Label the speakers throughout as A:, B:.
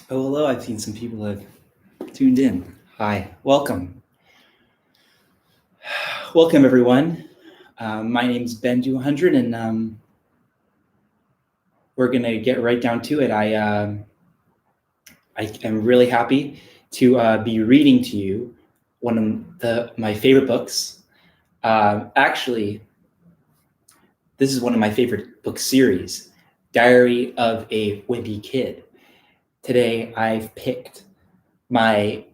A: Oh, hello. I've seen some people have tuned in. Hi, welcome. Welcome, everyone. My name's Ben200, and we're going to get right down to it. I am really happy to be reading to you one of my favorite books. Actually, this is one of my favorite book series, Diary of a Wimpy Kid. Today, I've picked my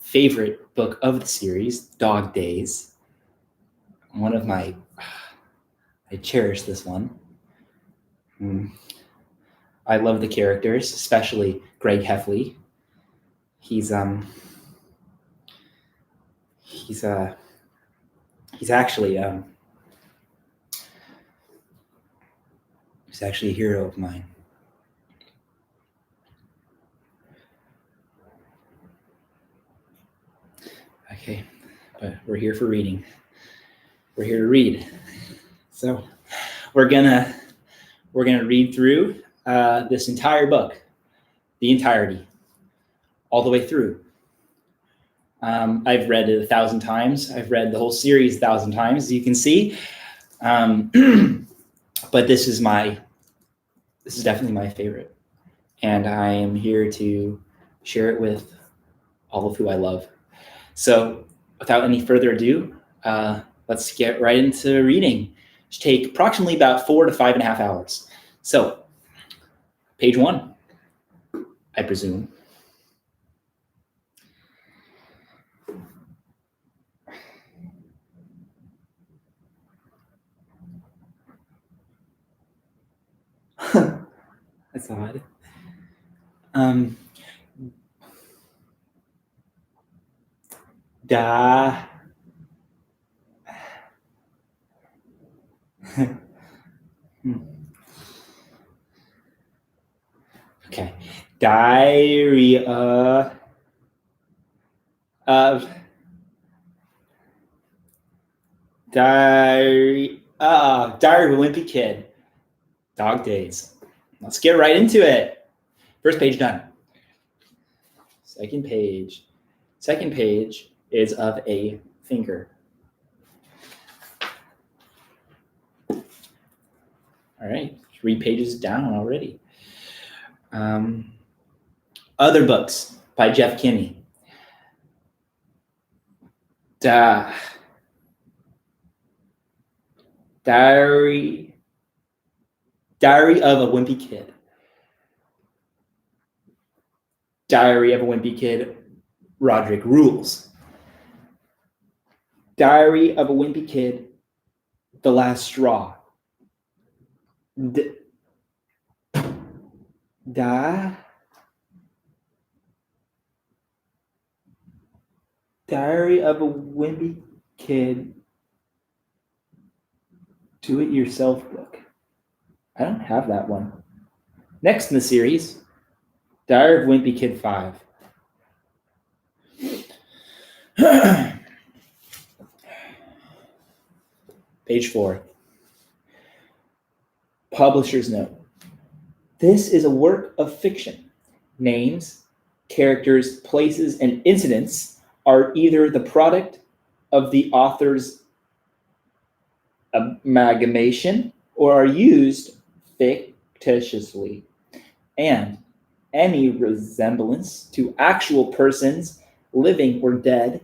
A: favorite book of the series, Dog Days. I cherish this one. I love the characters, especially Greg Heffley. He's actually a hero of mine. Okay, but we're here for reading. We're here to read. So we're gonna read through this entire book, the entirety, all the way through. I've read it 1,000 times. I've read the whole series 1,000 times, as you can see. But this is definitely my favorite, and I am here to share it with all of who I love. So without any further ado, let's get right into reading. It should take approximately about 4 to 5.5 hours. So page 1, I presume. That's odd. Da. Okay. Diary of Diary of a Wimpy Kid. Dog Days. Let's get right into it. First page done. Second page is of a finger. All right, 3 pages down already. Other books by Jeff Kinney. Diary of a Wimpy Kid. Diary of a Wimpy Kid, Roderick Rules. Diary of a Wimpy Kid, The Last Straw. Diary of a Wimpy Kid, Do-It-Yourself book. I don't have that one. Next in the series, Diary of Wimpy Kid 5. Page 4. Publisher's note. This is a work of fiction. Names, characters, places, and incidents are either the product of the author's amalgamation or are used fictitiously, and any resemblance to actual persons, living or dead,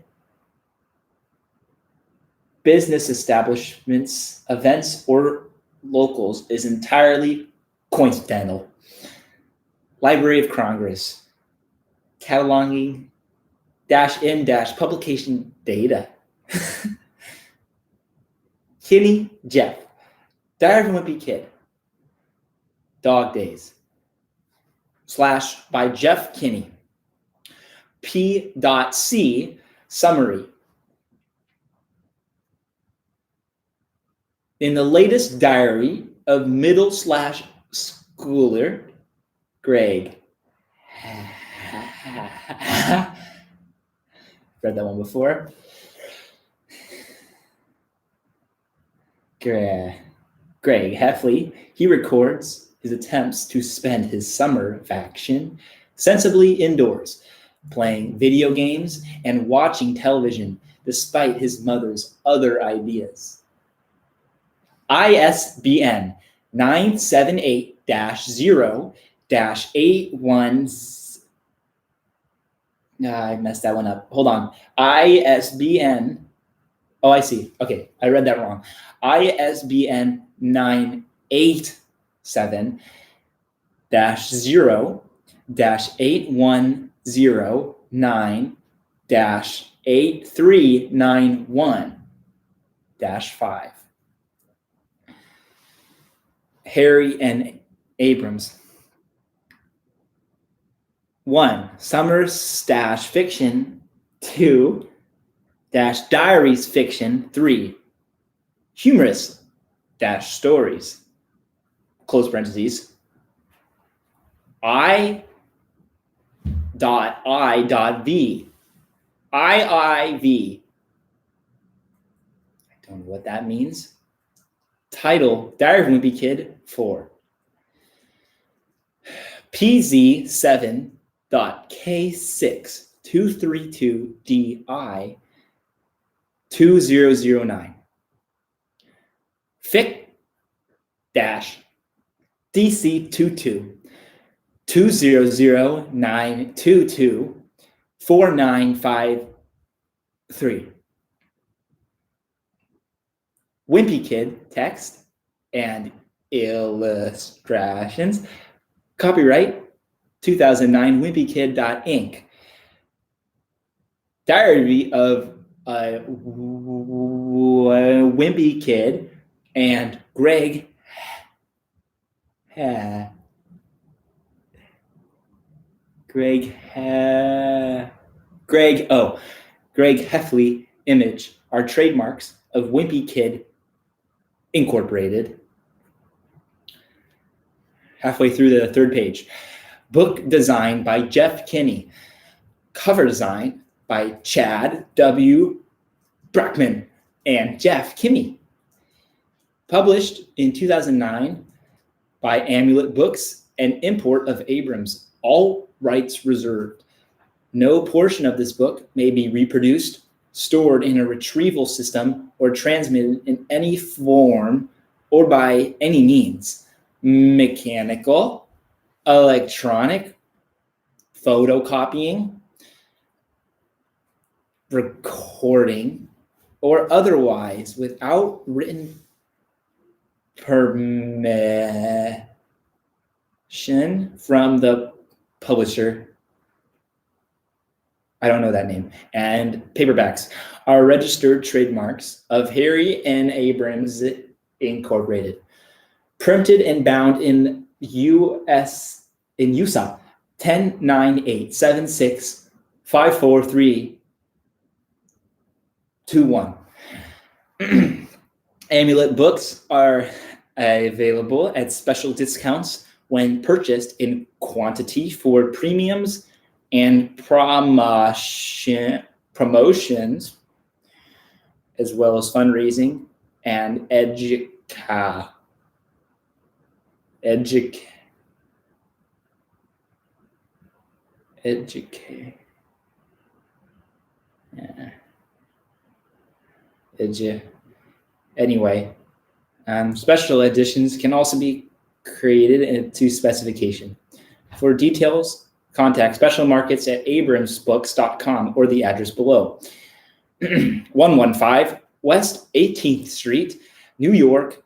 A: business establishments, events, or locals is entirely coincidental. Library of Congress, cataloging -in -publication data. Kinney, Jeff. Diary of a Wimpy Kid. Dog Days. / by Jeff Kinney. P.C. Summary. In the latest diary of middle / schooler Greg. Read that one before. Greg Heffley, he records his attempts to spend his summer vacation sensibly indoors, playing video games and watching television despite his mother's other ideas. ISBN 978-0-81. I messed that one up. Hold on. ISBN. Oh, I see. Okay, I read that wrong. ISBN 978-0-8109-8391-5. Harry and Abrams. 1. Summer Stash Fiction. 2. Diaries Fiction. 3. Humorous stories. Close parentheses. I.I.V. IIV. I don't know what that means. Title, Diary of a Wimpy Kid 4. PZ7.K6232DI 2009. FIC-DC22 2009224953. Wimpy Kid text and illustrations. Copyright 2009 WimpyKid.Inc. Diary of a Wimpy Kid and Greg Heffley image are trademarks of Wimpy Kid Incorporated. Halfway through the third page. Book design by Jeff Kinney. Cover design by Chad W. Brackman and Jeff Kinney. Published in 2009 by Amulet Books and import of Abrams. All rights reserved. No portion of this book may be reproduced, stored in a retrieval system, or transmitted in any form or by any means. Mechanical, electronic, photocopying, recording, or otherwise without written permission from the publisher. I don't know that name. And paperbacks are registered trademarks of Harry N. Abrams Incorporated. Printed and bound in USA 109876543221. Amulet books are available at special discounts when purchased in quantity for premiums and promotions, as well as fundraising and education. Anyway, special editions can also be created to specification. For details, contact Special Markets at abramsbooks.com or the address below. 115 West 18th Street, New York,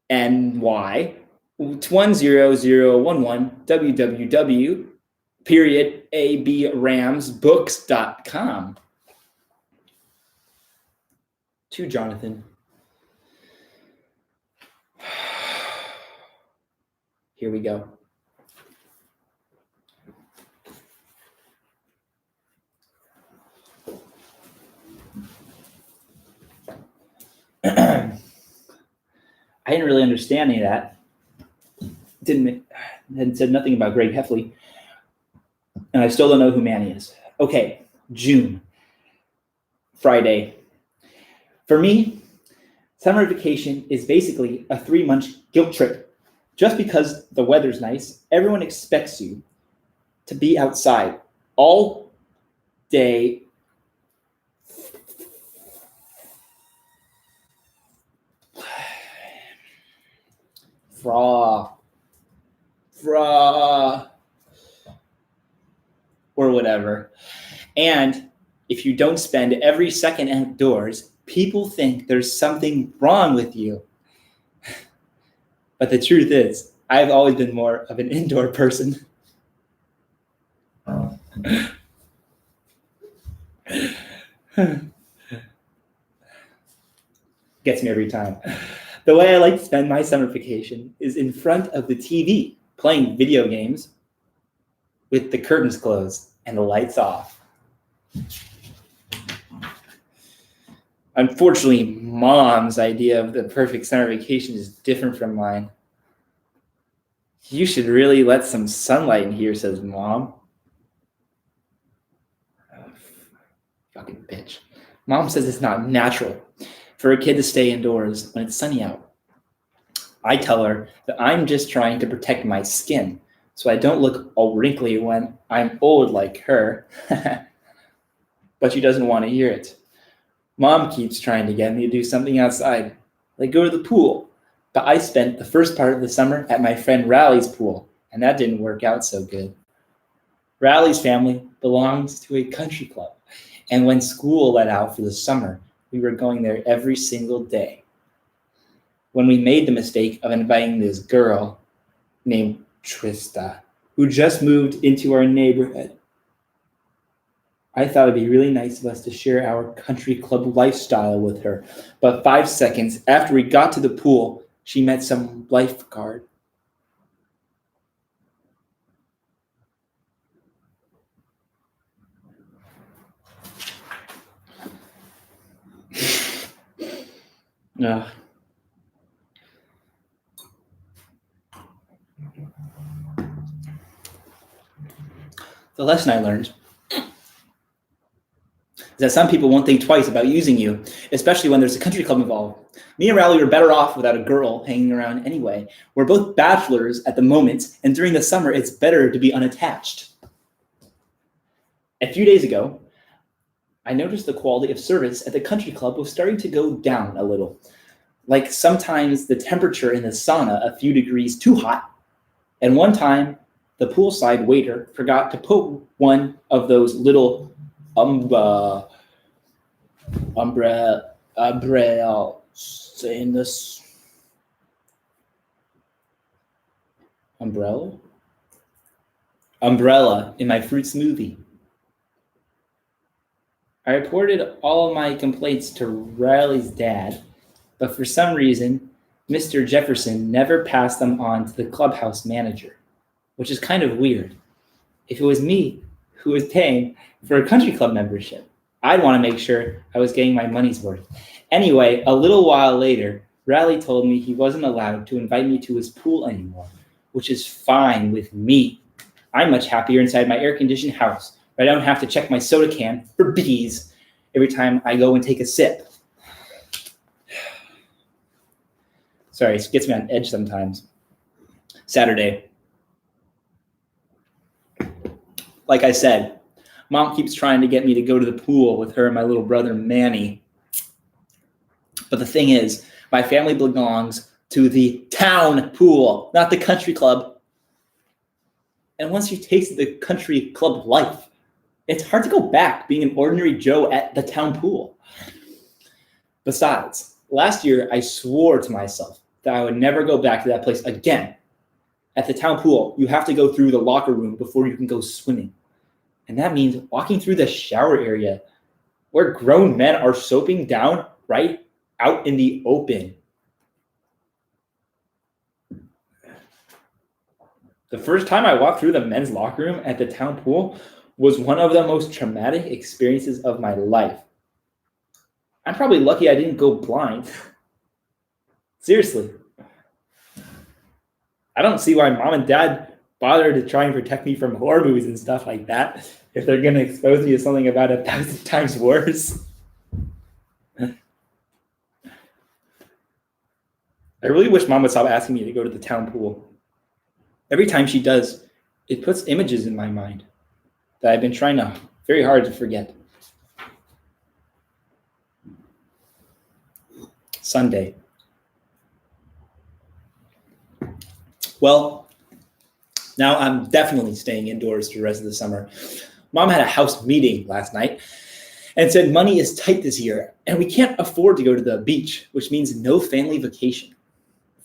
A: NY 10011, www.abramsbooks.com. To Jonathan. Here we go. I didn't really understand any of that. Had said nothing about Greg Heffley. And I still don't know who Manny is. Okay, June. Friday. For me, summer vacation is basically a 3-month guilt trip. Just because the weather's nice, everyone expects you to be outside all day. Or whatever. And if you don't spend every second outdoors, people think there's something wrong with you. But the truth is, I've always been more of an indoor person. Gets me every time. The way I like to spend my summer vacation is in front of the TV, playing video games with the curtains closed and the lights off. Unfortunately, Mom's idea of the perfect summer vacation is different from mine. You should really let some sunlight in here, says Mom. Oh, fucking bitch. Mom says it's not natural for a kid to stay indoors when it's sunny out. I tell her that I'm just trying to protect my skin so I don't look all wrinkly when I'm old like her. But she doesn't want to hear it. Mom keeps trying to get me to do something outside, like go to the pool. But I spent the first part of the summer at my friend Riley's pool, and that didn't work out so good. Riley's family belongs to a country club, and when school let out for the summer, we were going there every single day. When we made the mistake of inviting this girl named Trista, who just moved into our neighborhood, I thought it'd be really nice of us to share our country club lifestyle with her. But 5 seconds after we got to the pool, she met some lifeguard. Ugh. The lesson I learned is that some people won't think twice about using you, especially when there's a country club involved. Me and Riley were better off without a girl hanging around anyway. We're both bachelors at the moment, and during the summer, it's better to be unattached. A few days ago, I noticed the quality of service at the country club was starting to go down a little. Like sometimes the temperature in the sauna a few degrees too hot, and one time the poolside waiter forgot to put one of those little umbrellas in this umbrella in my fruit smoothie. I reported all of my complaints to Riley's dad, but for some reason, Mr. Jefferson never passed them on to the clubhouse manager, which is kind of weird. If it was me who was paying for a country club membership, I'd want to make sure I was getting my money's worth. Anyway, a little while later, Riley told me he wasn't allowed to invite me to his pool anymore, which is fine with me. I'm much happier inside my air-conditioned house, where I don't have to check my soda can for bees every time I go and take a sip. Sorry, it gets me on edge sometimes. Saturday. Like I said, Mom keeps trying to get me to go to the pool with her and my little brother Manny. But the thing is, my family belongs to the town pool, not the country club. And once you taste the country club life, it's hard to go back being an ordinary Joe at the town pool. Besides, last year I swore to myself that I would never go back to that place again. At the town pool, you have to go through the locker room before you can go swimming. And that means walking through the shower area where grown men are soaping down right out in the open. The first time I walked through the men's locker room at the town pool was one of the most traumatic experiences of my life. I'm probably lucky I didn't go blind. Seriously. I don't see why Mom and Dad bother to try and protect me from horror movies and stuff like that if they're going to expose me to something about 1,000 times worse. I really wish Mom would stop asking me to go to the town pool. Every time she does, It puts images in my mind that I've been trying very hard to forget. Sunday. Well, now I'm definitely staying indoors for the rest of the summer. Mom had a house meeting last night and said money is tight this year and we can't afford to go to the beach, which means no family vacation.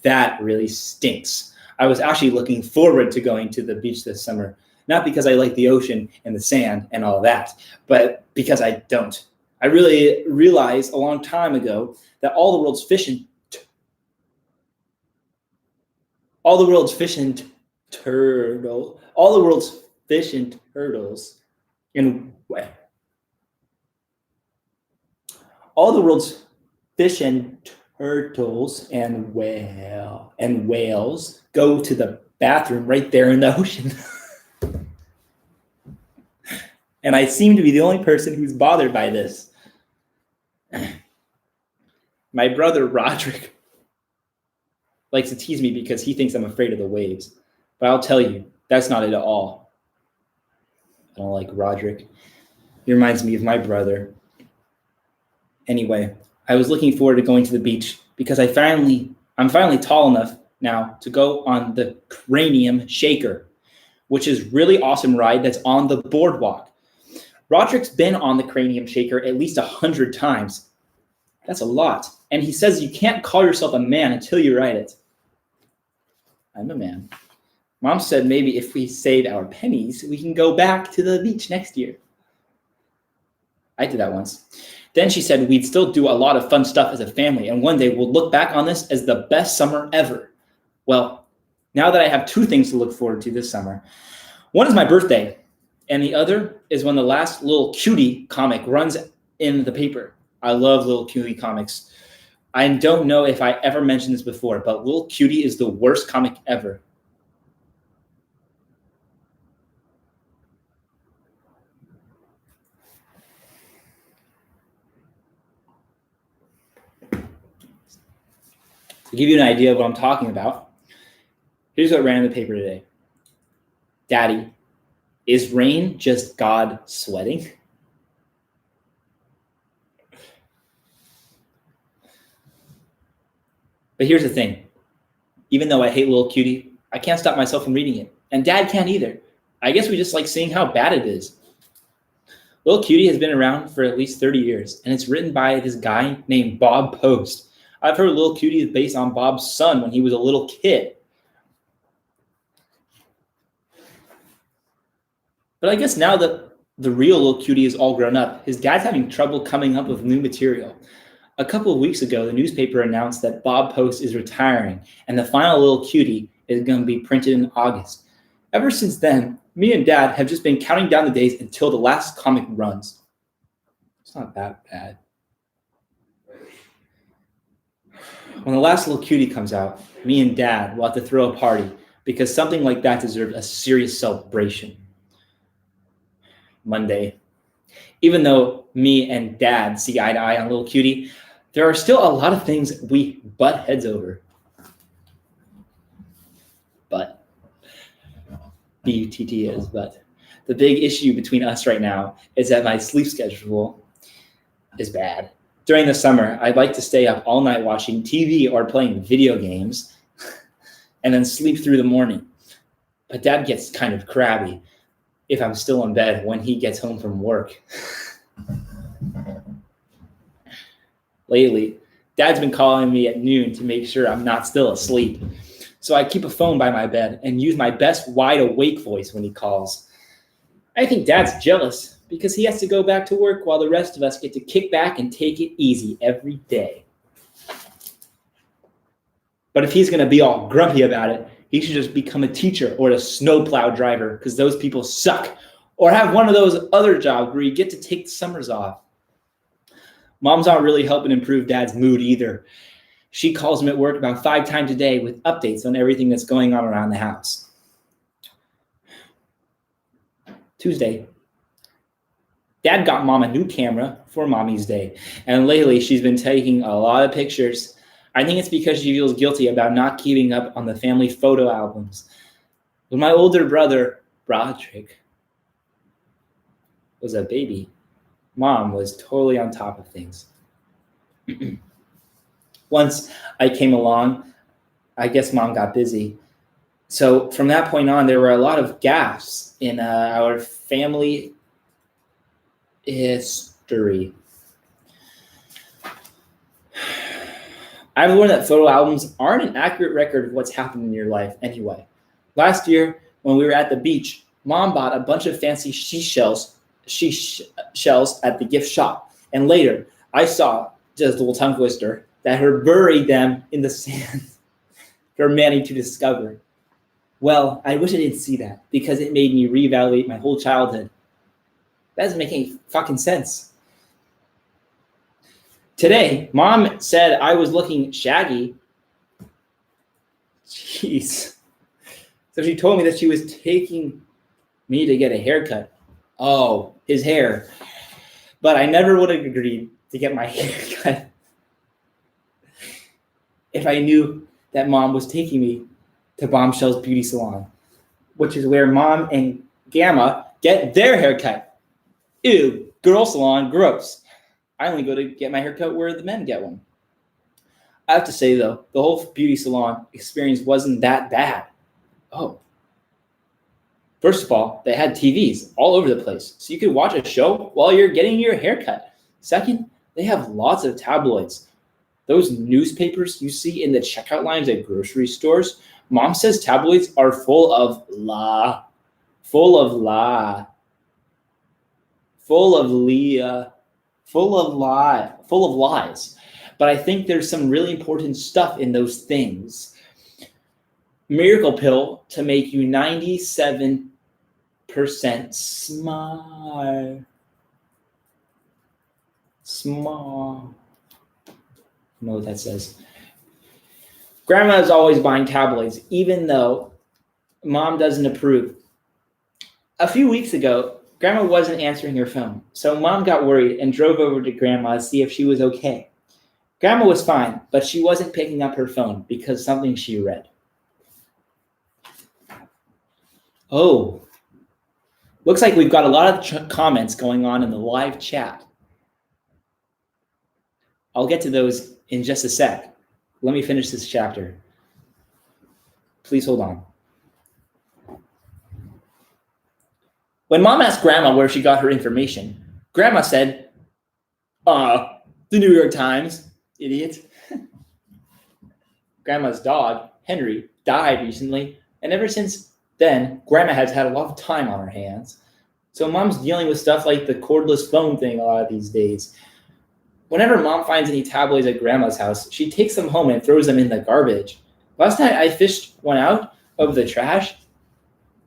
A: That really stinks. I was actually looking forward to going to the beach this summer, not because I like the ocean and the sand and all that, but because I don't. I really realized a long time ago that all the world's fish and turtles and all the world's fish and turtles and whales go to the bathroom right there in the ocean. And I seem to be the only person who's bothered by this. My brother Roderick likes to tease me because he thinks I'm afraid of the waves. But I'll tell you, that's not it at all. I don't like Roderick. He reminds me of my brother. Anyway, I was looking forward to going to the beach because I'm finally tall enough now to go on the Cranium Shaker, which is really awesome ride that's on the boardwalk. Roderick's been on the Cranium Shaker at least 100 times. That's a lot. And he says you can't call yourself a man until you ride it. I'm a man. Mom said maybe if we save our pennies, we can go back to the beach next year. I did that once. Then she said we'd still do a lot of fun stuff as a family, and one day we'll look back on this as the best summer ever. Well, now that I have two things to look forward to this summer, one is my birthday, and the other is when the last Little Cutie comic runs in the paper. I love Little Cutie comics. I don't know if I ever mentioned this before, but Little Cutie is the worst comic ever. To give you an idea of what I'm talking about, here's what ran in the paper today. Daddy, is rain just God sweating? But here's the thing. Even though I hate Little Cutie, I can't stop myself from reading it. And Dad can't either. I guess we just like seeing how bad it is. Little Cutie has been around for at least 30 years, and it's written by this guy named Bob Post. I've heard Little Cutie is based on Bob's son when he was a little kid. But I guess now that the real Little Cutie is all grown up, his dad's having trouble coming up with new material. A couple of weeks ago, the newspaper announced that Bob Post is retiring, and the final Little Cutie is going to be printed in August. Ever since then, me and Dad have just been counting down the days until the last comic runs. It's not that bad. When the last Little Cutie comes out, me and Dad will have to throw a party because something like that deserves a serious celebration. Monday. Even though me and Dad see eye to eye on Little Cutie, there are still a lot of things we butt heads over. But B-U-T-T is but. The big issue between us right now is that my sleep schedule is bad. During the summer, I'd like to stay up all night watching TV or playing video games and then sleep through the morning. But Dad gets kind of crabby if I'm still in bed when he gets home from work. Lately, Dad's been calling me at noon to make sure I'm not still asleep. So I keep a phone by my bed and use my best wide awake voice when he calls. I think Dad's jealous because he has to go back to work while the rest of us get to kick back and take it easy every day. But if he's going to be all grumpy about it, he should just become a teacher or a snowplow driver because those people suck. Or have one of those other jobs where you get to take the summers off. Mom's not really helping improve Dad's mood either. She calls him at work about 5 times a day with updates on everything that's going on around the house. Tuesday. Dad got Mom a new camera for Mommy's Day, and lately she's been taking a lot of pictures. I think it's because she feels guilty about not keeping up on the family photo albums. When my older brother Roderick was a baby, Mom was totally on top of things. Once I came along, I guess Mom got busy. So from that point on, there were a lot of gaps in our family history. I've learned that photo albums aren't an accurate record of what's happened in your life anyway. Last year, when we were at the beach, Mom bought a bunch of fancy shells at the gift shop. And later, I saw, just a little tongue twister, that her buried them in the sand for Manny to discover. Well, I wish I didn't see that because it made me reevaluate my whole childhood. That doesn't make any fucking sense. Today, Mom said I was looking shaggy. Jeez. So she told me that she was taking me to get a haircut. Oh, his hair. But I never would have agreed to get my hair cut if I knew that Mom was taking me to Bombshell's Beauty Salon, which is where Mom and Gamma get their haircut. Ew, girl salon, gross. I only go to get my haircut where the men get one. I have to say, though, the whole beauty salon experience wasn't that bad. Oh. First of all, they had TVs all over the place, so you could watch a show while you're getting your haircut. Second, they have lots of tabloids. Those newspapers you see in the checkout lines at grocery stores, Mom says tabloids are full of lies. But I think there's some really important stuff in those things. Miracle pill to make you 97% smart. Small. I don't know what that says. Grandma is always buying tabloids, even though Mom doesn't approve. A few weeks ago, Grandma wasn't answering her phone, so Mom got worried and drove over to Grandma to see if she was okay. Grandma was fine, but she wasn't picking up her phone because something she read. Oh, looks like we've got a lot of comments going on in the live chat. I'll get to those in just a sec. Let me finish this chapter. Please hold on. When Mom asked Grandma where she got her information, Grandma said, the New York Times, idiot. Grandma's dog, Henry, died recently, and ever since then, Grandma has had a lot of time on her hands. So Mom's dealing with stuff like the cordless phone thing a lot of these days. Whenever Mom finds any tabloids at Grandma's house, she takes them home and throws them in the garbage. Last night, I fished one out of the trash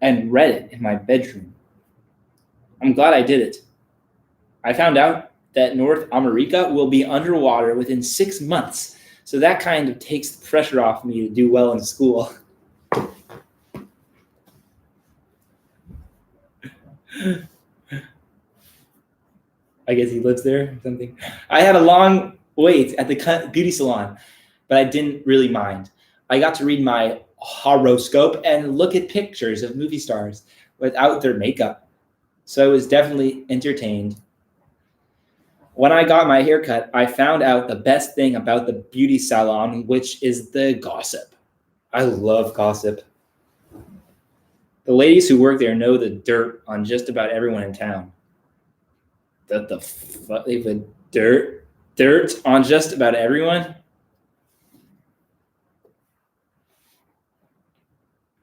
A: and read it in my bedroom. I'm glad I did it. I found out that North America will be underwater within 6 months, so that kind of takes the pressure off me to do well in school. I guess he lives there or something. I had a long wait at the beauty salon, but I didn't really mind. I got to read my horoscope and look at pictures of movie stars without their makeup. So I was definitely entertained. When I got my haircut, I found out the best thing about the beauty salon, which is the gossip. I love gossip. The ladies who work there know the dirt on just about everyone in town. The fuck? They put dirt on just about everyone?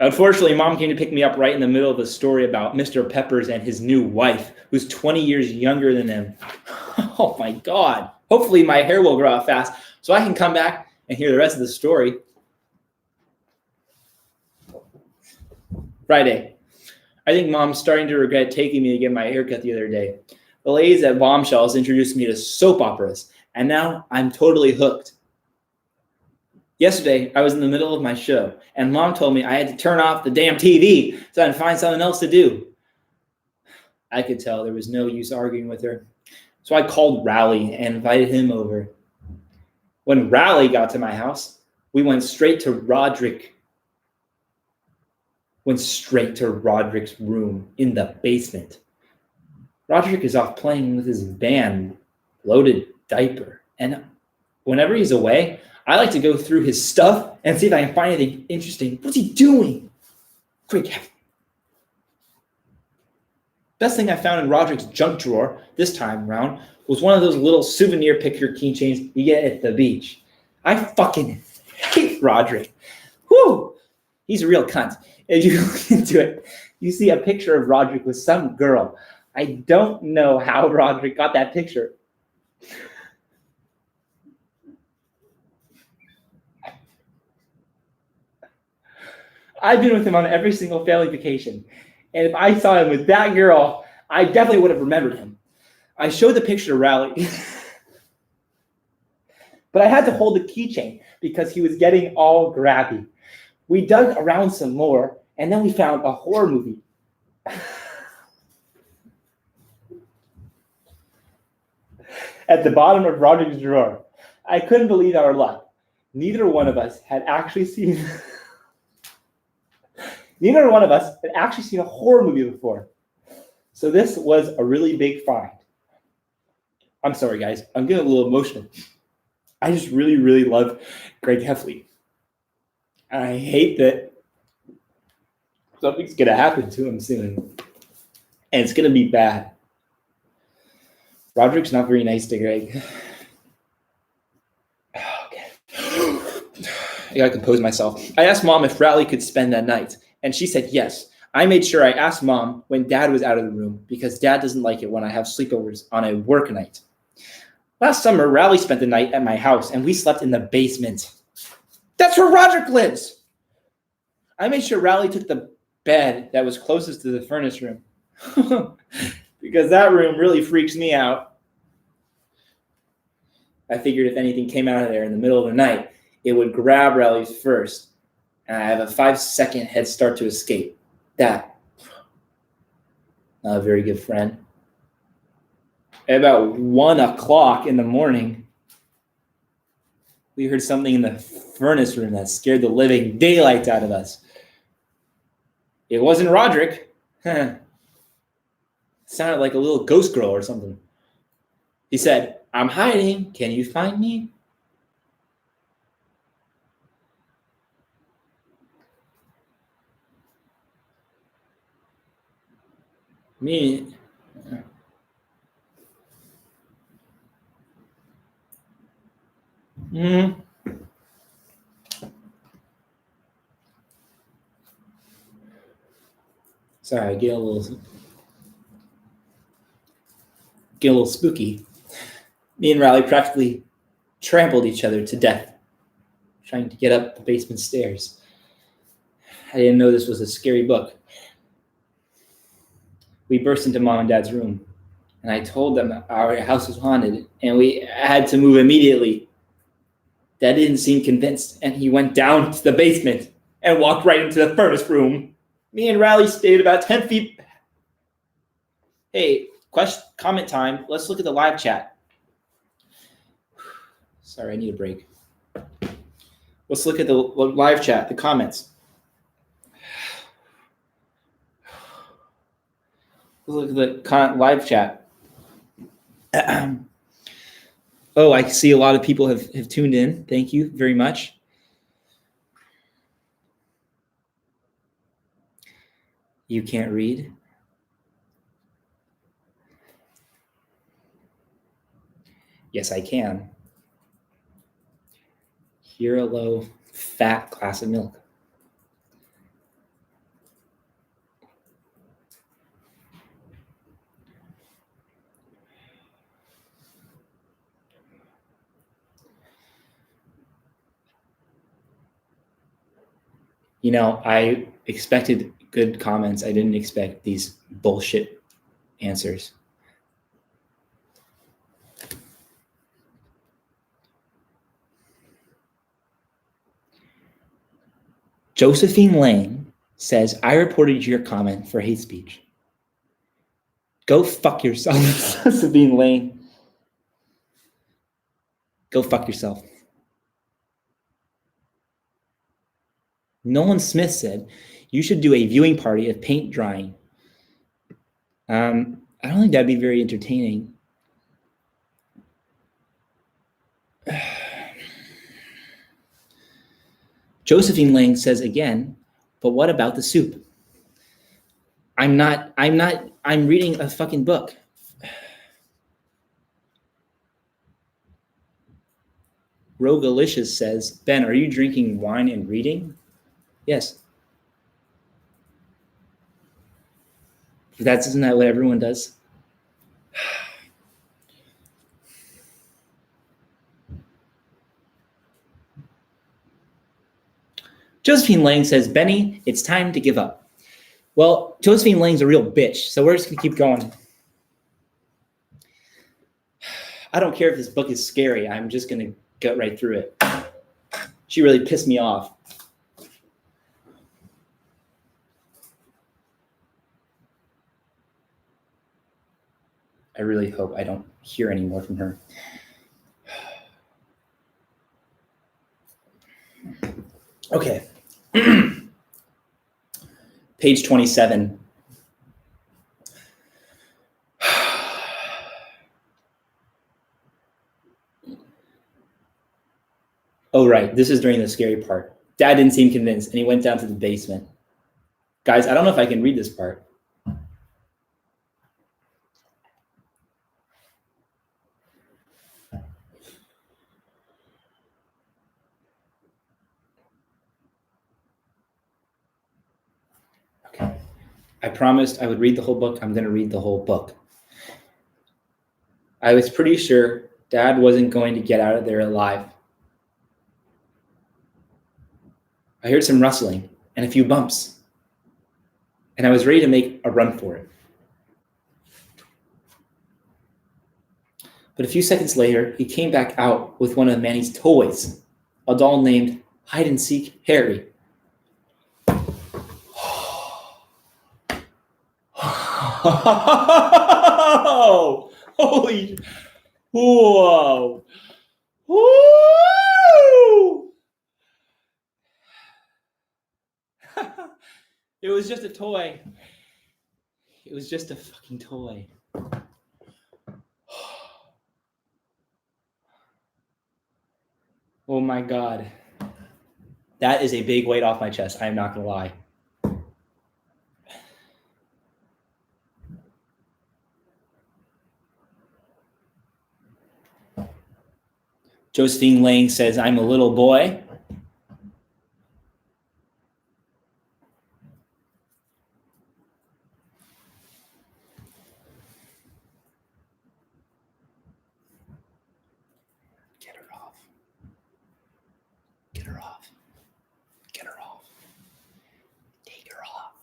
A: Unfortunately, Mom came to pick me up right in the middle of a story about Mr. Peppers and his new wife, who's 20 years younger than him. Oh my God. Hopefully my hair will grow out fast so I can come back and hear the rest of the story. Friday. I think Mom's starting to regret taking me to get my haircut the other day. The ladies at Bombshells introduced me to soap operas, and now I'm totally hooked. Yesterday, I was in the middle of my show, and Mom told me I had to turn off the damn TV so I could find something else to do. I could tell there was no use arguing with her, so I called Rowley and invited him over. When Rowley got to my house, we went straight to Roderick. went straight to Roderick's room in the basement. Roderick is off playing with his band, Loaded Diaper. And whenever he's away, I like to go through his stuff and see if I can find anything interesting. What's he doing? Quick. Best thing I found in Roderick's junk drawer this time around was one of those little souvenir picture keychains you get at the beach. I fucking hate Roderick. Whew! He's a real cunt. If you look into it, you see a picture of Roderick with some girl. I don't know how Roderick got that picture. I've been with him on every single family vacation. And if I saw him with that girl, I definitely would have remembered him. I showed the picture to Rowley. But I had to hold the keychain because he was getting all grabby. We dug around some more, and then we found a horror movie. At the bottom of Roderick's drawer. I couldn't believe our luck. Neither one of us had actually seen a horror movie before. So this was a really big find. I'm sorry, guys. I'm getting a little emotional. I just really, really love Greg Heffley. I hate that something's going to happen to him soon. And it's going to be bad. Roderick's not very nice to Greg. Okay. I got to compose myself. I asked Mom if Rowley could spend that night. And she said yes. I made sure I asked Mom when Dad was out of the room because Dad doesn't like it when I have sleepovers on a work night. Last summer, Rowley spent the night at my house, and we slept in the basement. That's where Roderick lives! I made sure Rowley took the bed that was closest to the furnace room because that room really freaks me out. I figured if anything came out of there in the middle of the night, it would grab Rowley's first, and I have a 5-second head start to escape. That, not a very good friend. At about 1 o'clock in the morning, we heard something in the furnace room that scared the living daylights out of us. It wasn't Roderick. It sounded like a little ghost girl or something. He said, "I'm hiding. Can you find me?" Me. Sorry, I get a little spooky. Me and Rowley practically trampled each other to death, trying to get up the basement stairs. I didn't know this was a scary book. We burst into Mom and Dad's room, and I told them our house was haunted, and we had to move immediately. Dad didn't seem convinced, and he went down to the basement and walked right into the furnace room. Me and Rowley stayed about 10 feet. Hey, comment time. Let's look at the live chat. Sorry, I need a break. Let's look at the live chat, the comments. Let's look at the live chat. Oh, I see a lot of people have tuned in. Thank you very much. You can't read? Yes, I can. Here a low, fat glass of milk. You know, I expected good comments. I didn't expect these bullshit answers. Josephine Lane says, I reported your comment for hate speech. Go fuck yourself, Josephine Lane. Go fuck yourself. Nolan Smith said, You should do a viewing party of paint drying. I don't think that'd be very entertaining. Josephine Lang says again, but what about the soup? I'm reading a fucking book. Rogalicious says, Ben, are you drinking wine and reading? Yes. Isn't that what everyone does? Josephine Lang says, Benny, it's time to give up. Well, Josephine Lang's a real bitch, so we're just gonna keep going. I don't care if this book is scary. I'm just gonna get right through it. She really pissed me off. I really hope I don't hear any more from her. Okay. Page 27. Oh, right. This is during the scary part. Dad didn't seem convinced, and he went down to the basement. Guys, I don't know if I can read this part. Okay. I promised I would read the whole book. I'm going to read the whole book. I was pretty sure Dad wasn't going to get out of there alive. I heard some rustling and a few bumps, and I was ready to make a run for it. But a few seconds later, he came back out with one of Manny's toys, a doll named Hide and Seek Harry. Holy, whoa, woo! It was just a toy. It was just a fucking toy. Oh my God. That is a big weight off my chest. I am not going to lie. Josephine Lang says, I'm a little boy. Get her off. Get her off. Get her off. Take her off.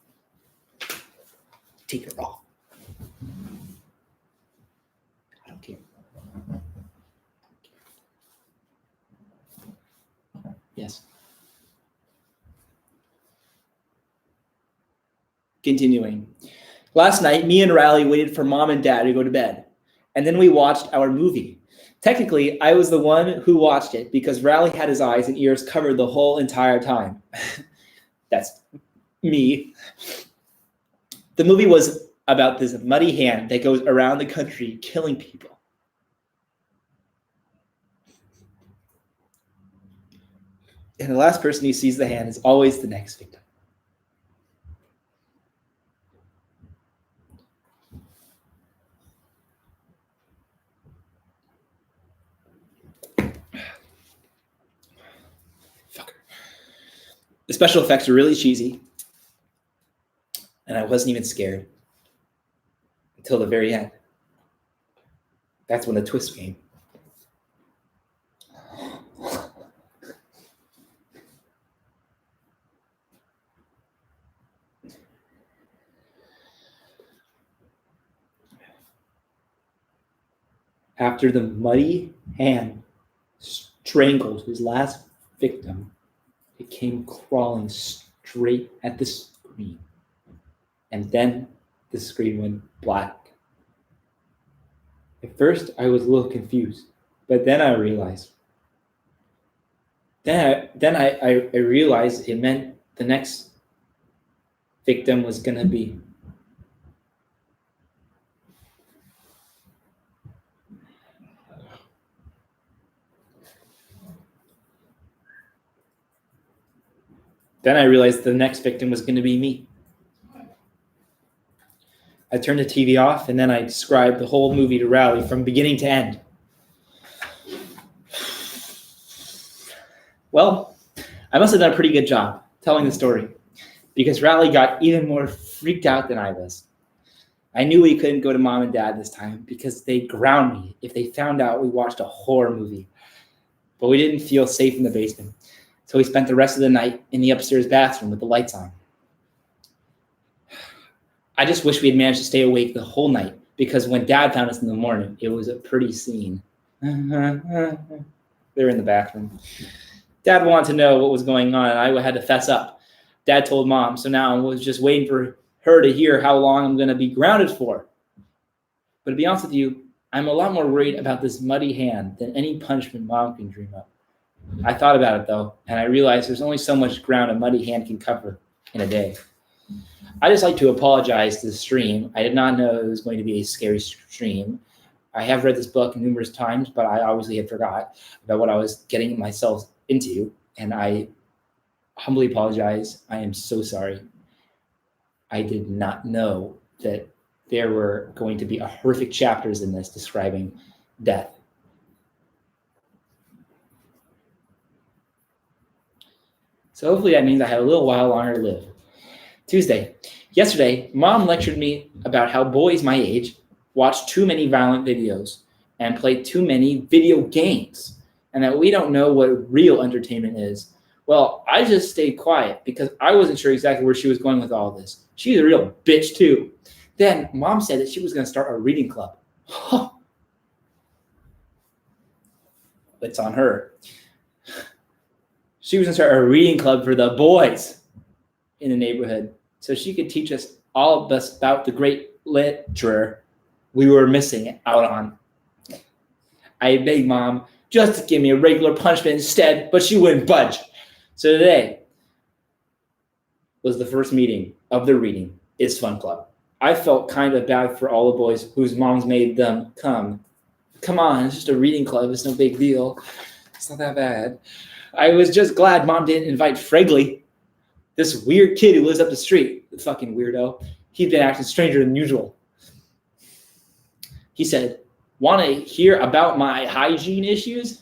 A: Take her off. I don't care. Yes. Continuing. Last night, me and Riley waited for Mom and Dad to go to bed, and then we watched our movie. Technically, I was the one who watched it because Riley had his eyes and ears covered the whole entire time. That's me. The movie was about this muddy hand that goes around the country killing people. And the last person who sees the hand is always the next victim. Fucker. The special effects are really cheesy. And I wasn't even scared. Until the very end. That's when the twist came. After the muddy hand strangled his last victim, it came crawling straight at the screen. And then the screen went black. At first, I was a little confused, but then I realized. Then I realized it meant the next victim was going to be. Then I realized the next victim was going to be me. I turned the TV off, and then I described the whole movie to Riley from beginning to end. Well, I must have done a pretty good job telling the story, because Riley got even more freaked out than I was. I knew we couldn't go to Mom and Dad this time because they'd ground me if they found out we watched a horror movie. But we didn't feel safe in the basement, so we spent the rest of the night in the upstairs bathroom with the lights on. I just wish we had managed to stay awake the whole night, because when Dad found us in the morning, it was a pretty scene. They were in the bathroom. Dad wanted to know what was going on, and I had to fess up. Dad told Mom, so now I was just waiting for her to hear how long I'm going to be grounded for. But to be honest with you, I'm a lot more worried about this muddy hand than any punishment Mom can dream up. I thought about it, though, and I realized there's only so much ground a muddy hand can cover in a day. I just like to apologize to the stream. I did not know it was going to be a scary stream. I have read this book numerous times, but I obviously had forgot about what I was getting myself into, and I humbly apologize. I am so sorry. I did not know that there were going to be horrific chapters in this describing death. So hopefully that means I have a little while longer to live. Tuesday. Yesterday, Mom lectured me about how boys my age watch too many violent videos and play too many video games, and that we don't know what real entertainment is. Well, I just stayed quiet because I wasn't sure exactly where she was going with all this. She's a real bitch, too. Then Mom said that she was going to start a reading club. It's on her. She was going to start a reading club for the boys in the neighborhood, so she could teach us all about the great literature we were missing out on. I begged Mom just to give me a regular punishment instead, but she wouldn't budge. So today was the first meeting of the Reading is Fun Club. I felt kind of bad for all the boys whose moms made them come. Come on, it's just a reading club. It's no big deal. It's not that bad. I was just glad Mom didn't invite Fregley, this weird kid who lives up the street. The fucking weirdo. He'd been acting stranger than usual. He said, "Want to hear about my hygiene issues?"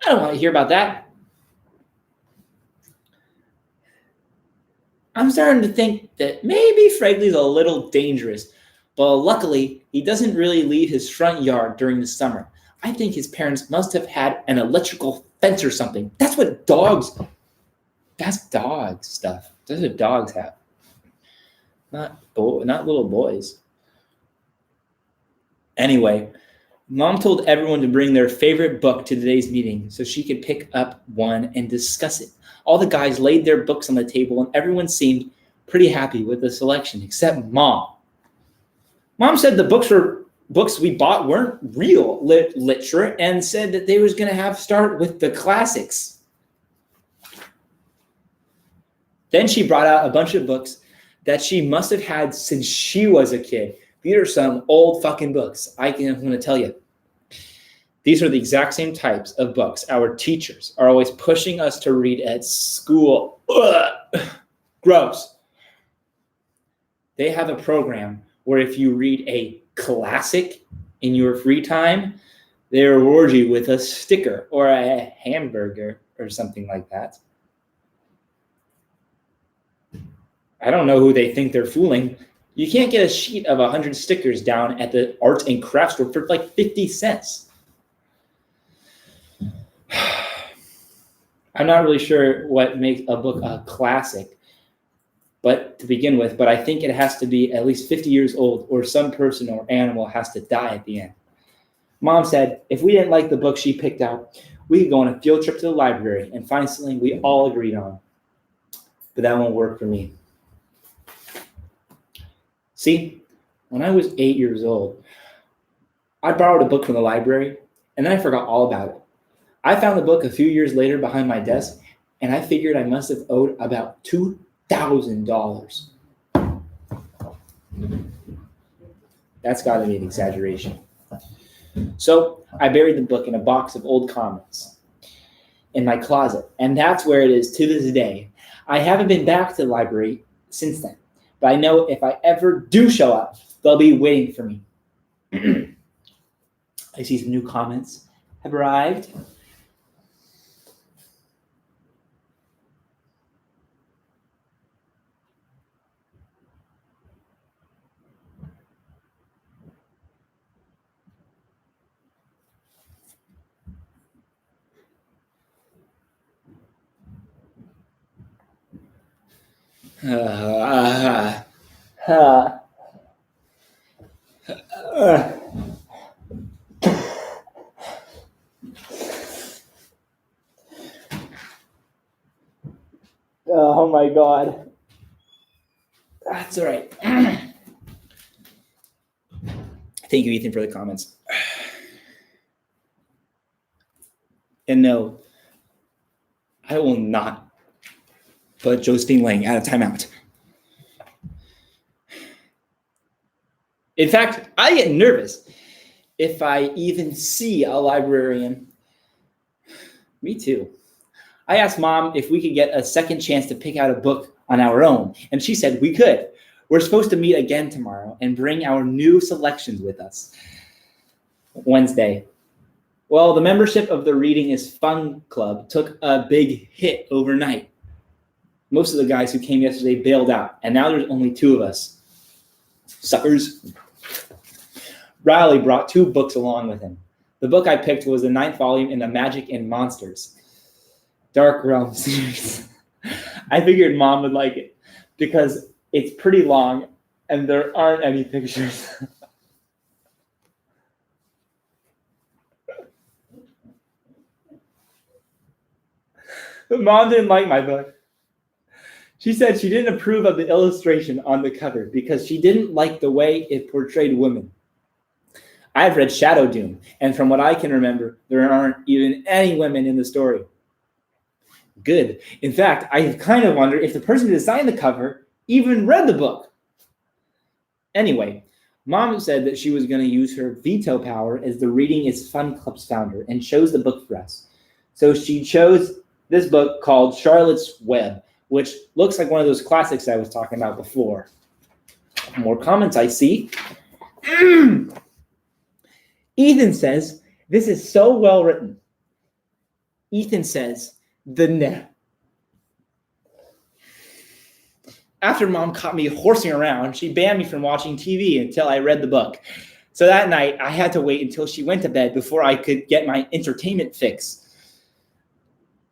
A: I don't want to hear about that. I'm starting to think that maybe Fregley's a little dangerous, but luckily he doesn't really leave his front yard during the summer. I think his parents must have had an electrical fence or something. That's dog stuff. That's what dogs have. Not little boys. Anyway, Mom told everyone to bring their favorite book to today's meeting so she could pick up one and discuss it. All the guys laid their books on the table, and everyone seemed pretty happy with the selection, except Mom. Mom said the books we bought weren't real literature and said that they was going to start with the classics. Then she brought out a bunch of books that she must have had since she was a kid. These are some old fucking books. I'm going to tell you. These are the exact same types of books our teachers are always pushing us to read at school. Ugh. Gross. They have a program where if you read a classic in your free time, they reward you with a sticker or a hamburger or something like that. I don't know who they think they're fooling. You can't get a sheet of 100 stickers down at the art and craft store for like 50 cents. I'm not really sure what makes a book a classic, but to begin with, but I think it has to be at least 50 years old or some person or animal has to die at the end. Mom said if we didn't like the book she picked out, we could go on a field trip to the library and find something we all agreed on. But that won't work for me. See, when I was 8 years old, I borrowed a book from the library and then I forgot all about it. I found the book a few years later behind my desk, and I figured I must have owed about $2 $1,000. That's got to be an exaggeration. So I buried the book in a box of old comics in my closet, and that's where it is to this day. I haven't been back to the library since then, but I know if I ever do show up, they'll be waiting for me. I see some new comments have arrived. Oh my God. That's all right. Thank you, Ethan, for the comments. And no, I will not put Josephine Lang out of timeout. In fact, I get nervous if I even see a librarian. Me too. I asked Mom if we could get a second chance to pick out a book on our own, and she said we could. We're supposed to meet again tomorrow and bring our new selections with us. Wednesday. Well, the membership of the Reading is Fun Club took a big hit overnight. Most of the guys who came yesterday bailed out, and now there's only 2 of us. Suckers. Riley brought 2 books along with him. The book I picked was the 9th volume in the Magic and Monsters Dark Realm series. I figured Mom would like it because it's pretty long and there aren't any pictures. But Mom didn't like my book. She said she didn't approve of the illustration on the cover because she didn't like the way it portrayed women. I've read Shadow Doom, and from what I can remember, there aren't even any women in the story. Good. In fact, I kind of wonder if the person who designed the cover even read the book. Anyway, Mom said that she was going to use her veto power as the Reading is Fun Club's founder and chose the book for us. So she chose this book called Charlotte's Web, which looks like one of those classics I was talking about before. More comments I see. Ethan says, this is so well written. Ethan says, the net. After Mom caught me horsing around, she banned me from watching TV until I read the book. So that night, I had to wait until she went to bed before I could get my entertainment fix.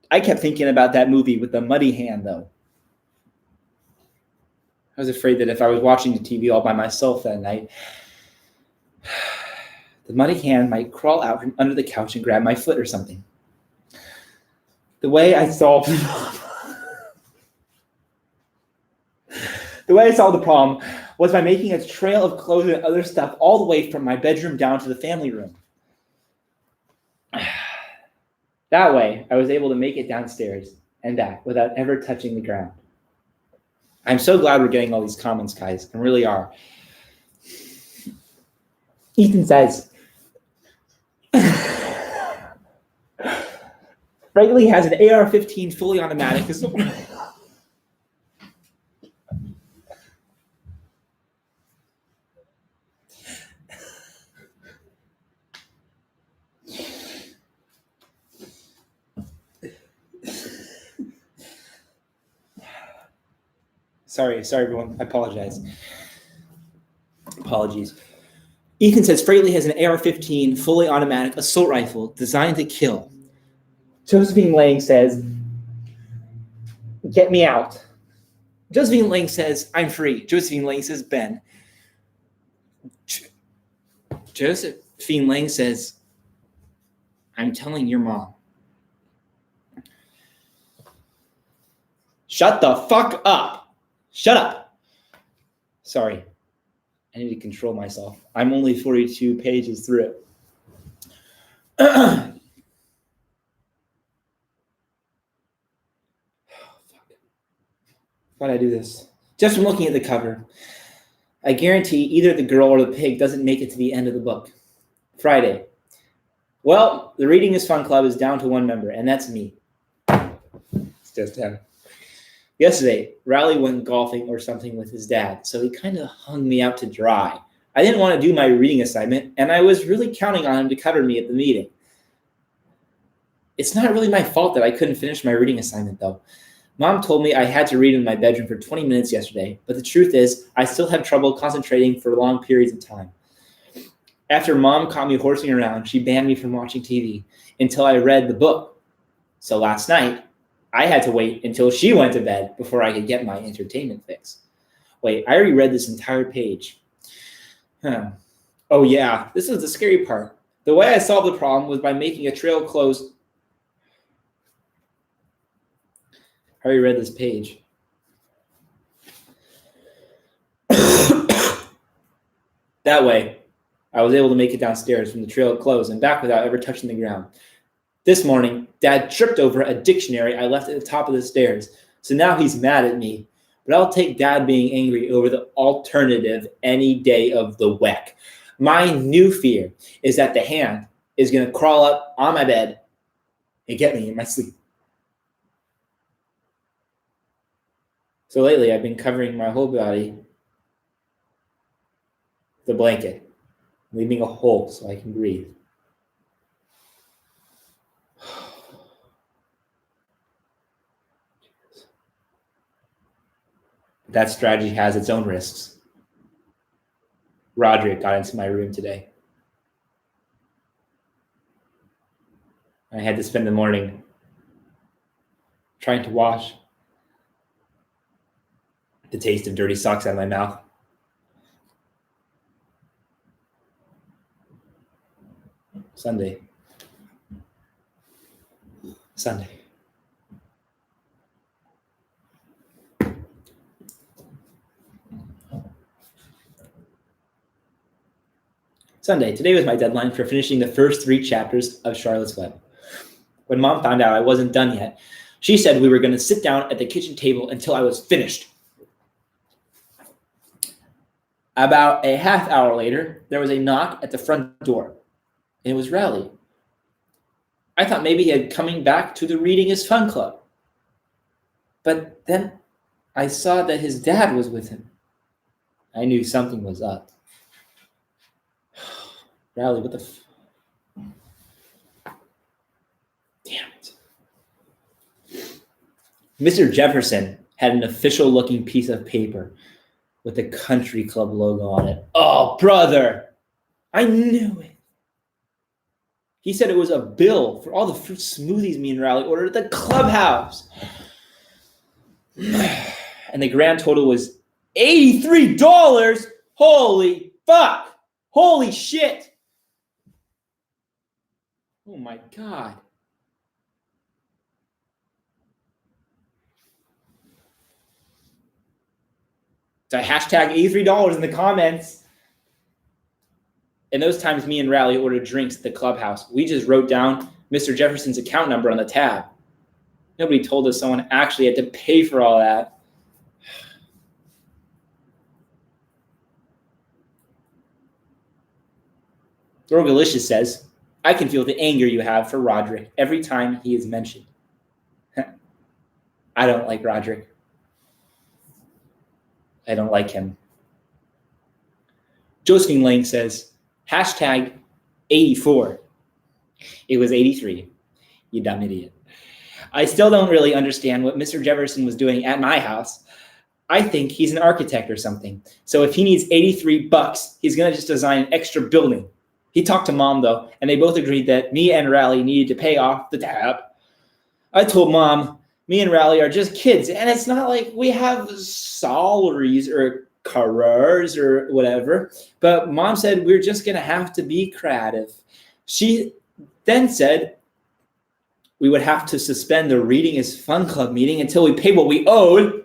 A: I kept thinking about that movie with the muddy hand, though. I was afraid that if I was watching the TV all by myself that night, the muddy hand might crawl out from under the couch and grab my foot or something. The way I solved the problem was by making a trail of clothes and other stuff all the way from my bedroom down to the family room. That way, I was able to make it downstairs and back without ever touching the ground. I'm so glad we're getting all these comments, guys. I really are. Ethan says, Wrigley has an AR-15 fully automatic. Sorry, everyone. I apologize. Apologies. Ethan says Fraley has an AR-15 fully automatic assault rifle designed to kill. Josephine Lang says, get me out. Josephine Lang says, I'm free. Josephine Lang says, Ben. Josephine Lang says, I'm telling your mom. Shut the fuck up. Shut up. Sorry. I need to control myself. I'm only 42 pages through it. Why'd I do this? Just from looking at the cover, I guarantee either the girl or the pig doesn't make it to the end of the book. Friday. Well, the Reading is Fun Club is down to one member, and that's me. It's just him. Yesterday, Riley went golfing or something with his dad, so he kind of hung me out to dry. I didn't want to do my reading assignment, and I was really counting on him to cover me at the meeting. It's not really my fault that I couldn't finish my reading assignment, though. Mom told me I had to read in my bedroom for 20 minutes yesterday, but the truth is, I still have trouble concentrating for long periods of time. After Mom caught me horsing around, she banned me from watching TV until I read the book. So last night, I had to wait until she went to bed before I could get my entertainment fix. Wait, I already read this entire page. Oh yeah, this was the scary part. The way I solved the problem was by making a trail close. I already read this page. That way, I was able to make it downstairs from the trail closed and back without ever touching the ground. This morning, Dad tripped over a dictionary I left at the top of the stairs, so now he's mad at me. But I'll take Dad being angry over the alternative any day of the week. My new fear is that the hand is going to crawl up on my bed and get me in my sleep. So lately, I've been covering my whole body with a blanket, leaving a hole so I can breathe. That strategy has its own risks. Roderick got into my room today. I had to spend the morning trying to wash the taste of dirty socks out of my mouth. Sunday. Sunday. Today was my deadline for finishing the first 3 chapters of Charlotte's Web. When Mom found out I wasn't done yet, she said we were going to sit down at the kitchen table until I was finished. About a half hour later, there was a knock at the front door, and it was Riley. I thought maybe he had coming back to the Reading is Fun Club. But then I saw that his dad was with him. I knew something was up. Riley, what the Damn it. Mr. Jefferson had an official-looking piece of paper with the country club logo on it. Oh, brother! I knew it. He said it was a bill for all the fruit smoothies me and Riley ordered at the clubhouse. And the grand total was $83. Holy fuck! Holy shit! Oh my God. So I hashtag $83 in the comments. In those times, me and Riley ordered drinks at the clubhouse. We just wrote down Mr. Jefferson's account number on the tab. Nobody told us someone actually had to pay for all that. Dorgalicious says, I can feel the anger you have for Roderick every time he is mentioned. I don't like Roderick. I don't like him. Josephine Lang says, hashtag 84. It was 83. You dumb idiot. I still don't really understand what Mr. Jefferson was doing at my house. I think he's an architect or something. So if he needs $83, he's going to just design an extra building. He talked to Mom, though, and they both agreed that me and Riley needed to pay off the tab. I told Mom, me and Riley are just kids, and it's not like we have salaries or careers or whatever. But Mom said we're just going to have to be creative. She then said we would have to suspend the Reading is Fun Club meeting until we paid what we owed.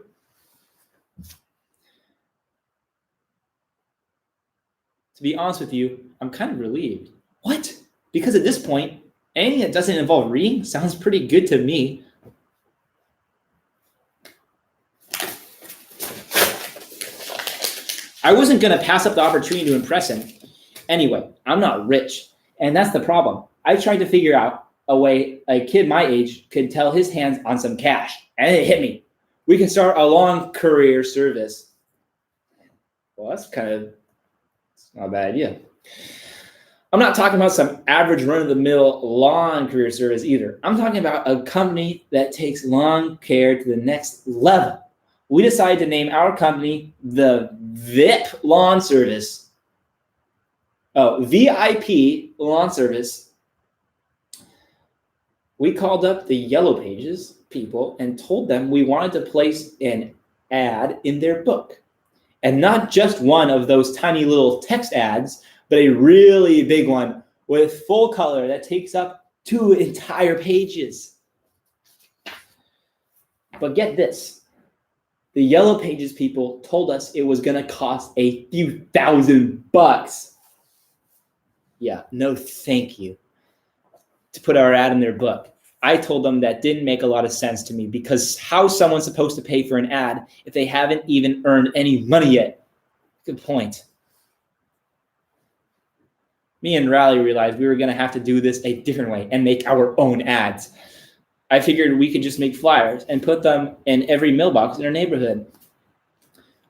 A: To be honest with you, I'm kind of relieved. What? Because at this point, anything that doesn't involve reading sounds pretty good to me. I wasn't going to pass up the opportunity to impress him. Anyway, I'm not rich, and that's the problem. I tried to figure out a way a kid my age could tell his hands on some cash, and it hit me. We can start a long career service. Well, that's not a bad idea. I'm not talking about some average run-of-the-mill long career service either. I'm talking about a company that takes lawn care to the next level. We decided to name our company the VIP Lawn Service. Oh, VIP Lawn Service. We called up the Yellow Pages people and told them we wanted to place an ad in their book. And not just one of those tiny little text ads, but a really big one with full color that takes up 2 entire pages. But get this. The Yellow Pages people told us it was going to cost a few $1,000. Yeah, no thank you. To put our ad in their book. I told them that didn't make a lot of sense to me because how's someone supposed to pay for an ad if they haven't even earned any money yet? Good point. Me and Riley realized we were going to have to do this a different way and make our own ads. I figured we could just make flyers and put them in every mailbox in our neighborhood.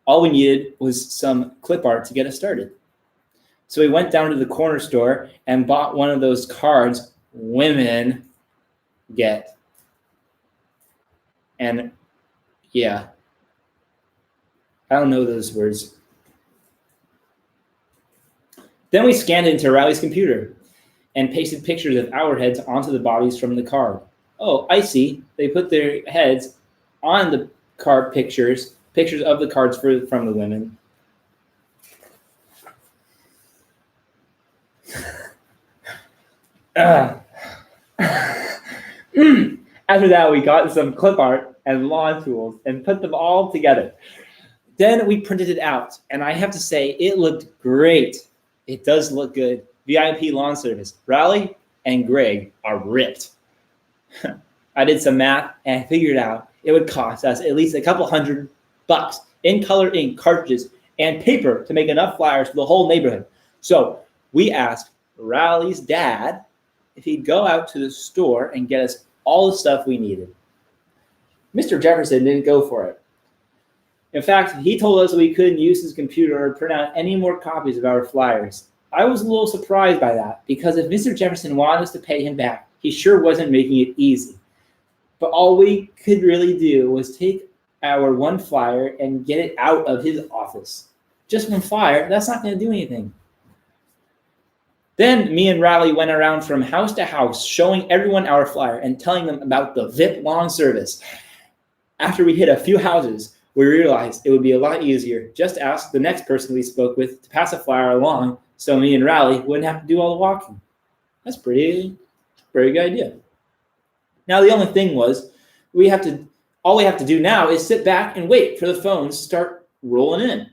A: All we needed was some clip art to get us started. So we went down to the corner store and bought one of those cards women get. And yeah, I don't know those words. Then we scanned it into Riley's computer and pasted pictures of our heads onto the bodies from the card. Oh, I see. They put their heads on the card pictures of the cards from the women. After that, we got some clip art and lawn tools and put them all together. Then we printed it out, and I have to say, it looked great. It does look good. VIP Lawn Service. Riley and Greg are ripped. I did some math, and I figured out it would cost us at least a couple $100 in color ink, cartridges, and paper to make enough flyers for the whole neighborhood. So we asked Riley's dad if he'd go out to the store and get us all the stuff we needed. Mr. Jefferson didn't go for it. In fact, he told us we couldn't use his computer or print out any more copies of our flyers. I was a little surprised by that because if Mr. Jefferson wanted us to pay him back, he sure wasn't making it easy. But all we could really do was take our one flyer and get it out of his office. Just one flyer, that's not going to do anything. Then me and Riley went around from house to house showing everyone our flyer and telling them about the VIP Lawn Service. After we hit a few houses, we realized it would be a lot easier just to ask the next person we spoke with to pass a flyer along so me and Riley wouldn't have to do all the walking. That's pretty good idea. Now the only thing was all we have to do now is sit back and wait for the phones to start rolling in.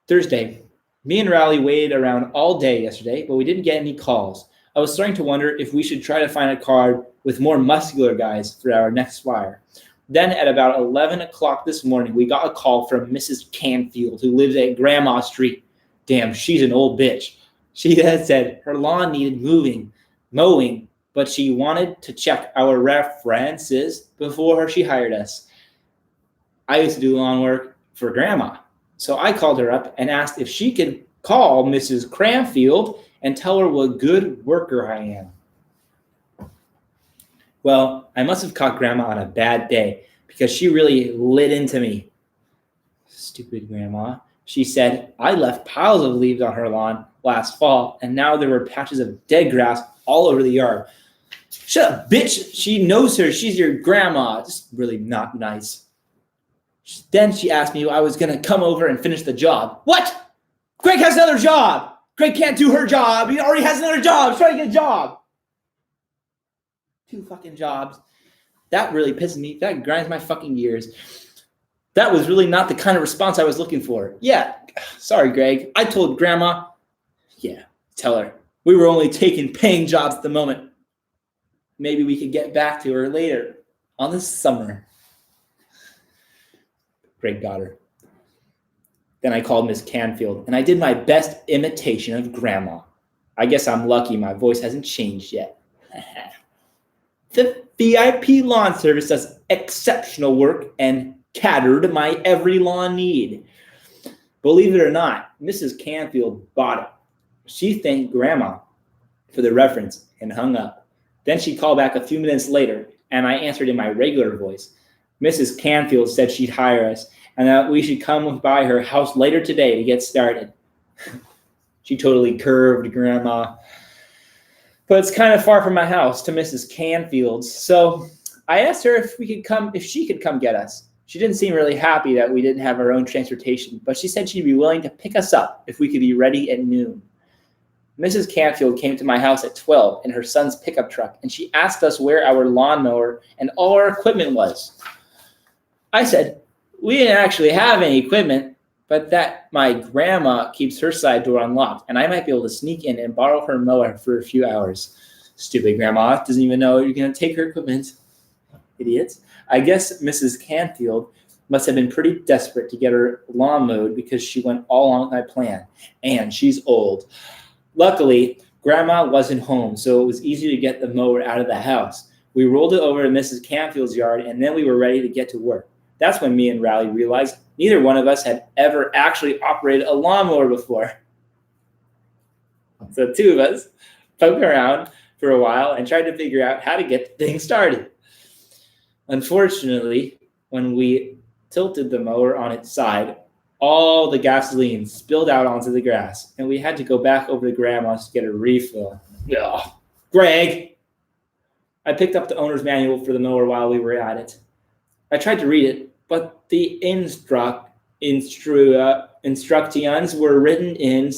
A: Thursday. Me and Riley waited around all day yesterday, but we didn't get any calls. I was starting to wonder if we should try to find a card with more muscular guys for our next flyer. Then at about 11 o'clock this morning, we got a call from Mrs. Canfield, who lives at Grandma Street. Damn, she's an old bitch. She had said her lawn needed mowing, but she wanted to check our references before she hired us. I used to do lawn work for Grandma. So I called her up and asked if she could call Mrs. Cranfield and tell her what good worker I am. Well, I must have caught Grandma on a bad day because she really lit into me. Stupid Grandma. She said, I left piles of leaves on her lawn last fall, and now there were patches of dead grass all over the yard. Shut up, bitch. She knows her. She's your grandma. Just really not nice. Then she asked me if I was going to come over and finish the job. What? Greg has another job. Greg can't do her job. He already has another job. He's trying to get a job. 2 fucking jobs. That really pisses me. That grinds my fucking gears. That was really not the kind of response I was looking for. Yeah, sorry, Greg. I told Grandma. Yeah, tell her. We were only taking paying jobs at the moment. Maybe we could get back to her later on this summer. Greg got her. Then I called Miss Canfield, and I did my best imitation of Grandma. I guess I'm lucky my voice hasn't changed yet. The VIP lawn service does exceptional work and cater to my every lawn need. Believe it or not, Mrs. Canfield bought it. She thanked Grandma for the reference and hung up. Then she called back a few minutes later, and I answered in my regular voice. Mrs. Canfield said she'd hire us and that we should come by her house later today to get started. She totally curved Grandma. But it's kind of far from my house to Mrs. Canfield's, so I asked her if she could come get us. She didn't seem really happy that we didn't have our own transportation, but she said she'd be willing to pick us up if we could be ready at noon. Mrs. Canfield came to my house at 12 in her son's pickup truck, and she asked us where our lawnmower and all our equipment was. I said, we didn't actually have any equipment, but that my grandma keeps her side door unlocked, and I might be able to sneak in and borrow her mower for a few hours. Stupid grandma doesn't even know you're going to take her equipment. Idiots. I guess Mrs. Canfield must have been pretty desperate to get her lawn mowed because she went all along with my plan, and she's old. Luckily, Grandma wasn't home, so it was easy to get the mower out of the house. We rolled it over to Mrs. Canfield's yard, and then we were ready to get to work. That's when me and Riley realized neither one of us had ever actually operated a lawnmower before. So the two of us poked around for a while and tried to figure out how to get the thing started. Unfortunately, when we tilted the mower on its side, all the gasoline spilled out onto the grass, and we had to go back over to Grandma's to get a refill. Ugh. Greg! I picked up the owner's manual for the mower while we were at it. I tried to read it, but the instructions were written in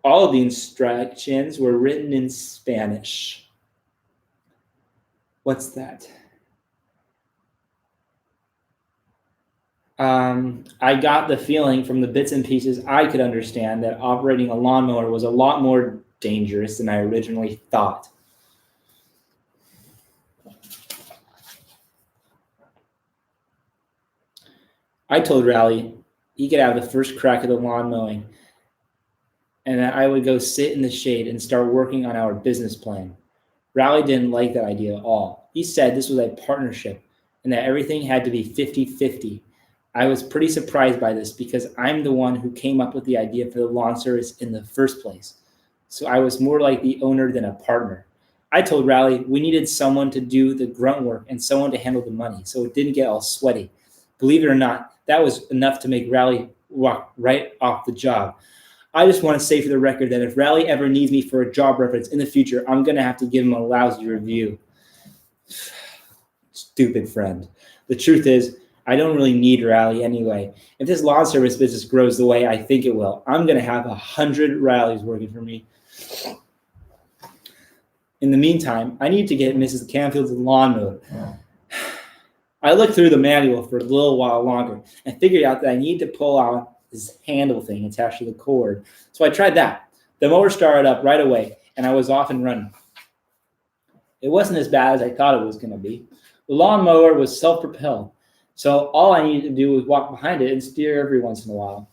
A: all of the instructions were written in Spanish. What's that? I got the feeling from the bits and pieces I could understand that operating a lawnmower was a lot more dangerous than I originally thought. I told Riley he could have the first crack at the lawn mowing, and that I would go sit in the shade and start working on our business plan. Riley didn't like that idea at all. He said this was a partnership and that everything had to be 50-50. I was pretty surprised by this because I'm the one who came up with the idea for the lawn service in the first place. So I was more like the owner than a partner. I told Riley we needed someone to do the grunt work and someone to handle the money so it didn't get all sweaty. Believe it or not, that was enough to make Riley walk right off the job. I just want to say for the record that if Riley ever needs me for a job reference in the future, I'm going to have to give him a lousy review. Stupid friend. The truth is, I don't really need Riley anyway. If this lawn service business grows the way I think it will, I'm going to have 100 Rileys working for me. In the meantime, I need to get Mrs. Canfield's lawn mowed. I looked through the manual for a little while longer and figured out that I need to pull out this handle thing attached to the cord. So I tried that. The mower started up right away, and I was off and running. It wasn't as bad as I thought it was going to be. The lawnmower was self-propelled, so all I needed to do was walk behind it and steer every once in a while.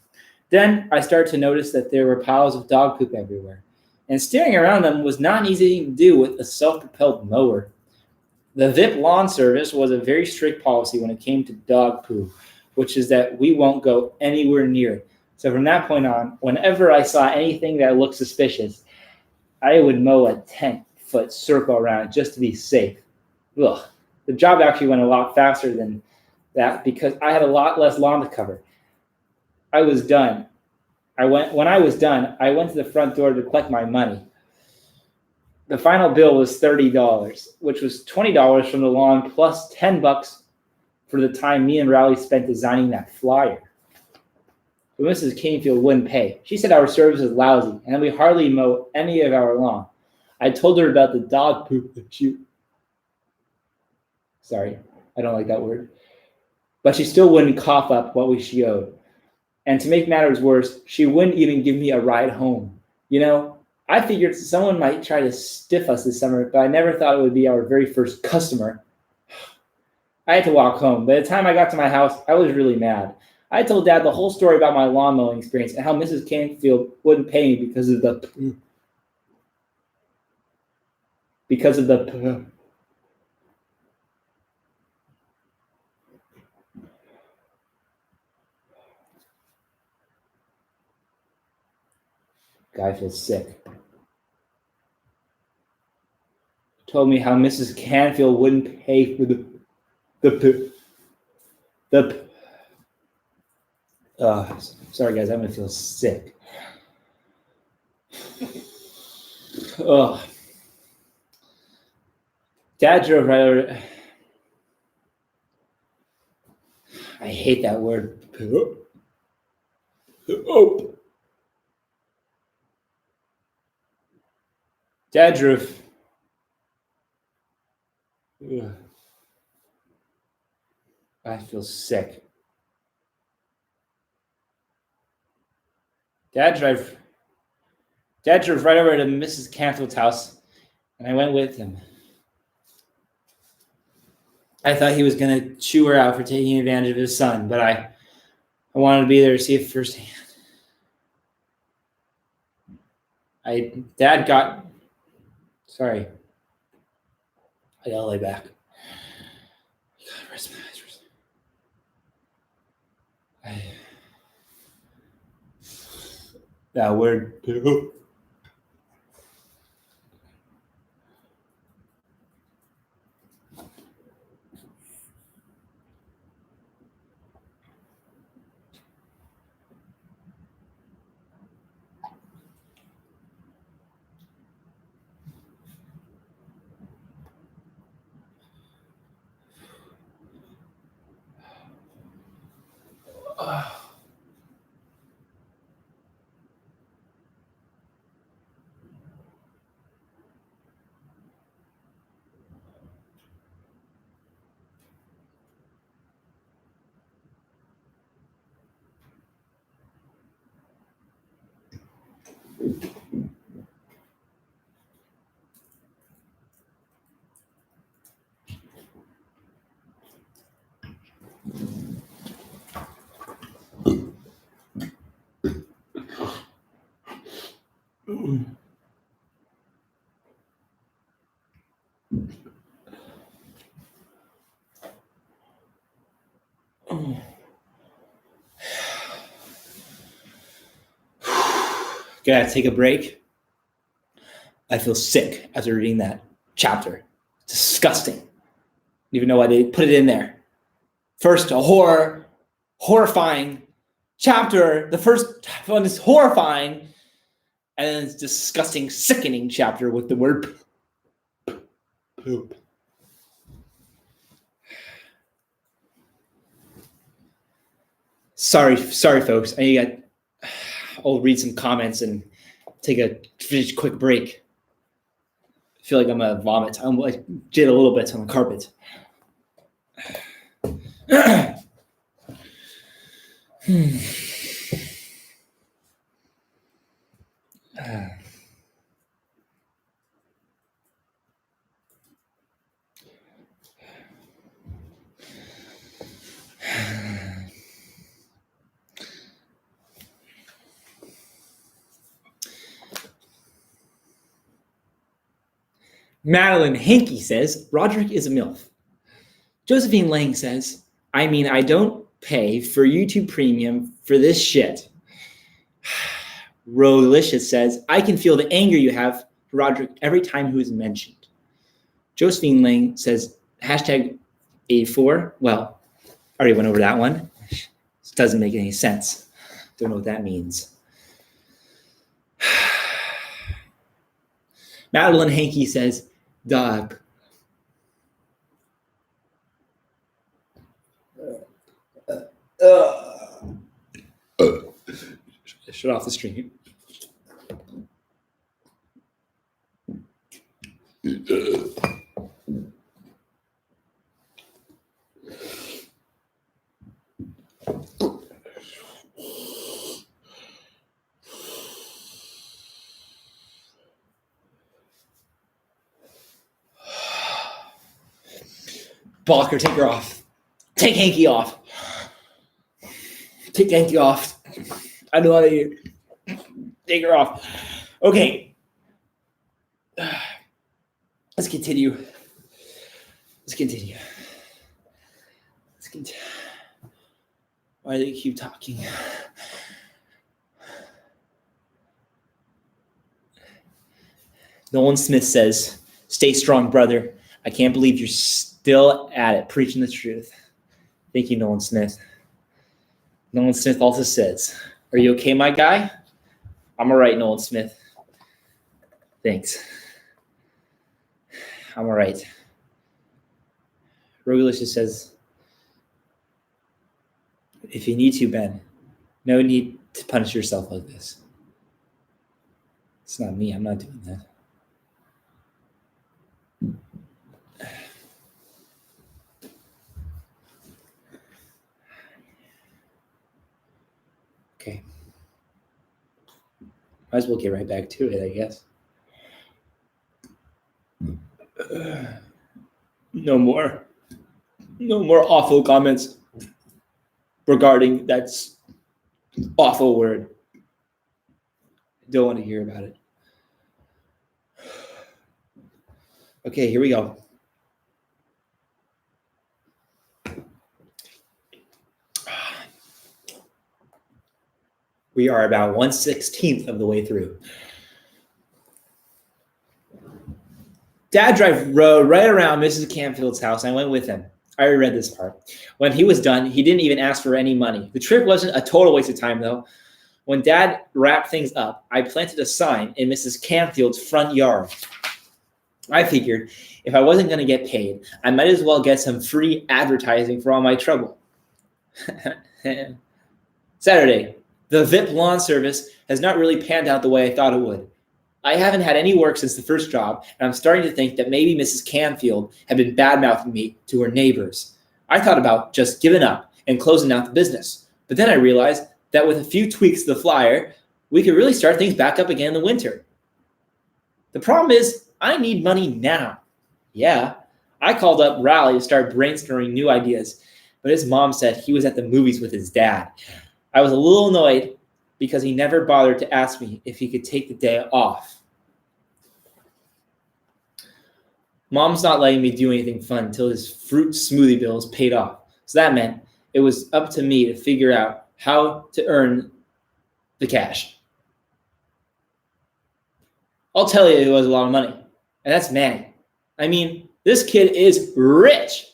A: Then I started to notice that there were piles of dog poop everywhere, and steering around them was not an easy thing to do with a self-propelled mower. The VIP lawn service was a very strict policy when it came to dog poo, which is that we won't go anywhere near it. So from that point on, whenever I saw anything that looked suspicious, I would mow a 10-foot circle around it just to be safe. Ugh. The job actually went a lot faster than that because I had a lot less lawn to cover. I was done. When I was done, I went to the front door to collect my money. The final bill was $30, which was $20 from the lawn plus $10 for the time me and Riley spent designing that flyer. But Mrs. Canfield wouldn't pay. She said our service is lousy and we hardly mow any of our lawn. I told her about the dog poop issue. Sorry, I don't like that word. But she still wouldn't cough up what she owed. And to make matters worse, she wouldn't even give me a ride home. You know, I figured someone might try to stiff us this summer, but I never thought it would be our very first customer. I had to walk home. By the time I got to my house, I was really mad. I told Dad the whole story about my lawn mowing experience and how Mrs. Canfield wouldn't pay me because of the guy feels sick. Told me how Mrs. Canfield wouldn't pay for the sorry guys, I'm gonna feel sick. Ugh. Dad drove right over. I hate that word. Oh. Dad drove. Ugh. I feel sick. Dad drove right over to Mrs. Canfield's house, and I went with him. I thought he was going to chew her out for taking advantage of his son, but I wanted to be there to see it firsthand. Dad got... Sorry. I gotta lay back. God, rest my eyes. That word... Gotta take a break. I feel sick after reading that chapter. Disgusting. I don't even know why they put it in there. First, a horrifying chapter. The first one is horrifying, and then it's disgusting, sickening chapter with the word poop. Sorry, folks. I'll read some comments and take a quick break. I feel like I'm gonna vomit. I did a little bit on the carpet. Madeline Hankey says, Roderick is a MILF. Josephine Lang says, I don't pay for YouTube Premium for this shit. Rolicious says, I can feel the anger you have for Roderick every time he is mentioned. Josephine Lang says, hashtag 84. Well, I already went over that one. It doesn't make any sense. Don't know what that means. Madeline Hankey says, dog. Shut off the stream. Blocker, take her off. Take hanky off. Take hanky off. I know how to hear. Take her off. Okay. Let's continue. Why do they keep talking? Nolan Smith says, "Stay strong, brother. I can't believe you're still at it, preaching the truth." Thank you, Nolan Smith. Nolan Smith also says, "Are you okay, my guy?" I'm all right, Nolan Smith. Thanks. I'm all right. Rogalicious says, "If you need to, Ben, no need to punish yourself like this." It's not me. I'm not doing that. Okay. Might as well get right back to it, I guess. No more awful comments regarding that awful word. Don't want to hear about it. Okay, here we go. We are about 1/16 of the way through. Dad rode right around Mrs. Campfield's house. I went with him. I already read this part. When he was done, he didn't even ask for any money. The trip wasn't a total waste of time, though. When Dad wrapped things up, I planted a sign in Mrs. Campfield's front yard. I figured if I wasn't going to get paid, I might as well get some free advertising for all my trouble. Saturday. The VIP lawn service has not really panned out the way I thought it would. I haven't had any work since the first job, and I'm starting to think that maybe Mrs. Canfield had been bad-mouthing me to her neighbors. I thought about just giving up and closing out the business, but then I realized that with a few tweaks to the flyer, we could really start things back up again in the winter. The problem is, I need money now. Yeah, I called up Raleigh to start brainstorming new ideas, but his mom said he was at the movies with his dad. I was a little annoyed because he never bothered to ask me if he could take the day off. Mom's not letting me do anything fun until his fruit smoothie bill is paid off. So that meant it was up to me to figure out how to earn the cash. I'll tell you it was a lot of money, and that's Manny. I mean, this kid is rich.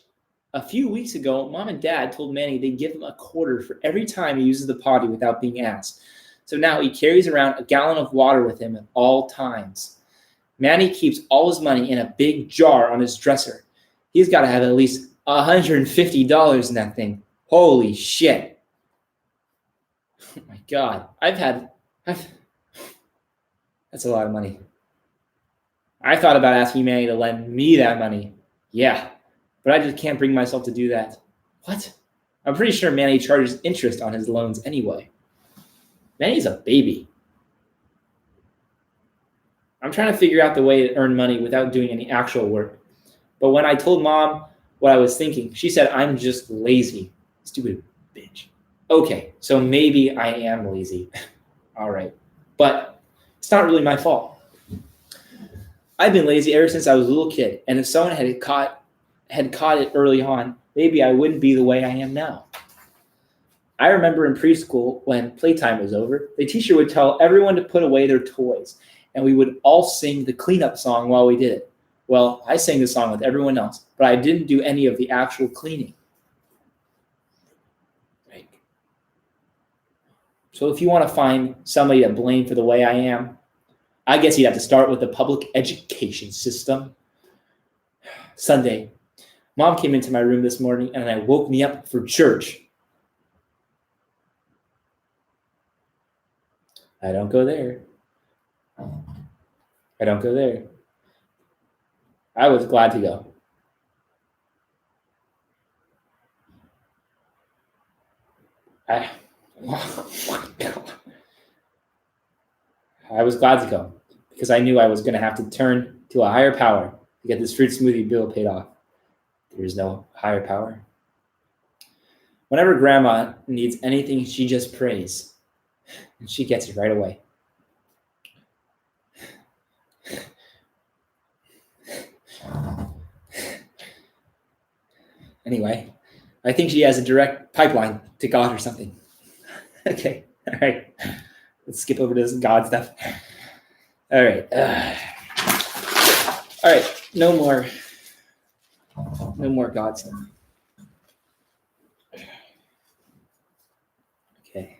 A: A few weeks ago, Mom and Dad told Manny they'd give him a quarter for every time he uses the potty without being asked. So now he carries around a gallon of water with him at all times. Manny keeps all his money in a big jar on his dresser. He's got to have at least $150 in that thing. Holy shit. Oh my God. That's a lot of money. I thought about asking Manny to lend me that money. Yeah, but I just can't bring myself to do that. What? I'm pretty sure Manny charges interest on his loans anyway. Manny's a baby. I'm trying to figure out the way to earn money without doing any actual work. But when I told Mom what I was thinking, she said I'm just lazy. Stupid bitch. Okay, so maybe I am lazy. All right. But it's not really my fault. I've been lazy ever since I was a little kid, and if someone had caught it early on, maybe I wouldn't be the way I am now. I remember in preschool when playtime was over, the teacher would tell everyone to put away their toys, and we would all sing the cleanup song while we did it. Well, I sang the song with everyone else, but I didn't do any of the actual cleaning. Right. So if you want to find somebody to blame for the way I am, I guess you'd have to start with the public education system. Sunday, Mom came into my room this morning and woke me up for church. I don't go there. I was glad to go. I was glad to go because I knew I was going to have to turn to a higher power to get this fruit smoothie bill paid off. There's no higher power. Whenever Grandma needs anything, she just prays, and she gets it right away. Anyway, I think she has a direct pipeline to God or something. Okay, all right. Let's skip over this God stuff. All right. All right, no more God stuff. Okay.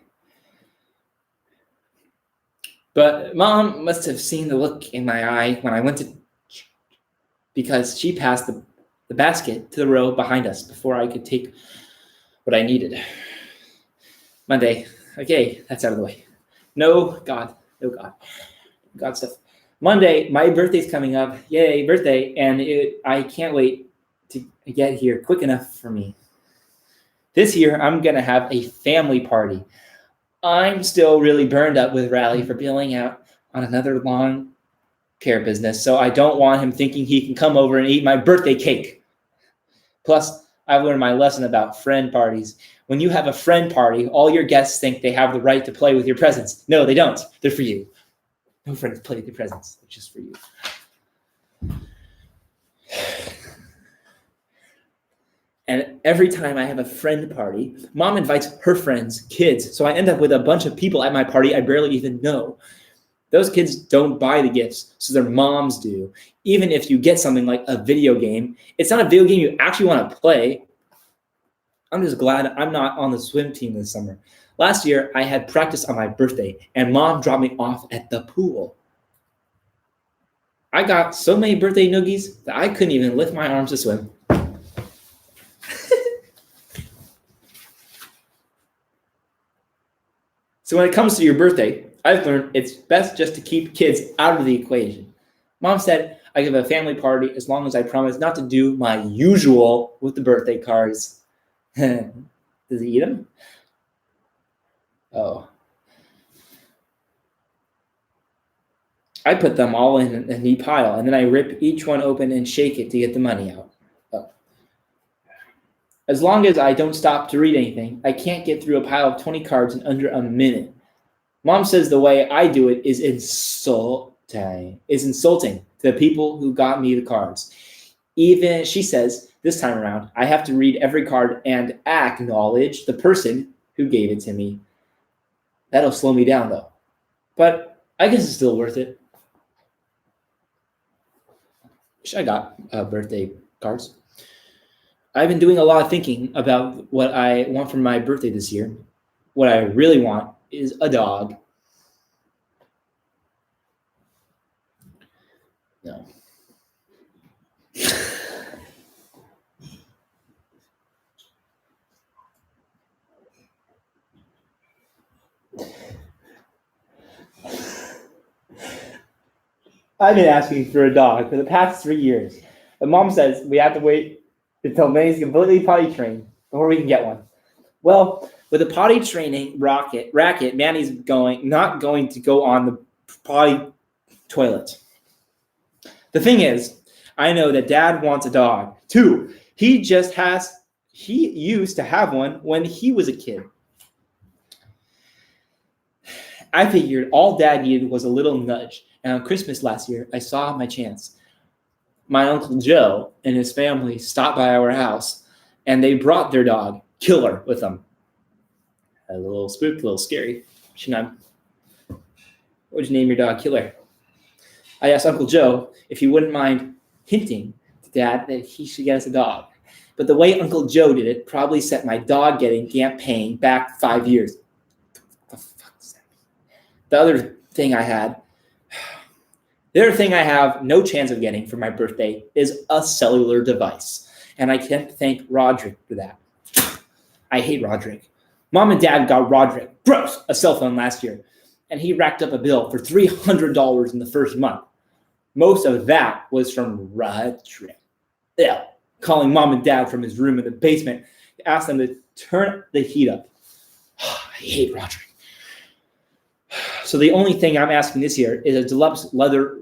A: But Mom must have seen the look in my eye when I went to, because she passed the basket to the row behind us before I could take what I needed. Monday. Okay, that's out of the way. No God stuff. Monday, my birthday's coming up. Yay, birthday. And I can't wait to get here quick enough for me. This year, I'm going to have a family party. I'm still really burned up with Riley for bailing out on another lawn care business, so I don't want him thinking he can come over and eat my birthday cake. Plus, I've learned my lesson about friend parties. When you have a friend party, all your guests think they have the right to play with your presents. No, they don't. They're for you. No friends play with your presents. They're just for you. And every time I have a friend party, Mom invites her friends, kids, so I end up with a bunch of people at my party I barely even know. Those kids don't buy the gifts, so their moms do. Even if you get something like a video game, it's not a video game you actually want to play. I'm just glad I'm not on the swim team this summer. Last year, I had practice on my birthday, and Mom dropped me off at the pool. I got so many birthday noogies that I couldn't even lift my arms to swim. So when it comes to your birthday, I've learned it's best just to keep kids out of the equation. Mom said I give a family party as long as I promise not to do my usual with the birthday cards. Does he eat them? Oh. I put them all in a neat pile, and then I rip each one open and shake it to get the money out. Oh. As long as I don't stop to read anything, I can't get through a pile of 20 cards in under a minute. Mom says the way I do it is insulting to the people who got me the cards. Even, she says, this time around, I have to read every card and acknowledge the person who gave it to me. That'll slow me down, though. But I guess it's still worth it. I got birthday cards. I've been doing a lot of thinking about what I want for my birthday this year. What I really want is a dog. No. I've been asking for a dog for the past 3 years. But Mom says we have to wait until May's completely potty trained before we can get one. Well, with a potty training racket, Manny's not going to go on the potty toilet. The thing is, I know that Dad wants a dog too. He used to have one when he was a kid. I figured all Dad needed was a little nudge. And on Christmas last year, I saw my chance. My Uncle Joe and his family stopped by our house, and they brought their dog, Killer, with them. A little spooked, a little scary. What would you name your dog, Killer? I asked Uncle Joe if he wouldn't mind hinting to Dad that he should get us a dog. But the way Uncle Joe did it probably set my dog getting paying back 5 years. What the fuck is that? The other thing I have no chance of getting for my birthday is a cellular device. And I can't thank Roderick for that. I hate Roderick. Mom and Dad got Roderick, gross, a cell phone last year. And he racked up a bill for $300 in the first month. Most of that was from Roderick. Yeah, calling Mom and Dad from his room in the basement to ask them to turn the heat up. I hate Roderick. So the only thing I'm asking this year is a deluxe leather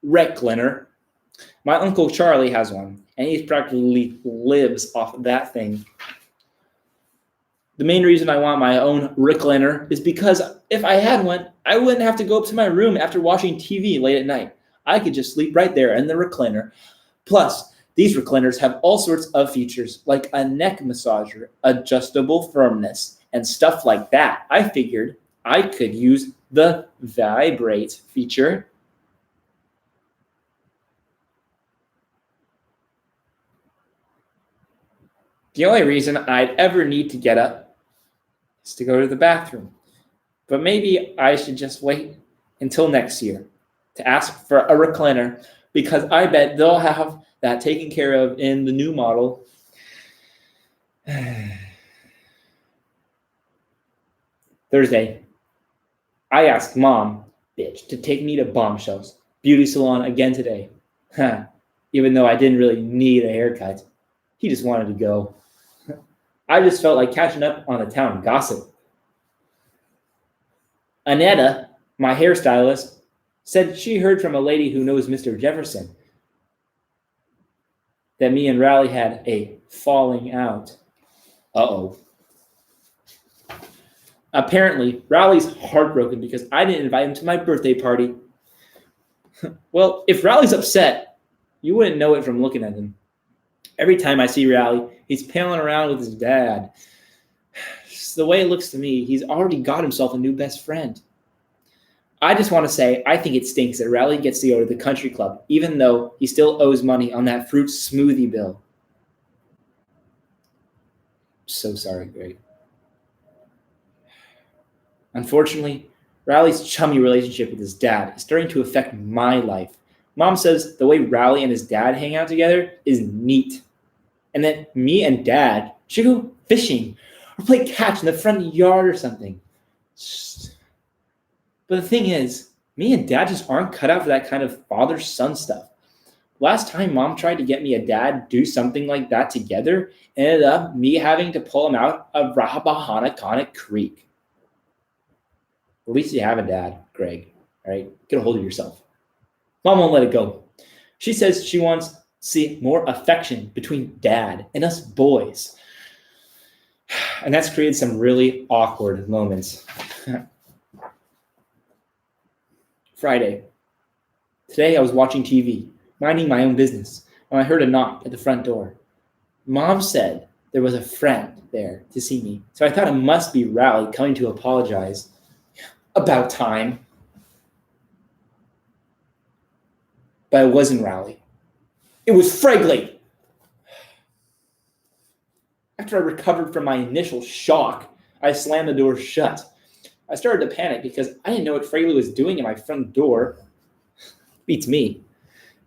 A: recliner. My Uncle Charlie has one, and he practically lives off that thing. The main reason I want my own recliner is because if I had one, I wouldn't have to go up to my room after watching TV late at night. I could just sleep right there in the recliner. Plus, these recliners have all sorts of features like a neck massager, adjustable firmness, and stuff like that. I figured I could use the vibrate feature. The only reason I'd ever need to get up is to go to the bathroom. But maybe I should just wait until next year to ask for a recliner because I bet they'll have that taken care of in the new model. Thursday, I asked Mom, bitch, to take me to Bombshell's beauty salon again today. Even though I didn't really need a haircut. He just wanted to go. I just felt like catching up on the town gossip. Annetta, my hairstylist, said she heard from a lady who knows Mr. Jefferson that me and Riley had a falling out. Uh-oh. Apparently, Riley's heartbroken because I didn't invite him to my birthday party. Well, if Riley's upset, you wouldn't know it from looking at him. Every time I see Riley, he's paling around with his dad. Just the way it looks to me, he's already got himself a new best friend. I just want to say, I think it stinks that Riley gets to go to the country club, even though he still owes money on that fruit smoothie bill. So sorry, Greg. Unfortunately, Riley's chummy relationship with his dad is starting to affect my life. Mom says the way Riley and his dad hang out together is neat. And then me and Dad should go fishing or play catch in the front yard or something. But the thing is, me and Dad just aren't cut out for that kind of father-son stuff. Last time Mom tried to get me and Dad do something like that together, ended up me having to pull him out of Rappahannock Creek. At least you have a dad, Greg. All right? Get a hold of yourself. Mom won't let it go. She says she wants to see more affection between Dad and us boys. And that's created some really awkward moments. Friday. Today I was watching TV, minding my own business, when I heard a knock at the front door. Mom said there was a friend there to see me, so I thought it must be Riley coming to apologize. About time. But it wasn't Riley. It was Fregley. After I recovered from my initial shock, I slammed the door shut. I started to panic because I didn't know what Fregley was doing at my front door. Beats me.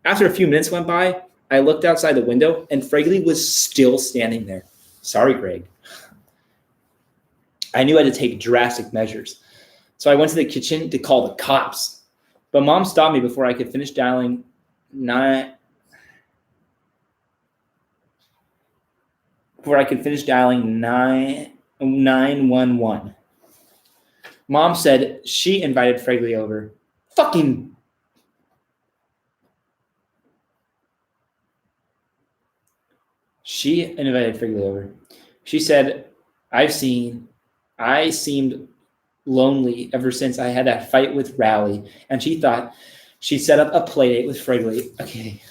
A: After a few minutes went by, I looked outside the window and Fregley was still standing there. Sorry, Greg. I knew I had to take drastic measures. So I went to the kitchen to call the cops. But Mom stopped me before I could finish dialing 911. Mom said she invited Fregley over. Fucking. She invited Fregley over. She said, I seemed lonely ever since I had that fight with Riley, and she thought she'd set up a playdate with Fregley. Okay.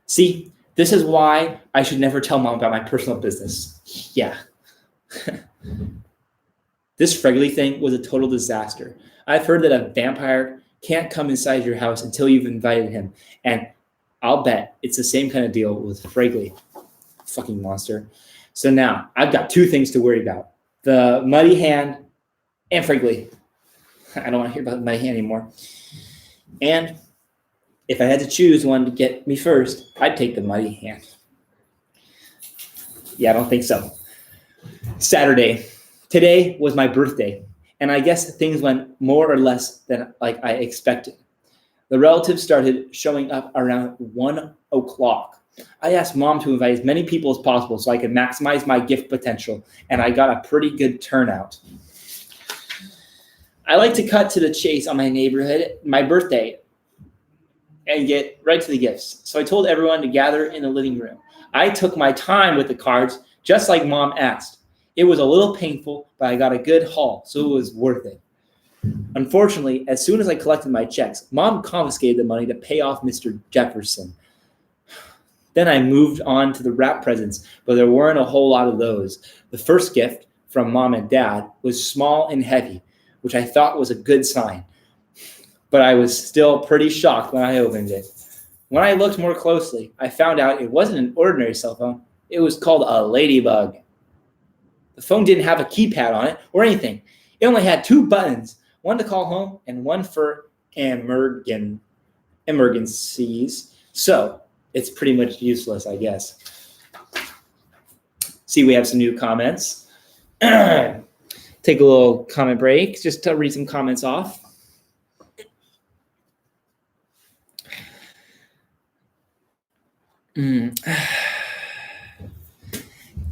A: See, this is why I should never tell Mom about my personal business. Yeah. This Fregley thing was a total disaster. I've heard that a vampire can't come inside your house until you've invited him, and I'll bet it's the same kind of deal with Fregley. Fucking monster. So now, I've got two things to worry about. The muddy hand and Fregley. I don't want to hear about the muddy hand anymore. And if I had to choose one to get me first, I'd take the muddy hand. Yeah, I don't think so. Saturday. Today was my birthday, and I guess things went more or less than like I expected. The relatives started showing up around 1 o'clock. I asked Mom to invite as many people as possible so I could maximize my gift potential, and I got a pretty good turnout. I like to cut to the chase on my birthday, and get right to the gifts. So I told everyone to gather in the living room. I took my time with the cards, just like Mom asked. It was a little painful, but I got a good haul, so it was worth it. Unfortunately, as soon as I collected my checks, Mom confiscated the money to pay off Mr. Jefferson. Then I moved on to the wrap presents, but there weren't a whole lot of those. The first gift from Mom and Dad was small and heavy, which I thought was a good sign. But I was still pretty shocked when I opened it. When I looked more closely, I found out it wasn't an ordinary cell phone. It was called a Ladybug. The phone didn't have a keypad on it or anything. It only had 2 buttons, one to call home and one for emergencies. So it's pretty much useless, I guess. See, we have some new comments. Take a little comment break just to read some comments off.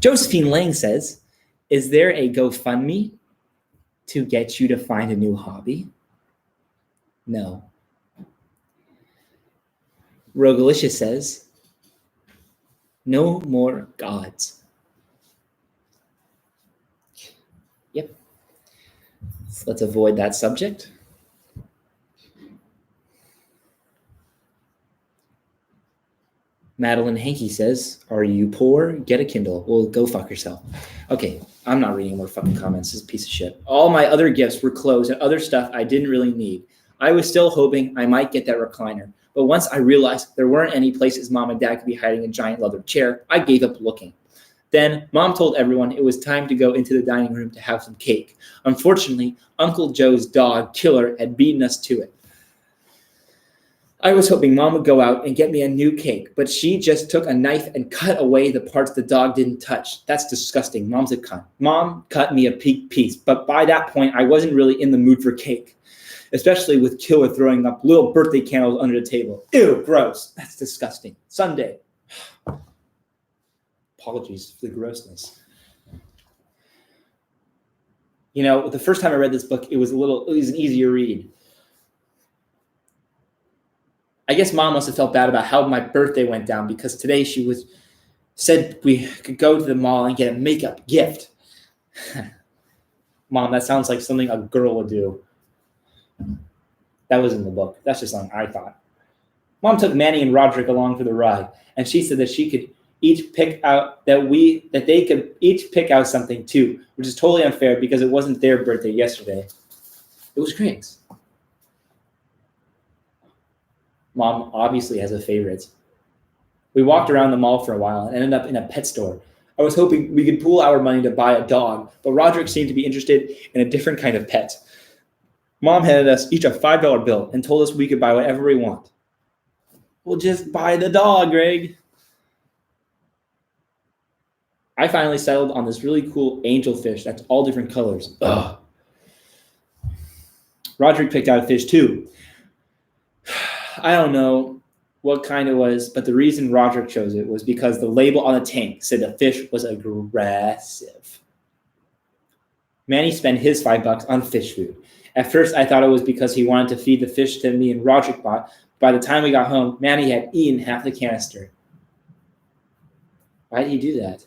A: Josephine Lang says, is there a GoFundMe to get you to find a new hobby? No. Rogalicious says, no more gods. Yep. So let's avoid that subject. Madeline Hankey says, are you poor? Get a Kindle. Well, go fuck yourself. Okay, I'm not reading more fucking comments. This is a piece of shit. All my other gifts were clothes and other stuff I didn't really need. I was still hoping I might get that recliner. But once I realized there weren't any places Mom and Dad could be hiding a giant leather chair, I gave up looking. Then Mom told everyone it was time to go into the dining room to have some cake. Unfortunately, Uncle Joe's dog, Killer, had beaten us to it. I was hoping Mom would go out and get me a new cake, but she just took a knife and cut away the parts the dog didn't touch. That's disgusting. Mom's a cunt. Mom cut me a piece, but by that point, I wasn't really in the mood for cake, especially with Killer throwing up little birthday candles under the table. Ew, gross. That's disgusting. Sunday. Apologies for the grossness. You know, the first time I read this book, it was an easier read. I guess Mom must have felt bad about how my birthday went down because today she said we could go to the mall and get a makeup gift. Mom, that sounds like something a girl would do. That was in the book. That's just something I thought. Mom took Manny and Roderick along for the ride, and she said that she could each pick out that they could each pick out something too, which is totally unfair because it wasn't their birthday yesterday. It was Craig's. Mom obviously has a favorite. We walked around the mall for a while and ended up in a pet store. I was hoping we could pool our money to buy a dog, but Roderick seemed to be interested in a different kind of pet. Mom handed us each a $5 bill and told us we could buy whatever we want. We'll just buy the dog, Greg. I finally settled on this really cool angelfish that's all different colors. Ugh. Roderick picked out a fish too. I don't know what kind it was, but the reason Roderick chose it was because the label on the tank said the fish was aggressive. Manny spent his $5 on fish food. At first, I thought it was because he wanted to feed the fish that me and Roderick bought. By the time we got home, Manny had eaten half the canister. Why did he do that?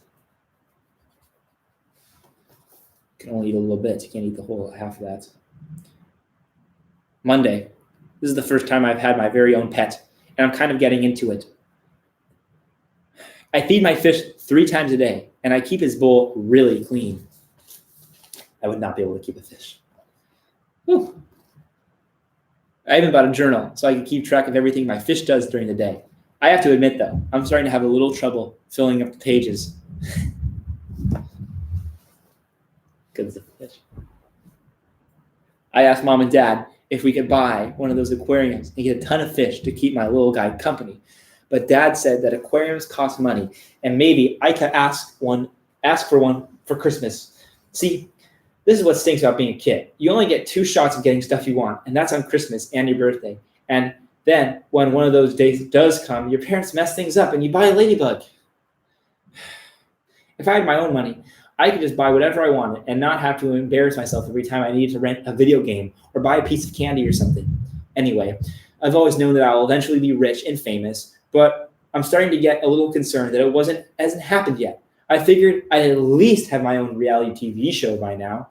A: You can only eat a little bit. You can't eat the whole half of that. Monday. This is the first time I've had my very own pet, and I'm kind of getting into it. I feed my fish 3 times a day, and I keep his bowl really clean. I would not be able to keep a fish. Whew. I even bought a journal so I can keep track of everything my fish does during the day. I have to admit, though, I'm starting to have a little trouble filling up the pages. Because of the fish. I asked Mom and Dad if we could buy one of those aquariums and get a ton of fish to keep my little guy company. But Dad said that aquariums cost money, and maybe I could ask for one for Christmas. See, this is what stinks about being a kid. You only get 2 shots of getting stuff you want, and that's on Christmas and your birthday. And then when one of those days does come, your parents mess things up and you buy a ladybug. If I had my own money, I could just buy whatever I wanted and not have to embarrass myself every time I needed to rent a video game or buy a piece of candy or something. Anyway, I've always known that I'll eventually be rich and famous, but I'm starting to get a little concerned that hasn't happened yet. I figured I'd at least have my own reality TV show by now.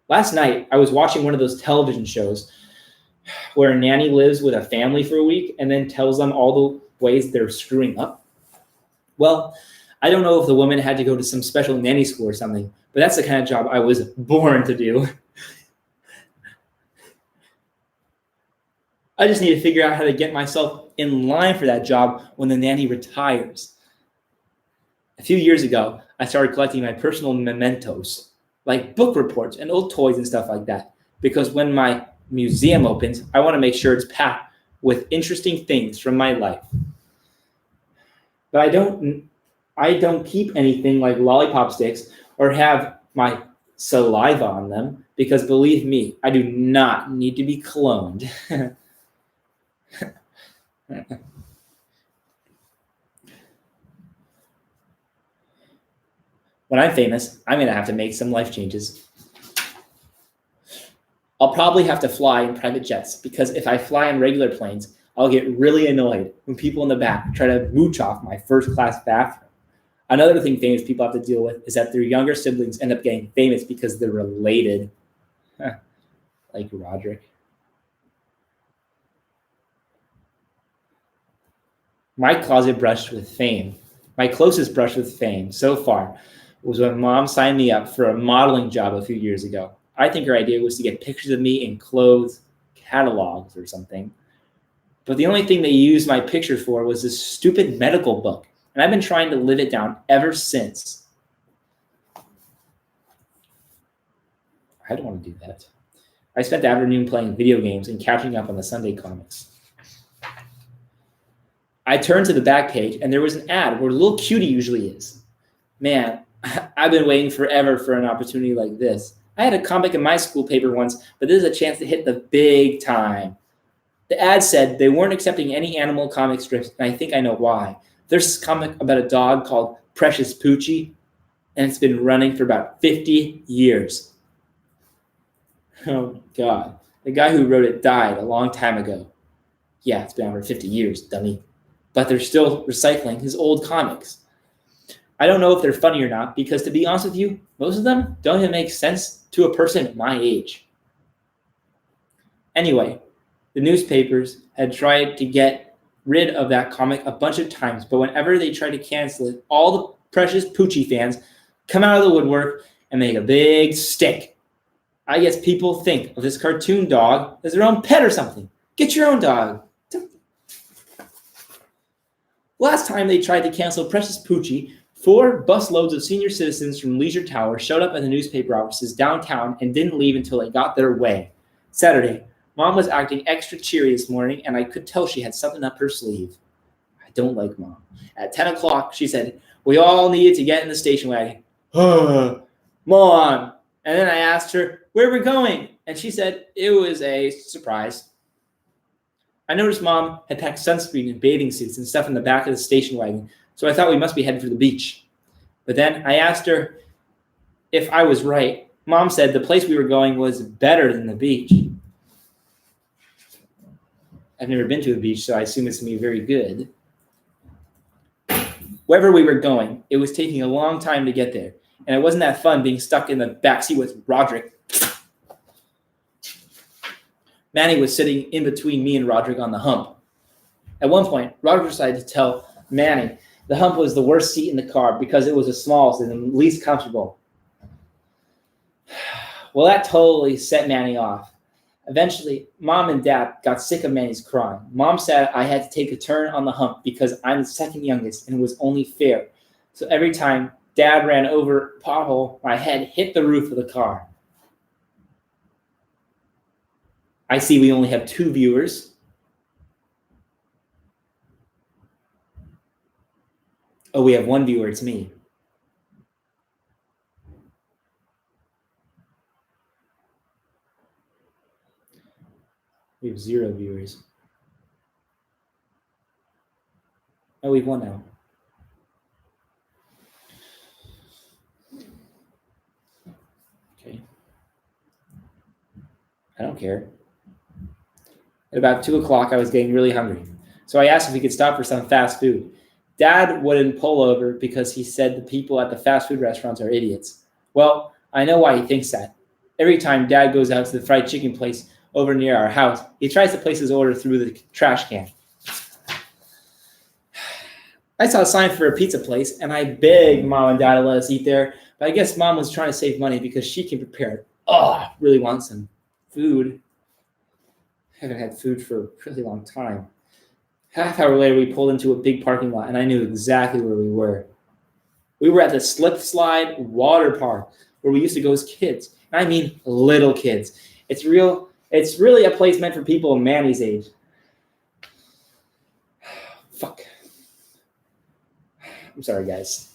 A: Last night, I was watching one of those television shows where a nanny lives with a family for a week and then tells them all the ways they're screwing up. Well, I don't know if the woman had to go to some special nanny school or something, but that's the kind of job I was born to do. I just need to figure out how to get myself in line for that job when the nanny retires. A few years ago, I started collecting my personal mementos, like book reports and old toys and stuff like that, because when my museum opens, I want to make sure it's packed with interesting things from my life. But I don't keep anything like lollipop sticks or have my saliva on them because believe me, I do not need to be cloned. When I'm famous, I'm going to have to make some life changes. I'll probably have to fly in private jets because if I fly on regular planes, I'll get really annoyed when people in the back try to mooch off my first class bathroom. Another thing famous people have to deal with is that their younger siblings end up getting famous because they're related, like Roderick. My closet brush with fame, my closest brush with fame so far was when mom signed me up for a modeling job a few years ago. I think her idea was to get pictures of me in clothes catalogs or something. But the only thing they used my picture for was this stupid medical book. And I've been trying to live it down ever since. I don't want to do that. I spent the afternoon playing video games and catching up on the Sunday comics. I turned to the back page and there was an ad where little cutie usually is. Man, I've been waiting forever for an opportunity like this. I had a comic in my school paper once, but this is a chance to hit the big time. The ad said they weren't accepting any animal comic strips, and I think I know why. There's this comic about a dog called Precious Poochie, and it's been running for about 50 years. Oh, God. The guy who wrote it died a long time ago. Yeah, it's been over 50 years, dummy. But they're still recycling his old comics. I don't know if they're funny or not, because to be honest with you, most of them don't even make sense to a person my age. Anyway, the newspapers had tried to get rid of that comic a bunch of times, but whenever they try to cancel it, all the Precious Poochie fans come out of the woodwork and make a big stink. I guess people think of this cartoon dog as their own pet or something. Get your own dog. Last time they tried to cancel Precious Poochie, 4 busloads of senior citizens from Leisure Tower showed up at the newspaper offices downtown and didn't leave until they got their way. Saturday, Mom was acting extra cheery this morning, and I could tell she had something up her sleeve. I don't like Mom. At 10 o'clock, she said, we all needed to get in the station wagon. Mom! And then I asked her, where we're going? And she said it was a surprise. I noticed Mom had packed sunscreen and bathing suits and stuff in the back of the station wagon, so I thought we must be headed for the beach. But then I asked her if I was right. Mom said the place we were going was better than the beach. I've never been to a beach, so I assume it's going to be very good. Wherever we were going, it was taking a long time to get there, and it wasn't that fun being stuck in the backseat with Roderick. Manny was sitting in between me and Roderick on the hump. At one point, Roderick decided to tell Manny the hump was the worst seat in the car because it was the smallest and the least comfortable. Well, that totally set Manny off. Eventually, Mom and Dad got sick of Manny's crying. Mom said I had to take a turn on the hump because I'm the second youngest and it was only fair. So every time Dad ran over a pothole, my head hit the roof of the car. I see we only have 2 viewers. Oh, we have 1 viewer. It's me. We have 0 viewers. Oh, we have 1 now. Okay. I don't care. At about 2 o'clock, I was getting really hungry. So I asked if we could stop for some fast food. Dad wouldn't pull over because he said the people at the fast food restaurants are idiots. Well, I know why he thinks that. Every time Dad goes out to the fried chicken place over near our house, he tries to place his order through the trash can. I saw a sign for a pizza place, and I begged Mom and Dad to let us eat there, but I guess Mom was trying to save money because she can prepare it. Oh, really want some food. I haven't had food for a really long time. Half hour later, we pulled into a big parking lot, and I knew exactly where we were. We were at the slip slide water park where we used to go as kids. And I mean little kids. It's really a place meant for people Manny's age. Fuck. I'm sorry, guys.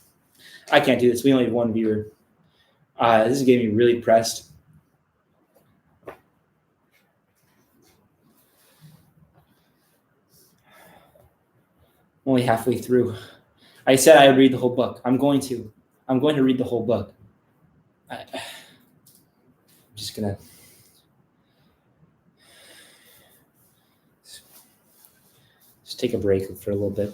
A: I can't do this. We only have one viewer. This is getting me really depressed. Only halfway through. I said I would read the whole book. I'm going to read the whole book. I'm just gonna just take a break for a little bit.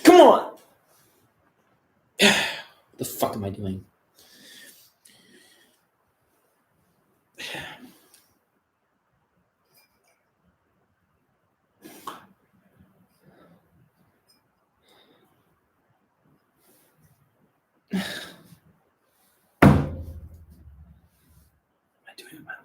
A: Come on! What the fuck am I doing? What am I doing with my life?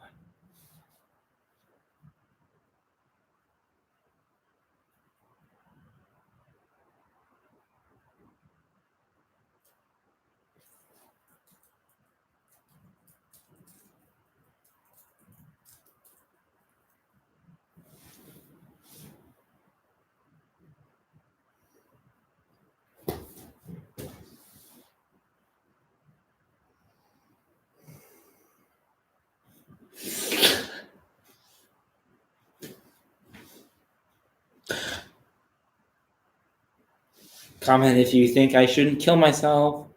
A: Comment if you think I shouldn't kill myself.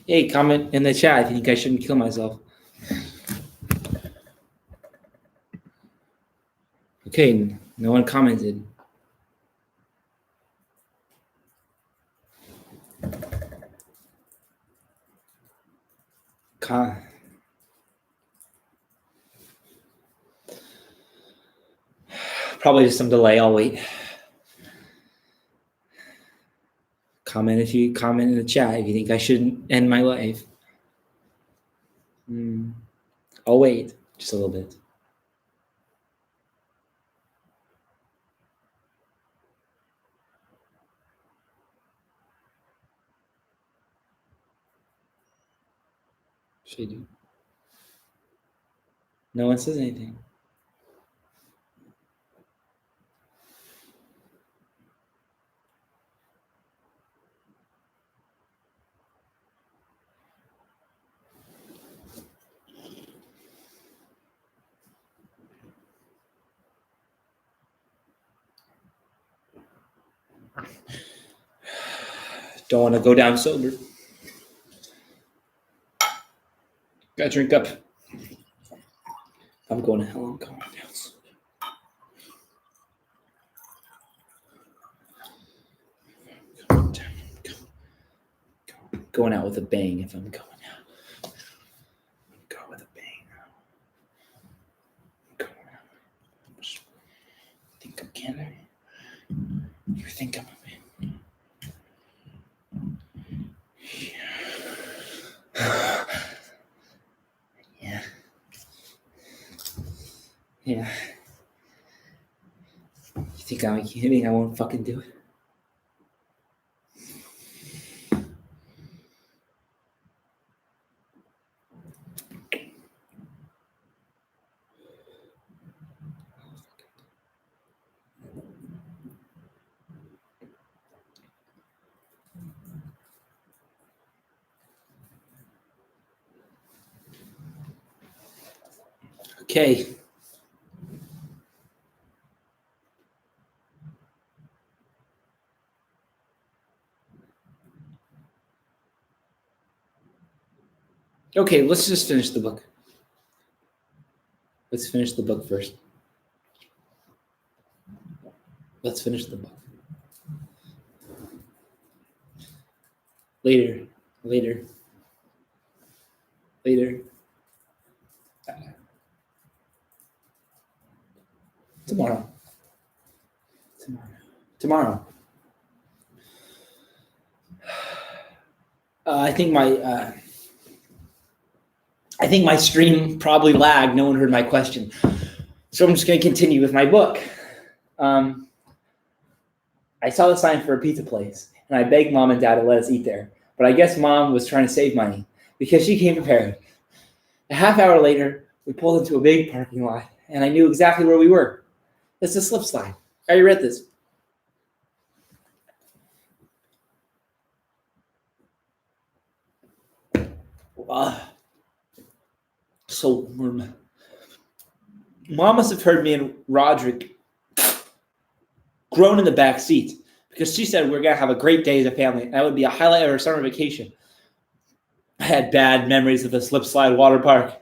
A: Hey, comment in the chat if you think I shouldn't kill myself. Okay, no one commented. Probably just some delay. I'll wait. Comment in the chat if you think I shouldn't end my life. I'll wait just a little bit. Should I do? No one says anything. Don't want to go down sober. Gotta drink up. I'm going to hell. I'm going down. Going out with a bang if I'm going out. Go with a bang. I'm going out. Think I'm Canada? You think I'm a man? Yeah. You think I'm kidding? I won't fucking do it. Okay. Okay, let's just finish the book. Let's finish the book first. Let's finish the book. Later. Tomorrow. I think my stream probably lagged. No one heard my question, so I'm just going to continue with my book. I saw the sign for a pizza place, and I begged Mom and Dad to let us eat there. But I guess Mom was trying to save money because she came prepared. A half hour later, we pulled into a big parking lot, and I knew exactly where we were. It's a slip slide. I already read this. So warm. Mom must have heard me and Roderick groan in the back seat because she said we're going to have a great day as a family. That would be a highlight of our summer vacation. I had bad memories of the slip slide water park.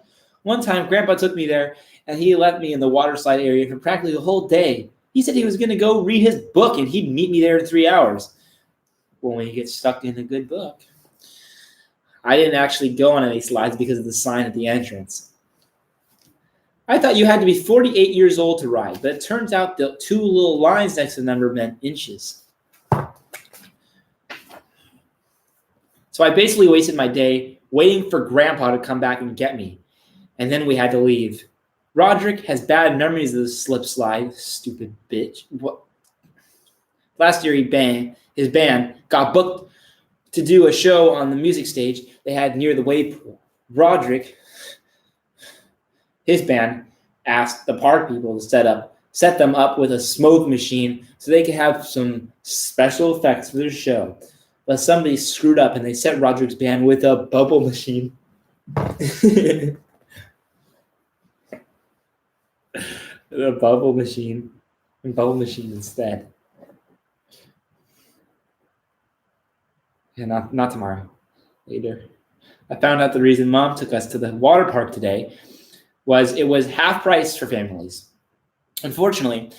A: One time, Grandpa took me there, and he left me in the water slide area for practically the whole day. He said he was going to go read his book, and he'd meet me there in 3 hours. Well, when you get stuck in a good book. I didn't actually go on any slides because of the sign at the entrance. I thought you had to be 48 years old to ride, but it turns out the two little lines next to the number meant inches. So I basically wasted my day waiting for Grandpa to come back and get me. And then we had to leave. Roderick has bad memories of the slip slide, stupid bitch. What? Last year his band got booked to do a show on the music stage they had near the wave pool. Roderick, his band, asked the park people to set them up with a smoke machine so they could have some special effects for their show. But somebody screwed up and they set Roderick's band with a bubble machine. A bubble machine instead. Yeah, not tomorrow. Later. I found out the reason Mom took us to the water park today was it was half price for families. Unfortunately,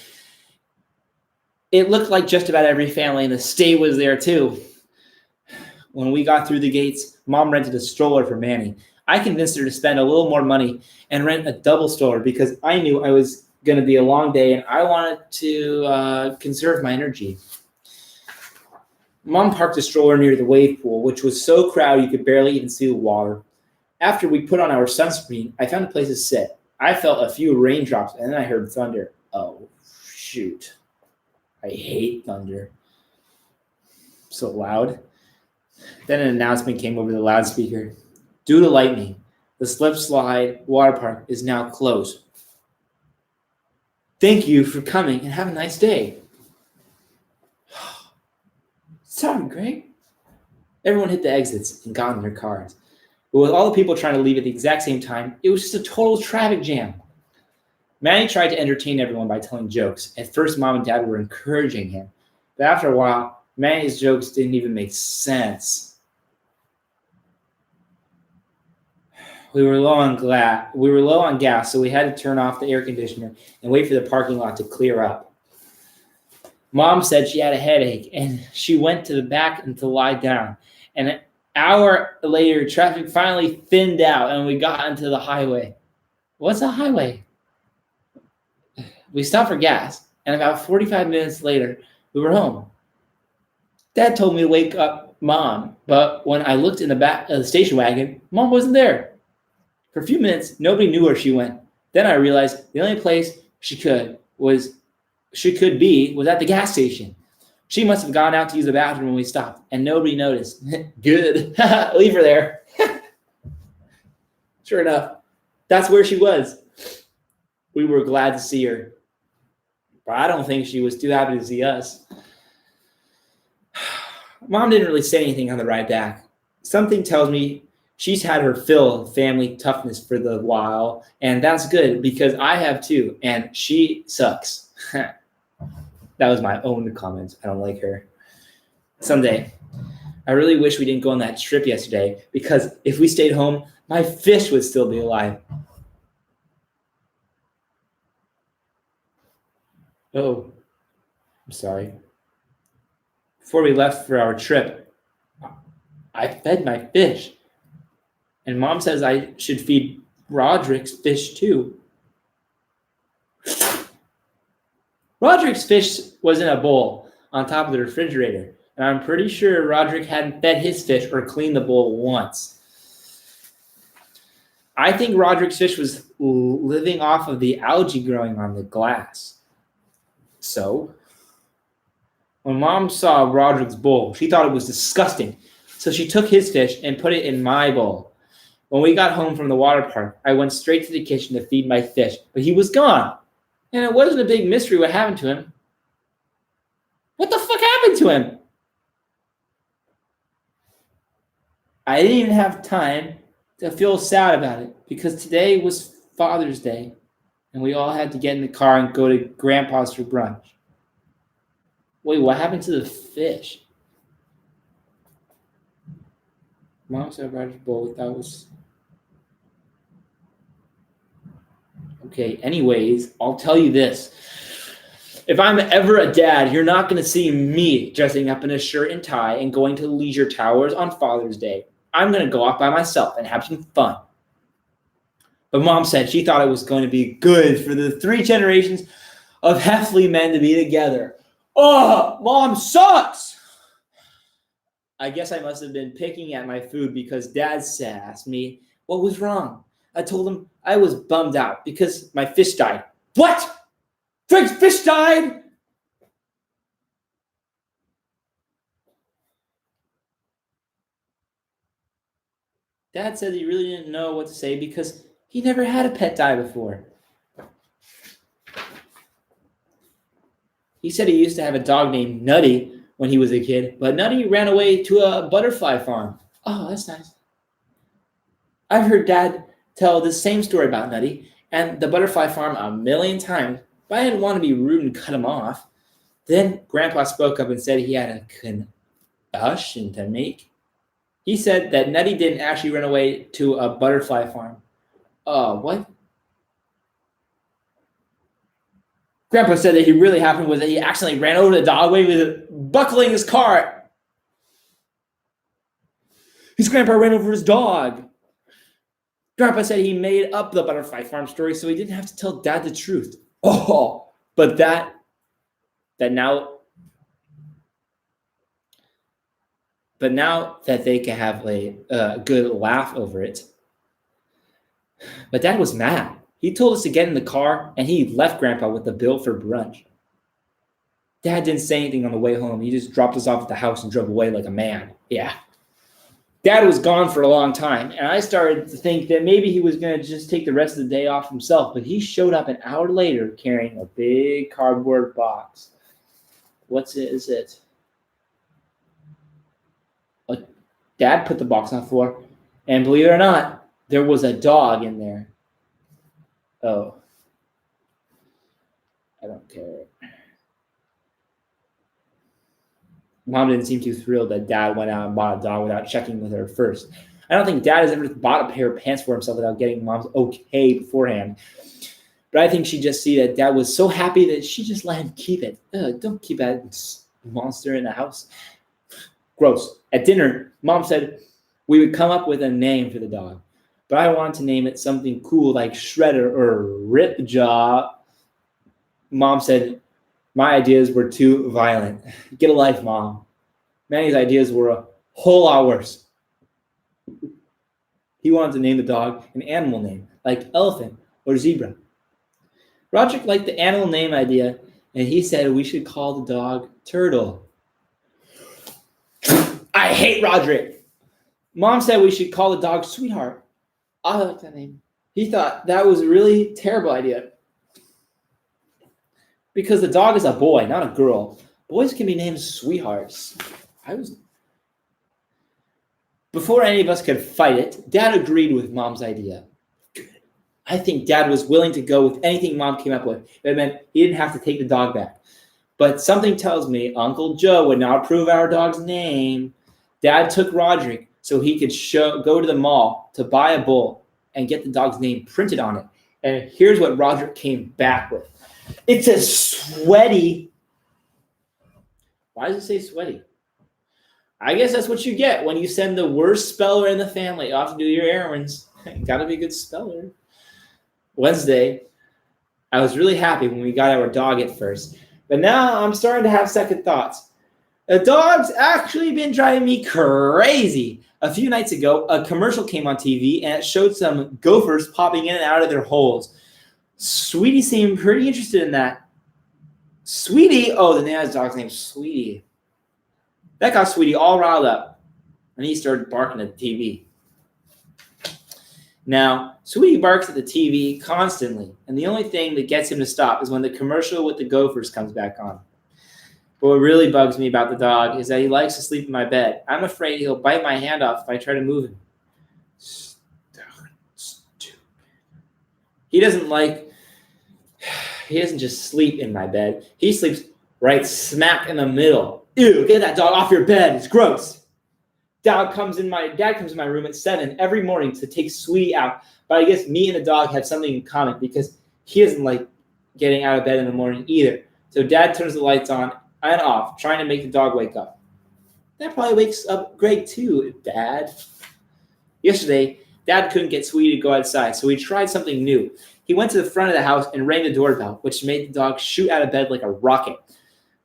A: it looked like just about every family in the state was there too. When we got through the gates, Mom rented a stroller for Manny. I convinced her to spend a little more money and rent a double stroller because I knew I was going to be a long day and I wanted to conserve my energy. Mom parked a stroller near the wave pool, which was so crowded you could barely even see the water. After we put on our sunscreen, I found a place to sit. I felt a few raindrops, and then I heard thunder. Oh, shoot. I hate thunder. So loud. Then an announcement came over the loudspeaker. Due to lightning, the slip slide water park is now closed. Thank you for coming, and have a nice day. Sorry, Greg. Everyone hit the exits and got in their cars. But with all the people trying to leave at the exact same time, it was just a total traffic jam. Manny tried to entertain everyone by telling jokes. At first, Mom and Dad were encouraging him. But after a while, Manny's jokes didn't even make sense. We were low on gas, so we had to turn off the air conditioner and wait for the parking lot to clear up. Mom said she had a headache, and she went to the back and to lie down. And an hour later, traffic finally thinned out, and we got onto the highway. What's a highway? We stopped for gas, and about 45 minutes later, we were home. Dad told me to wake up Mom, but when I looked in the back of the station wagon, Mom wasn't there. For a few minutes, nobody knew where she went. Then I realized the only place she could be was at the gas station. She must have gone out to use the bathroom when we stopped, and nobody noticed. Good. Leave her there. Sure enough, that's where she was. We were glad to see her, but I don't think she was too happy to see us. Mom didn't really say anything on the ride back. Something tells me she's had her fill of family toughness for the while, and that's good because I have too, and she sucks. That was my own comment. I don't like her. Someday, I really wish we didn't go on that trip yesterday because if we stayed home, my fish would still be alive. Oh, I'm sorry. Before we left for our trip, I fed my fish. And Mom says I should feed Roderick's fish too. Roderick's fish was in a bowl on top of the refrigerator, and I'm pretty sure Roderick hadn't fed his fish or cleaned the bowl once. I think Roderick's fish was living off of the algae growing on the glass. So, when Mom saw Roderick's bowl, she thought it was disgusting. So she took his fish and put it in my bowl. When we got home from the water park, I went straight to the kitchen to feed my fish, but he was gone. And it wasn't a big mystery what happened to him. What the fuck happened to him? I didn't even have time to feel sad about it because today was Father's Day and we all had to get in the car and go to Grandpa's for brunch. Wait, what happened to the fish? Mom said Roger's bowl. That was... Okay, anyways, I'll tell you this. If I'm ever a dad, you're not going to see me dressing up in a shirt and tie and going to leisure towers on Father's Day. I'm going to go off by myself and have some fun. But Mom said she thought it was going to be good for the 3 generations of Heffley men to be together. Oh, Mom sucks! I guess I must have been picking at my food because Dad asked me what was wrong. I told him I was bummed out because my fish died. What? Frank's fish died? Dad said he really didn't know what to say because he never had a pet die before. He said he used to have a dog named Nutty when he was a kid, but Nutty ran away to a butterfly farm. Oh, that's nice. I've heard Dad tell the same story about Nutty and the butterfly farm a million times, but I didn't want to be rude and cut him off. Then Grandpa spoke up and said he had a confession to make. He said that Nutty didn't actually run away to a butterfly farm. What? Grandpa said that he really happened was that he accidentally ran over the dogway with buckling his car. His grandpa ran over his dog. Grandpa said he made up the butterfly farm story so he didn't have to tell Dad the truth. Oh, but now that they can have a good laugh over it. But Dad was mad. He told us to get in the car, and he left Grandpa with the bill for brunch. Dad didn't say anything on the way home. He just dropped us off at the house and drove away like a man. Yeah. Dad was gone for a long time, and I started to think that maybe he was going to just take the rest of the day off himself, but he showed up an hour later carrying a big cardboard box. What is it? Dad put the box on the floor, and believe it or not, there was a dog in there. Oh. I don't care. Mom didn't seem too thrilled that Dad went out and bought a dog without checking with her first. I don't think Dad has ever bought a pair of pants for himself without getting Mom's okay beforehand. But I think she just see that Dad was so happy that she just let him keep it. Don't keep that monster in the house. Gross. At dinner, Mom said we would come up with a name for the dog. But I wanted to name it something cool like Shredder or Ripjaw. Mom said my ideas were too violent. Get a life, Mom. Manny's ideas were a whole lot worse. He wanted to name the dog an animal name, like elephant or zebra. Roderick liked the animal name idea, and he said we should call the dog Turtle. I hate Roderick. Mom said we should call the dog Sweetheart. I like that name. He thought that was a really terrible idea. Because the dog is a boy, not a girl. Boys can be named sweethearts. Before any of us could fight it, Dad agreed with Mom's idea. Good. I think Dad was willing to go with anything Mom came up with. It meant he didn't have to take the dog back. But something tells me Uncle Joe would not approve our dog's name. Dad took Roderick so he could go to the mall to buy a bull and get the dog's name printed on it. And here's what Roderick came back with. It says sweaty. Why does it say sweaty? I guess that's what you get when you send the worst speller in the family off to do your errands. Gotta be a good speller. Wednesday, I was really happy when we got our dog at first. But now I'm starting to have second thoughts. The dog's actually been driving me crazy. A few nights ago, a commercial came on TV and it showed some gophers popping in and out of their holes. Sweetie seemed pretty interested in that. Sweetie? Oh, the name of the dog's name is Sweetie. That got Sweetie all riled up, and he started barking at the TV. Now, Sweetie barks at the TV constantly, and the only thing that gets him to stop is when the commercial with the gophers comes back on. But what really bugs me about the dog is that he likes to sleep in my bed. I'm afraid he'll bite my hand off if I try to move him. Stupid. He doesn't just sleep in my bed. He sleeps right smack in the middle. Ew, get that dog off your bed. It's gross. Dad comes in my room at 7 every morning to take Sweetie out. But I guess me and the dog have something in common because he doesn't like getting out of bed in the morning either. So Dad turns the lights on and off, trying to make the dog wake up. That probably wakes up Greg too, Dad. Yesterday, Dad couldn't get Sweetie to go outside, so he tried something new. He went to the front of the house and rang the doorbell, which made the dog shoot out of bed like a rocket.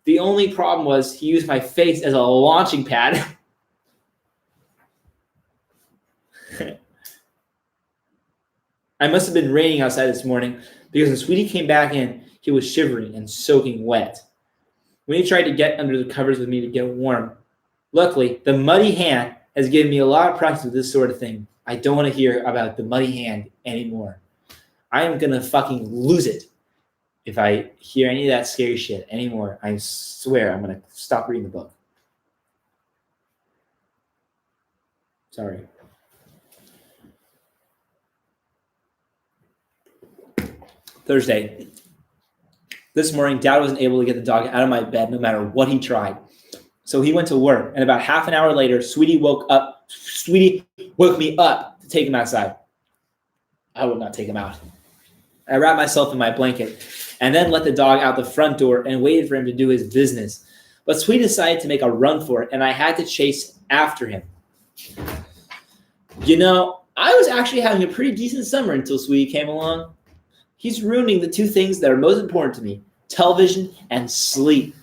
A: The only problem was he used my face as a launching pad. I must have been raining outside this morning because when Sweetie came back in, he was shivering and soaking wet. When he tried to get under the covers with me to get warm. Luckily, the muddy hand has given me a lot of practice with this sort of thing. I don't want to hear about the muddy hand anymore. I am going to fucking lose it if I hear any of that scary shit anymore. I swear I'm going to stop reading the book. Sorry. Thursday. This morning, Dad wasn't able to get the dog out of my bed no matter what he tried. So he went to work, and about half an hour later, Sweetie woke me up to take him outside. I would not take him out. I wrapped myself in my blanket and then let the dog out the front door and waited for him to do his business. But Sweetie decided to make a run for it, and I had to chase after him. You know, I was actually having a pretty decent summer until Sweetie came along. He's ruining the two things that are most important to me, television and sleep.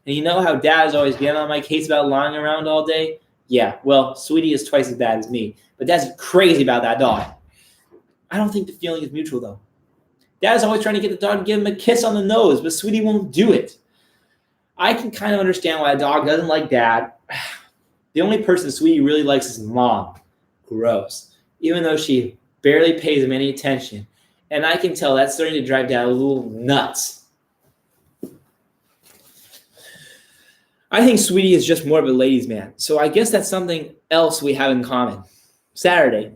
A: And you know how Dad is always getting on my case about lying around all day? Yeah, well, Sweetie is twice as bad as me, but Dad's crazy about that dog. I don't think the feeling is mutual, though. Dad's always trying to get the dog to give him a kiss on the nose, but Sweetie won't do it. I can kind of understand why a dog doesn't like Dad. The only person Sweetie really likes is Mom. Gross. Even though she barely pays him any attention. And I can tell that's starting to drive Dad a little nuts. I think Sweetie is just more of a ladies' man, so I guess that's something else we have in common. Saturday.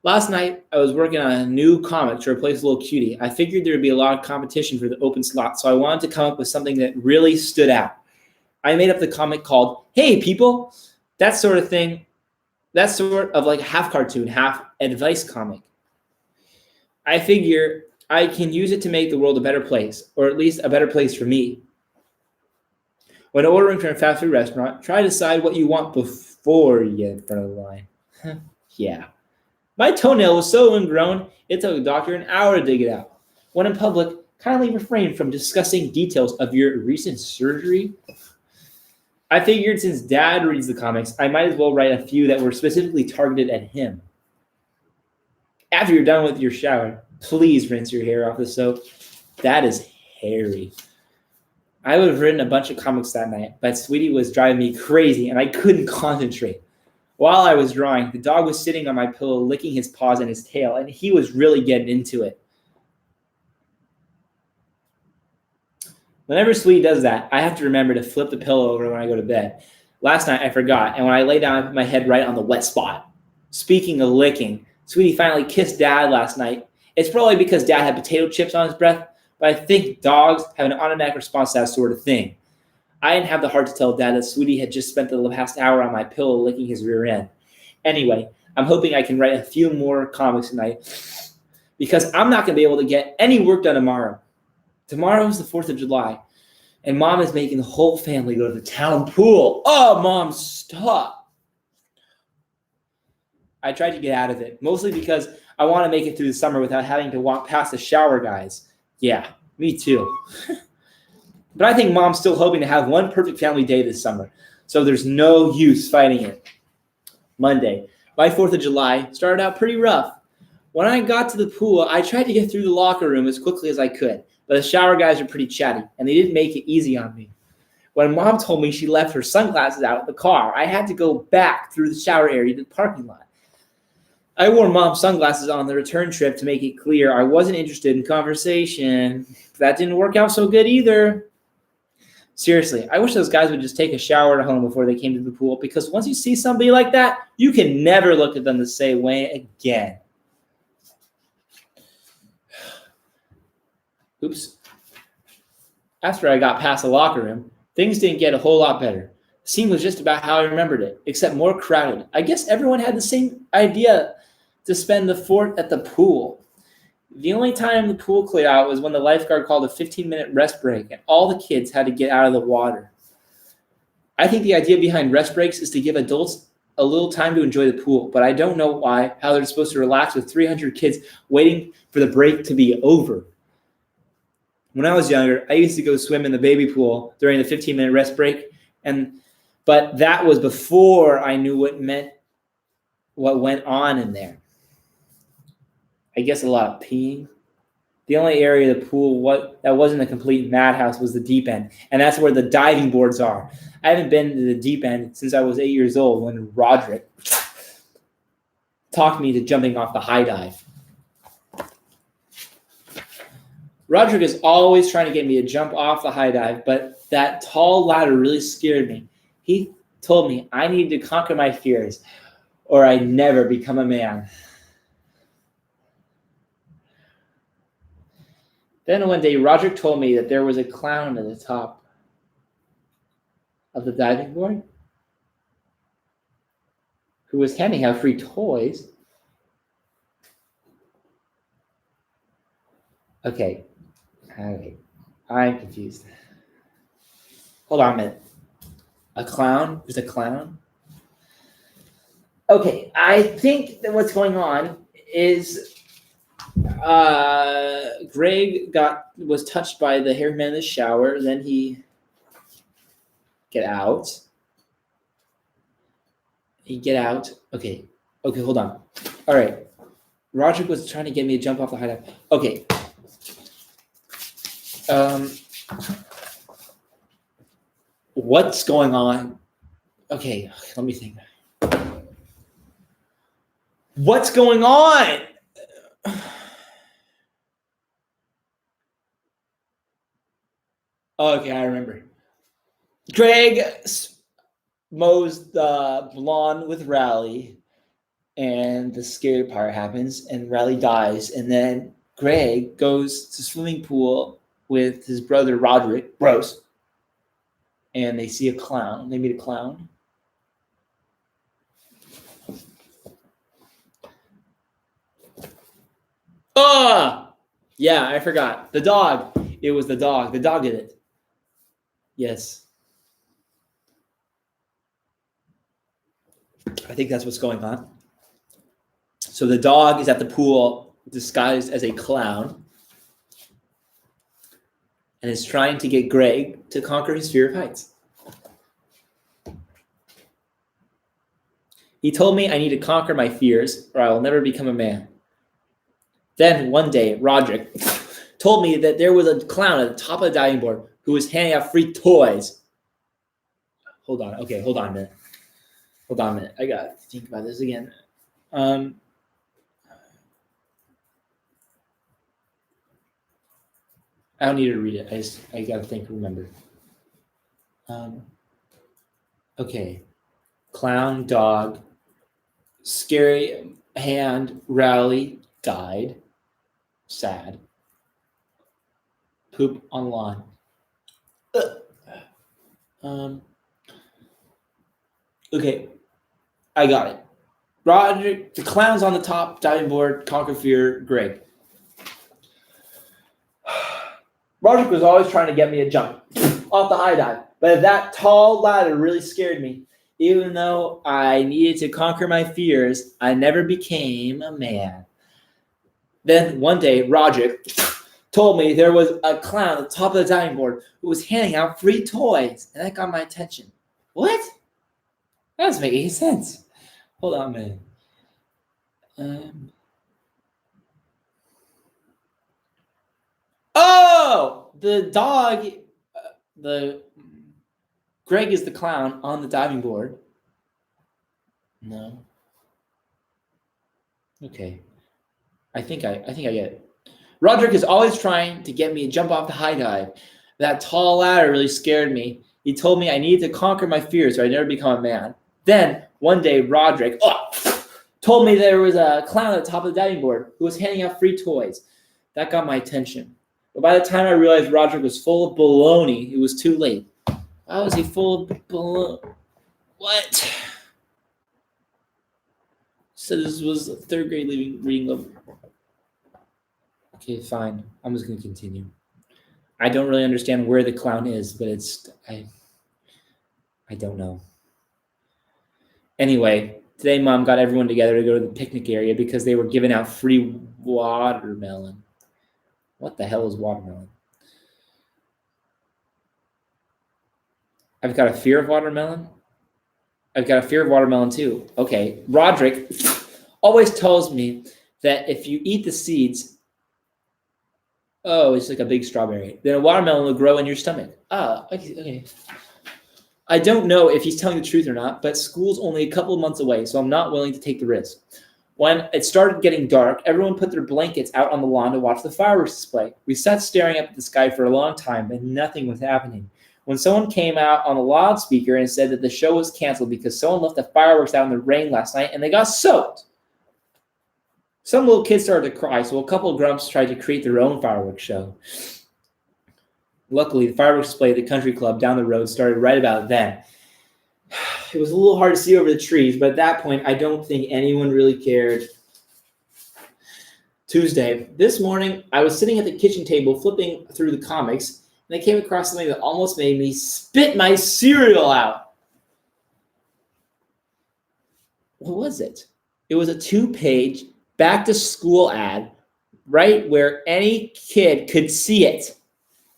A: Last night, I was working on a new comic to replace Little Cutie. I figured there would be a lot of competition for the open slot, so I wanted to come up with something that really stood out. I made up the comic called Hey People, that sort of thing. That's sort of like a half cartoon, half advice comic. I figure I can use it to make the world a better place, or at least a better place for me. When ordering from a fast food restaurant, try to decide what you want before you get in front of the line. Yeah. My toenail was so ingrown, it took a doctor an hour to dig it out. When in public, kindly refrain from discussing details of your recent surgery. I figured since Dad reads the comics, I might as well write a few that were specifically targeted at him. After you're done with your shower, Please rinse your hair off the soap. That is hairy. I would have written a bunch of comics that night, but Sweetie was driving me crazy and I couldn't concentrate. While I was drawing, the dog was sitting on my pillow, licking his paws and his tail, and he was really getting into it. Whenever Sweetie does that, I have to remember to flip the pillow over when I go to bed. Last night I forgot, and when I lay down, I put my head right on the wet spot. Speaking of licking, Sweetie finally kissed Dad last night. It's probably because Dad had potato chips on his breath, but I think dogs have an automatic response to that sort of thing. I didn't have the heart to tell Dad that Sweetie had just spent the past hour on my pillow licking his rear end. Anyway, I'm hoping I can write a few more comics tonight because I'm not going to be able to get any work done tomorrow. Tomorrow is the 4th of July, and Mom is making the whole family go to the town pool. Oh, Mom, stop. I tried to get out of it, mostly because I want to make it through the summer without having to walk past the shower guys. Yeah, me too. But I think Mom's still hoping to have one perfect family day this summer, so there's no use fighting it. Monday, my 4th of July started out pretty rough. When I got to the pool, I tried to get through the locker room as quickly as I could, but the shower guys are pretty chatty, and they didn't make it easy on me. When Mom told me she left her sunglasses out in the car, I had to go back through the shower area to the parking lot. I wore Mom's sunglasses on the return trip to make it clear I wasn't interested in conversation. That didn't work out so good either. Seriously, I wish those guys would just take a shower at home before they came to the pool, because once you see somebody like that, you can never look at them the same way again. Oops. After I got past the locker room, things didn't get a whole lot better. The scene was just about how I remembered it, except more crowded. I guess everyone had the same idea to spend the 4th at the pool. The only time the pool cleared out was when the lifeguard called a 15-minute rest break, and all the kids had to get out of the water. I think the idea behind rest breaks is to give adults a little time to enjoy the pool, but I don't know how they're supposed to relax with 300 kids waiting for the break to be over. When I was younger, I used to go swim in the baby pool during the 15-minute rest break, but that was before I knew what went on in there. I guess a lot of peeing. The only area of the pool that wasn't a complete madhouse was the deep end, and that's where the diving boards are. I haven't been to the deep end since I was 8 years old when Roderick talked me to jumping off the high dive. Roderick is always trying to get me to jump off the high dive, but that tall ladder really scared me. He told me I needed to conquer my fears or I'd never become a man. Then one day, Roderick told me that there was a clown at the top of the diving board who was handing out free toys. Okay, I'm confused. Hold on a minute. A clown? There's a clown? Okay, I think that what's going on is Greg was touched by the hairy man in the shower. Then he get out. Okay, hold on. All right. Roderick was trying to get me to jump off the high dive. Okay. What's going on? Okay, let me think. What's going on? Okay, I remember. Greg mows the lawn with Raleigh, and the scary part happens, and Raleigh dies, and then Greg goes to swimming pool with his brother Roderick, Rose, and they see a clown. They meet a clown. Yeah, I forgot. The dog. It was the dog. The dog did it. Yes. I think that's what's going on. So the dog is at the pool disguised as a clown and is trying to get Greg to conquer his fear of heights. He told me I need to conquer my fears or I will never become a man. Then one day, Roderick told me that there was a clown at the top of the diving board who was handing out free toys. Hold on. Okay, hold on a minute. I got to think about this again. I don't need to read it. I got to remember. Okay. Clown, dog, scary hand, rally, died. Sad. Poop on lawn. Okay, I got it. Roger, the clown's on the top diving board, conquer fear, Greg. Roger was always trying to get me to jump off the high dive, but that tall ladder really scared me. Even though I needed to conquer my fears, I never became a man. Then one day, Roger told me there was a clown at the top of the diving board who was handing out free toys, and that got my attention. What? That doesn't make any sense. Hold on a minute. Oh, the dog, Greg is the clown on the diving board. No. Okay. I think I get it. Roderick is always trying to get me to jump off the high dive. That tall ladder really scared me. He told me I needed to conquer my fears or I'd never become a man. Then, one day, Roderick told me there was a clown at the top of the diving board who was handing out free toys. That got my attention. But by the time I realized Roderick was full of baloney, it was too late. Why was he full of baloney? What? So this was a third grade reading level. Okay, fine. I'm just going to continue. I don't really understand where the clown is, but I don't know. Anyway, today Mom got everyone together to go to the picnic area because they were giving out free watermelon. What the hell is watermelon? I've got a fear of watermelon. I've got a fear of watermelon too. Okay, Roderick always tells me that if you eat the seeds, it's like a big strawberry, then a watermelon will grow in your stomach. Okay. I don't know if he's telling the truth or not, but school's only a couple of months away, so I'm not willing to take the risk. When it started getting dark, everyone put their blankets out on the lawn to watch the fireworks display. We sat staring up at the sky for a long time, but nothing was happening. When someone came out on the loudspeaker and said that the show was canceled because someone left the fireworks out in the rain last night and they got soaked. Some little kids started to cry, so a couple of grumps tried to create their own fireworks show. Luckily, the fireworks display at the country club down the road started right about then. It was a little hard to see over the trees, but at that point, I don't think anyone really cared. Tuesday. This morning, I was sitting at the kitchen table flipping through the comics, and I came across something that almost made me spit my cereal out. What was it? It was a 2-page back-to-school ad, right where any kid could see it.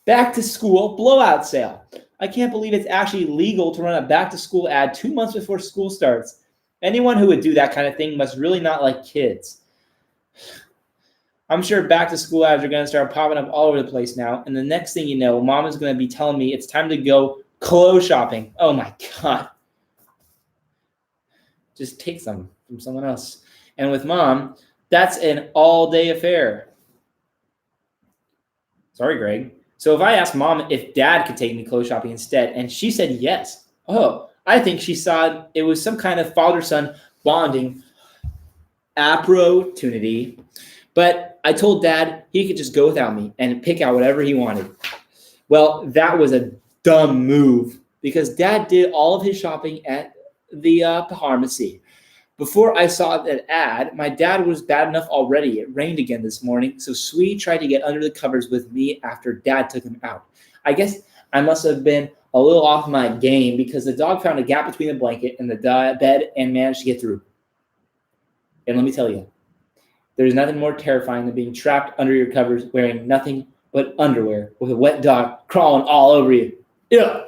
A: Back-to-school blowout sale. I can't believe it's actually legal to run a back-to-school ad 2 months before school starts. Anyone who would do that kind of thing must really not like kids. I'm sure back-to-school ads are going to start popping up all over the place now, and the next thing you know, Mom is going to be telling me it's time to go clothes shopping. Oh my God. Just take some from someone else. And with Mom, that's an all-day affair. Sorry, Greg. So if I asked Mom if Dad could take me clothes shopping instead, and she said yes, I think she saw it was some kind of father-son bonding opportunity. But I told Dad he could just go without me and pick out whatever he wanted. Well, that was a dumb move because Dad did all of his shopping at the pharmacy. Before I saw that ad, my dad was bad enough already. It rained again this morning, so Sweetie tried to get under the covers with me after Dad took him out. I guess I must have been a little off my game because the dog found a gap between the blanket and the bed and managed to get through. And let me tell you, there's nothing more terrifying than being trapped under your covers wearing nothing but underwear with a wet dog crawling all over you. Ugh.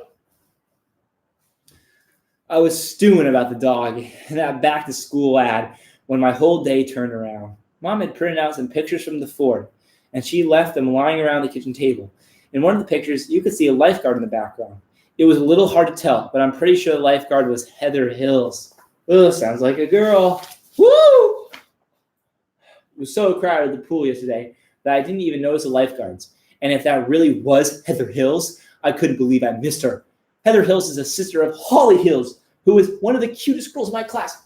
A: I was stewing about the dog and that back-to-school ad when my whole day turned around. Mom had printed out some pictures from the fort, and she left them lying around the kitchen table. In one of the pictures, you could see a lifeguard in the background. It was a little hard to tell, but I'm pretty sure the lifeguard was Heather Hills. Ugh, sounds like a girl. Woo! It was so crowded at the pool yesterday that I didn't even notice the lifeguards. And if that really was Heather Hills, I couldn't believe I missed her. Heather Hills is a sister of Holly Hills, who is one of the cutest girls in my class.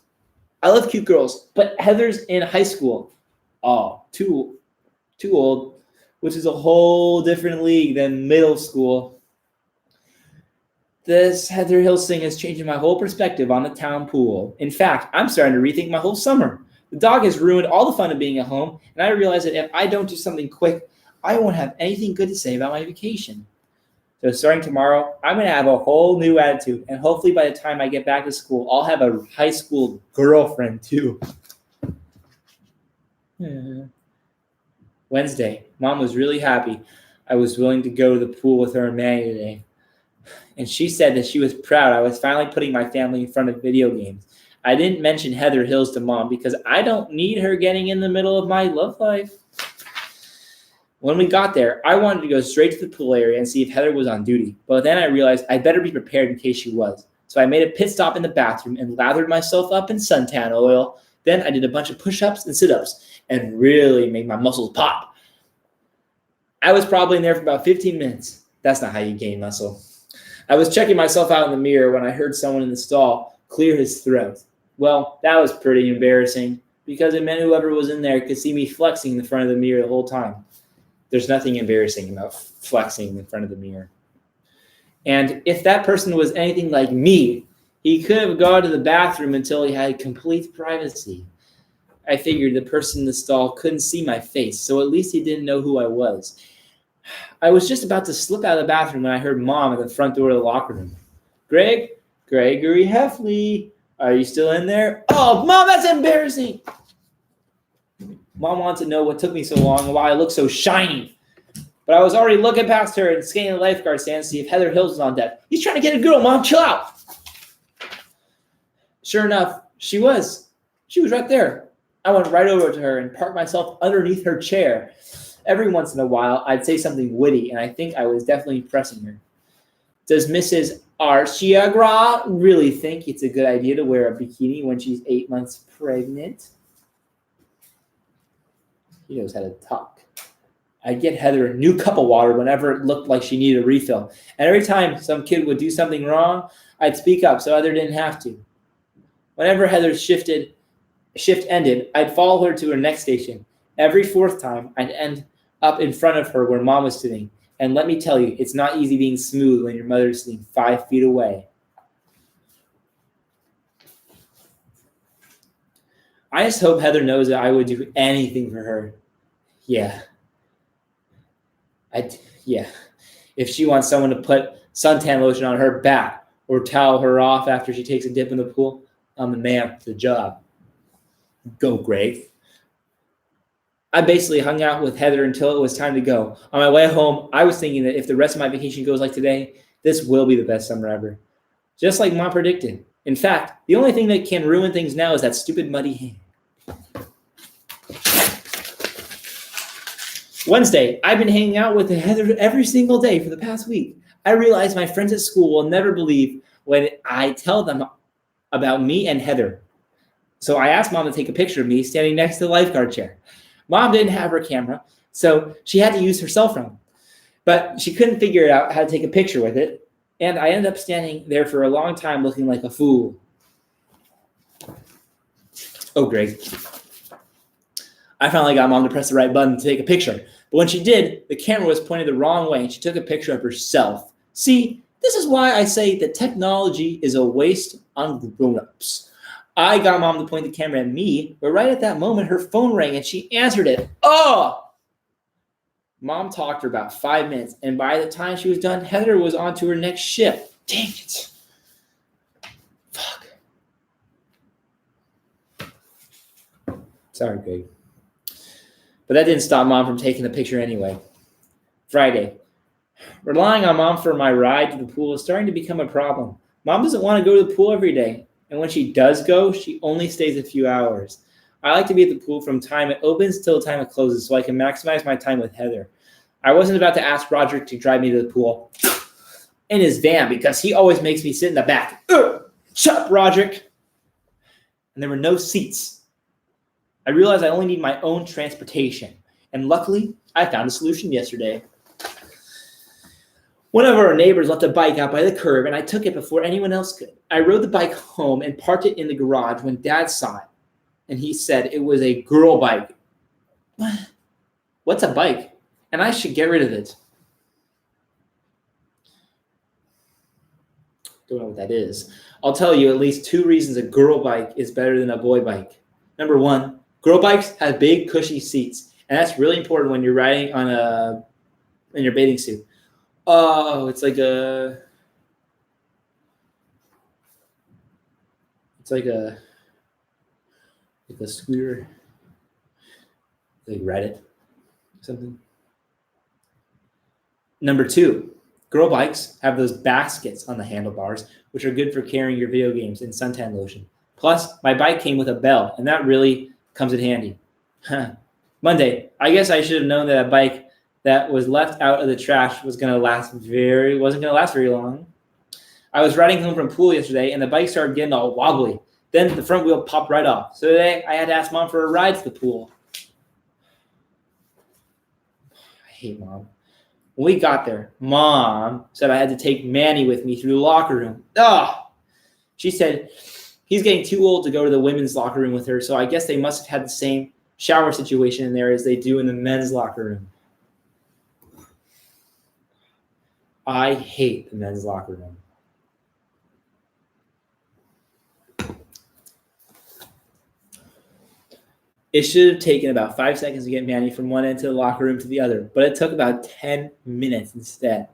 A: I love cute girls, but Heather's in high school. Oh, too old, which is a whole different league than middle school. This Heather Hills thing is changing my whole perspective on the town pool. In fact, I'm starting to rethink my whole summer. The dog has ruined all the fun of being at home, and I realize that if I don't do something quick, I won't have anything good to say about my vacation. So starting tomorrow, I'm going to have a whole new attitude, and hopefully by the time I get back to school, I'll have a high school girlfriend too. Wednesday, Mom was really happy I was willing to go to the pool with her and Manny today. And she said that she was proud I was finally putting my family in front of video games. I didn't mention Heather Hills to Mom because I don't need her getting in the middle of my love life. When we got there, I wanted to go straight to the pool area and see if Heather was on duty. But then I realized I'd better be prepared in case she was. So I made a pit stop in the bathroom and lathered myself up in suntan oil. Then I did a bunch of push-ups and sit-ups and really made my muscles pop. I was probably in there for about 15 minutes. That's not how you gain muscle. I was checking myself out in the mirror when I heard someone in the stall clear his throat. Well, that was pretty embarrassing because it meant whoever was in there could see me flexing in the front of the mirror the whole time. There's nothing embarrassing about flexing in front of the mirror. And if that person was anything like me, he could have gone to the bathroom until he had complete privacy. I figured the person in the stall couldn't see my face, so at least he didn't know who I was. I was just about to slip out of the bathroom when I heard Mom at the front door of the locker room. Gregory Heffley, are you still in there? Oh, Mom, that's embarrassing. Mom wanted to know what took me so long and why I looked so shiny. But I was already looking past her and scanning the lifeguard stand to see if Heather Hills was on deck. He's trying to get a girl, Mom. Chill out. Sure enough, she was. She was right there. I went right over to her and parked myself underneath her chair. Every once in a while, I'd say something witty, and I think I was definitely impressing her. Does Mrs. Archiagra really think it's a good idea to wear a bikini when she's 8 months pregnant? He knows how to talk. I'd get Heather a new cup of water whenever it looked like she needed a refill. And every time some kid would do something wrong, I'd speak up so Heather didn't have to. Whenever Heather's shift ended, I'd follow her to her next station. Every fourth time, I'd end up in front of her where Mom was sitting. And let me tell you, it's not easy being smooth when your mother's sitting 5 feet away. I just hope Heather knows that I would do anything for her. Yeah. If she wants someone to put suntan lotion on her back or towel her off after she takes a dip in the pool, I'm the man for the job. Go, Greg. I basically hung out with Heather until it was time to go. On my way home, I was thinking that if the rest of my vacation goes like today, this will be the best summer ever. Just like Mom predicted. In fact, the only thing that can ruin things now is that stupid muddy hand. Wednesday, I've been hanging out with Heather every single day for the past week. I realize my friends at school will never believe when I tell them about me and Heather. So I asked Mom to take a picture of me standing next to the lifeguard chair. Mom didn't have her camera, so she had to use her cell phone. But she couldn't figure out how to take a picture with it, and I ended up standing there for a long time looking like a fool. Oh, Greg. I finally got Mom to press the right button to take a picture. But when she did, the camera was pointed the wrong way, and she took a picture of herself. See, this is why I say that technology is a waste on grown-ups. I got Mom to point the camera at me, but right at that moment, her phone rang, and she answered it. Oh! Mom talked for about 5 minutes, and by the time she was done, Heather was on to her next shift. Dang it. Fuck. Sorry, Greg. But that didn't stop Mom from taking the picture anyway. Friday. Relying on Mom for my ride to the pool is starting to become a problem. Mom doesn't want to go to the pool every day, and when she does go, she only stays a few hours. I like to be at the pool from time it opens till the time it closes so I can maximize my time with Heather. I wasn't about to ask Roger to drive me to the pool in his van because he always makes me sit in the back. Shut up, Roderick. And there were no seats. I realized I only need my own transportation. And luckily, I found a solution yesterday. One of our neighbors left a bike out by the curb, and I took it before anyone else could. I rode the bike home and parked it in the garage when Dad saw it. And he said it was a girl bike. What's a bike? And I should get rid of it. Don't know what that is. I'll tell you at least 2 reasons a girl bike is better than a boy bike. Number 1, girl bikes have big, cushy seats. And that's really important when you're riding in your bathing suit. Oh, it's like a scooter, like Reddit, something. Number 2, girl bikes have those baskets on the handlebars, which are good for carrying your video games and suntan lotion. Plus, my bike came with a bell, and that really comes in handy. Monday, I guess I should have known that a bike that was left out of the trash wasn't going to last very long. I was riding home from pool yesterday, and the bike started getting all wobbly. Then the front wheel popped right off. So today, I had to ask Mom for a ride to the pool. I hate Mom. When we got there, Mom said I had to take Manny with me through the locker room. She said he's getting too old to go to the women's locker room with her, so I guess they must have had the same shower situation in there as they do in the men's locker room. I hate the men's locker room. It should have taken about 5 seconds to get Manny from one end to the locker room to the other, but it took about 10 minutes instead.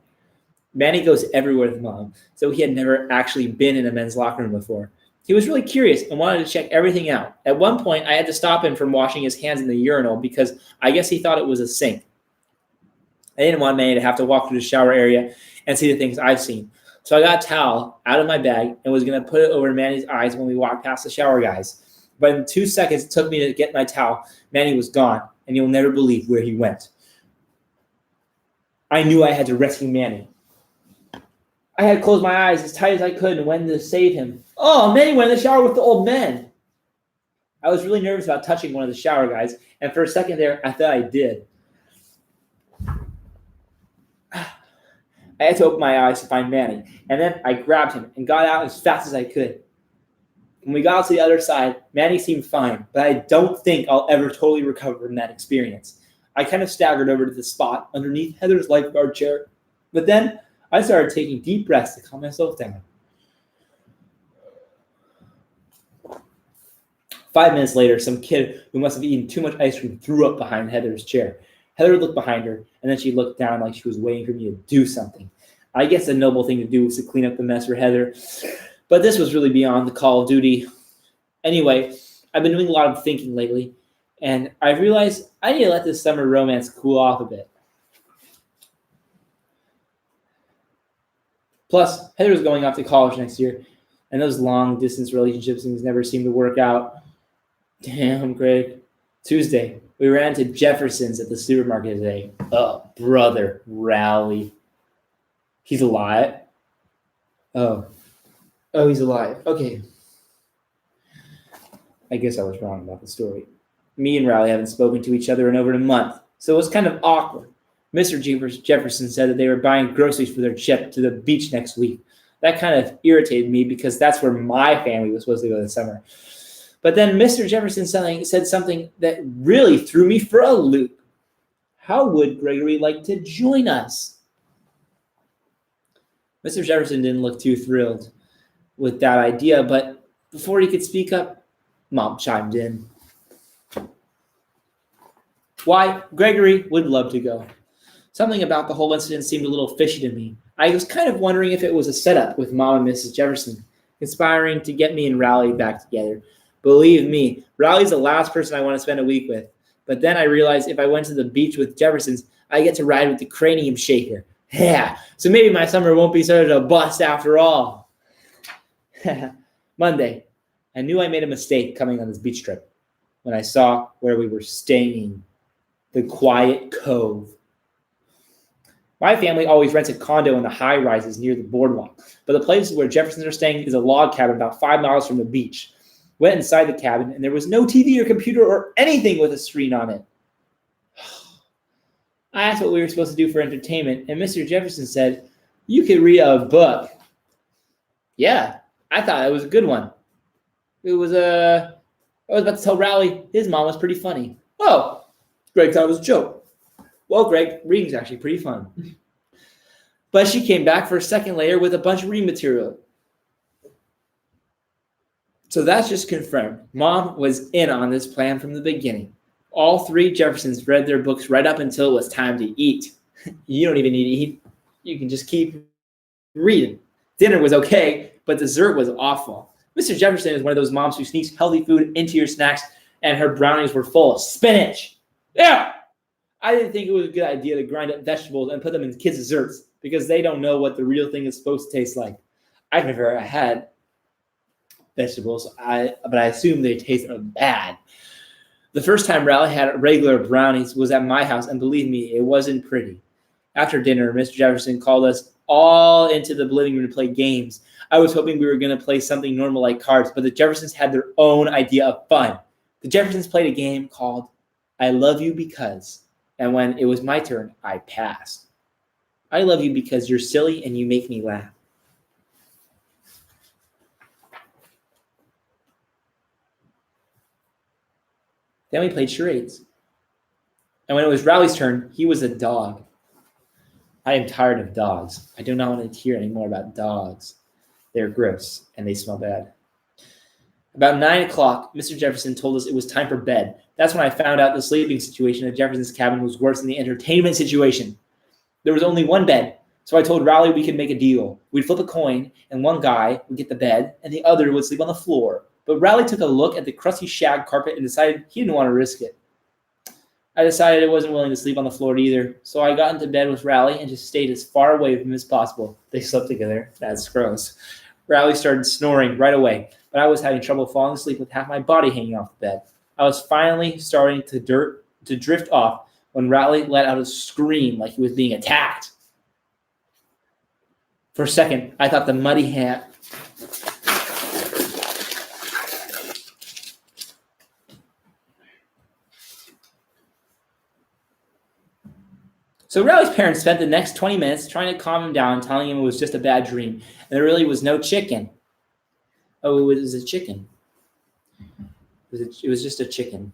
A: Manny goes everywhere with Mom, so he had never actually been in a men's locker room before. He was really curious and wanted to check everything out. At one point, I had to stop him from washing his hands in the urinal because I guess he thought it was a sink. I didn't want Manny to have to walk through the shower area and see the things I've seen. So I got a towel out of my bag and was going to put it over Manny's eyes when we walked past the shower guys. But in 2 seconds it took me to get my towel, Manny was gone, and you'll never believe where he went. I knew I had to rescue Manny. I had closed my eyes as tight as I could and went to save him. Oh, Manny went in the shower with the old men. I was really nervous about touching one of the shower guys, and for a second there, I thought I did. I had to open my eyes to find Manny, and then I grabbed him and got out as fast as I could. When we got out to the other side, Manny seemed fine, but I don't think I'll ever totally recover from that experience. I kind of staggered over to the spot underneath Heather's lifeguard chair, but then I started taking deep breaths to calm myself down. 5 minutes later, some kid who must have eaten too much ice cream threw up behind Heather's chair. Heather looked behind her, and then she looked down like she was waiting for me to do something. I guess the noble thing to do was to clean up the mess for Heather, but this was really beyond the call of duty. Anyway, I've been doing a lot of thinking lately, and I realized I need to let this summer romance cool off a bit. Plus, Heather's going off to college next year, and those long-distance relationships never seem to work out. Damn, Greg. Tuesday, we ran to Jefferson's at the supermarket today. Oh, brother, Rally. He's alive? Oh, he's alive. Okay. I guess I was wrong about the story. Me and Rally haven't spoken to each other in over a month, so it was kind of awkward. Mr. Jefferson said that they were buying groceries for their trip to the beach next week. That kind of irritated me because that's where my family was supposed to go this summer. But then Mr. Jefferson said something that really threw me for a loop. How would Gregory like to join us? Mr. Jefferson didn't look too thrilled with that idea, but before he could speak up, Mom chimed in. Why, Gregory would love to go. Something about the whole incident seemed a little fishy to me. I was kind of wondering if it was a setup with Mom and Mrs. Jefferson, conspiring to get me and Rally back together. Believe me, Rally's the last person I want to spend a week with. But then I realized if I went to the beach with Jeffersons, I get to ride with the cranium shaker. Yeah, so maybe my summer won't be such a bust after all. Monday, I knew I made a mistake coming on this beach trip. when I saw where we were staying, the Quiet Cove. My family always rents a condo in the high rises near the boardwalk, but the place where Jeffersons are staying is a log cabin about 5 miles from the beach. Went inside the cabin, and there was no TV or computer or anything with a screen on it. I asked what we were supposed to do for entertainment, and Mr. Jefferson said, "You could read a book." Yeah, I thought it was a good one. I was about to tell Rowley his mom was pretty funny. Oh, Greg thought it was a joke. Well, Greg, reading's actually pretty fun. But she came back for a second later with a bunch of reading material. So that's just confirmed. Mom was in on this plan from the beginning. All 3 Jeffersons read their books right up until it was time to eat. You don't even need to eat. You can just keep reading. Dinner was okay, but dessert was awful. Mr. Jefferson is one of those moms who sneaks healthy food into your snacks, and her brownies were full of spinach. Yeah! I didn't think it was a good idea to grind up vegetables and put them in kids' desserts because they don't know what the real thing is supposed to taste like. I've never had vegetables, but I assume they taste bad. The first time Rowley had regular brownies was at my house, and believe me, it wasn't pretty. After dinner, Mr. Jefferson called us all into the living room to play games. I was hoping we were going to play something normal like cards, but the Jeffersons had their own idea of fun. The Jeffersons played a game called I Love You Because, and when it was my turn, I passed. I love you because you're silly and you make me laugh. Then we played charades. And when it was Rowley's turn, he was a dog. I am tired of dogs. I do not want to hear any more about dogs. They're gross, and they smell bad. About 9 o'clock, Mr. Jefferson told us it was time for bed. That's when I found out the sleeping situation at Jefferson's cabin was worse than the entertainment situation. There was only one bed, so I told Rowley we could make a deal. We'd flip a coin, and one guy would get the bed, and the other would sleep on the floor. But Rowley took a look at the crusty shag carpet and decided he didn't want to risk it. I decided I wasn't willing to sleep on the floor either, so I got into bed with Rowley and just stayed as far away from him as possible. They slept together. That's gross. Rowley started snoring right away, but I was having trouble falling asleep with half my body hanging off the bed. I was finally starting to drift off when Rowley let out a scream like he was being attacked. For a second, I thought the muddy hand... So Rowley's parents spent the next 20 minutes trying to calm him down, telling him it was just a bad dream, and there really was no chicken. Oh, it was a chicken. It was just a chicken.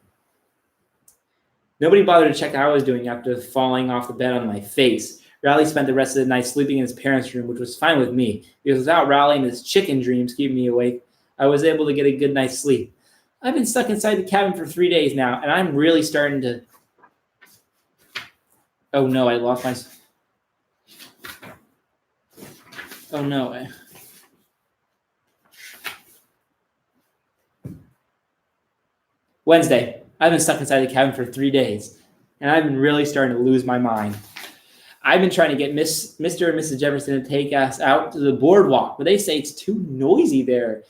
A: Nobody bothered to check how I was doing after falling off the bed on my face. Rowley spent the rest of the night sleeping in his parents' room, which was fine with me, because without Rowley and his chicken dreams keeping me awake, I was able to get a good night's sleep. I've been stuck inside the cabin for 3 days now, and I'm really starting to... Oh no, I lost my... Oh no. Wednesday. I've been stuck inside the cabin for 3 days, and I've been really starting to lose my mind. I've been trying to get Mr. and Mrs. Jefferson to take us out to the boardwalk, but they say it's too noisy there.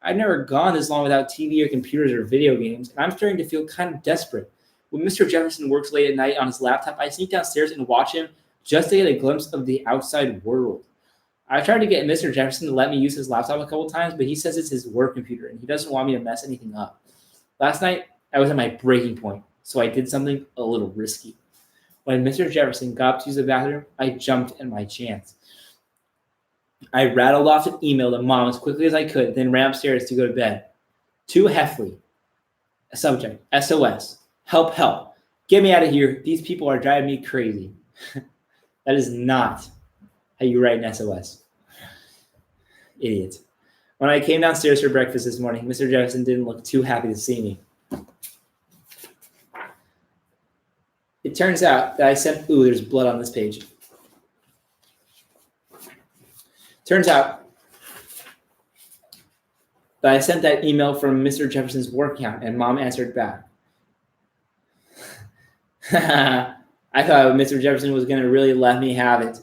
A: I've never gone this long without TV or computers or video games, and I'm starting to feel kind of desperate. When Mr. Jefferson works late at night on his laptop, I sneak downstairs and watch him just to get a glimpse of the outside world. I tried to get Mr. Jefferson to let me use his laptop a couple times, but he says it's his work computer, and he doesn't want me to mess anything up. Last night, I was at my breaking point, so I did something a little risky. When Mr. Jefferson got up to use the bathroom, I jumped at my chance. I rattled off an email to Mom as quickly as I could, then ran upstairs to go to bed. To Heffley. A subject, SOS. Help, help. Get me out of here. These people are driving me crazy. That is not how you write an SOS. Idiot. When I came downstairs for breakfast this morning, Mr. Jefferson didn't look too happy to see me. It turns out that I sent... Ooh, there's blood on this page. Turns out that I sent that email from Mr. Jefferson's work account, and Mom answered back. I thought Mr. Jefferson was going to really let me have it,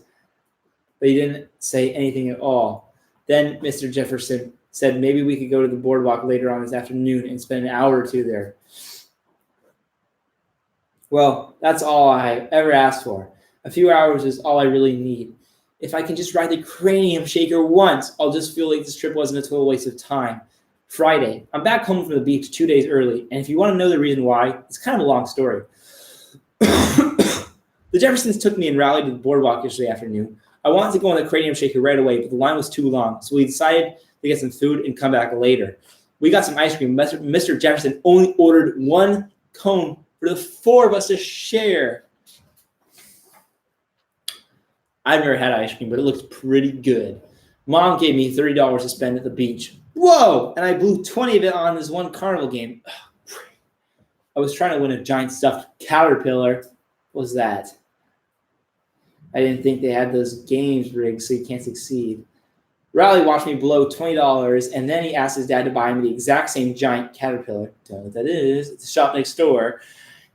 A: but he didn't say anything at all. Then Mr. Jefferson said maybe we could go to the boardwalk later on this afternoon and spend an hour or two there. Well, that's all I ever asked for. A few hours is all I really need. If I can just ride the cranium shaker once, I'll just feel like this trip wasn't a total waste of time. Friday, I'm back home from the beach 2 days early, and if you want to know the reason why, it's kind of a long story. The Jeffersons took me and rallied to the boardwalk yesterday afternoon. I wanted to go on the cranium shaker right away, but the line was too long, so we decided to get some food and come back later. We got some ice cream. Mr. Jefferson only ordered one cone for the four of us to share. I've never had ice cream, but it looks pretty good. Mom gave me $30 to spend at the beach. Whoa! And I blew 20 of it on this one carnival game. I was trying to win a giant stuffed caterpillar. What was that? I didn't think they had those games rigged so you can't succeed. Riley watched me blow $20, and then he asked his dad to buy me the exact same giant caterpillar. Don't know what that is. It's a shop next door.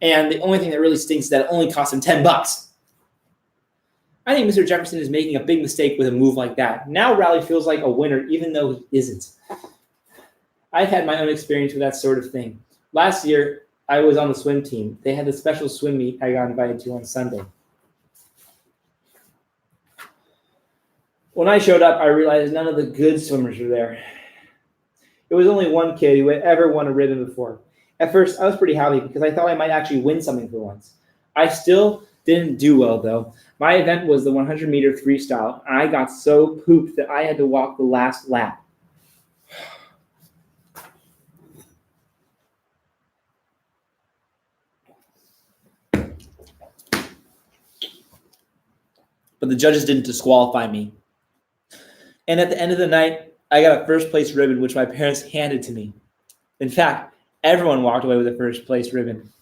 A: And the only thing that really stinks is that it only cost him $10. I think Mr. Jefferson is making a big mistake with a move like that. Now Riley feels like a winner, even though he isn't. I've had my own experience with that sort of thing. Last year, I was on the swim team. They had a special swim meet I got invited to on Sunday. When I showed up, I realized none of the good swimmers were there. It was only one kid who had ever won a ribbon before. At first, I was pretty happy because I thought I might actually win something for once. I still didn't do well, though. My event was the 100-meter freestyle, and I got so pooped that I had to walk the last lap. But the judges didn't disqualify me. And at the end of the night, I got a first-place ribbon, which my parents handed to me. In fact, everyone walked away with a first-place ribbon.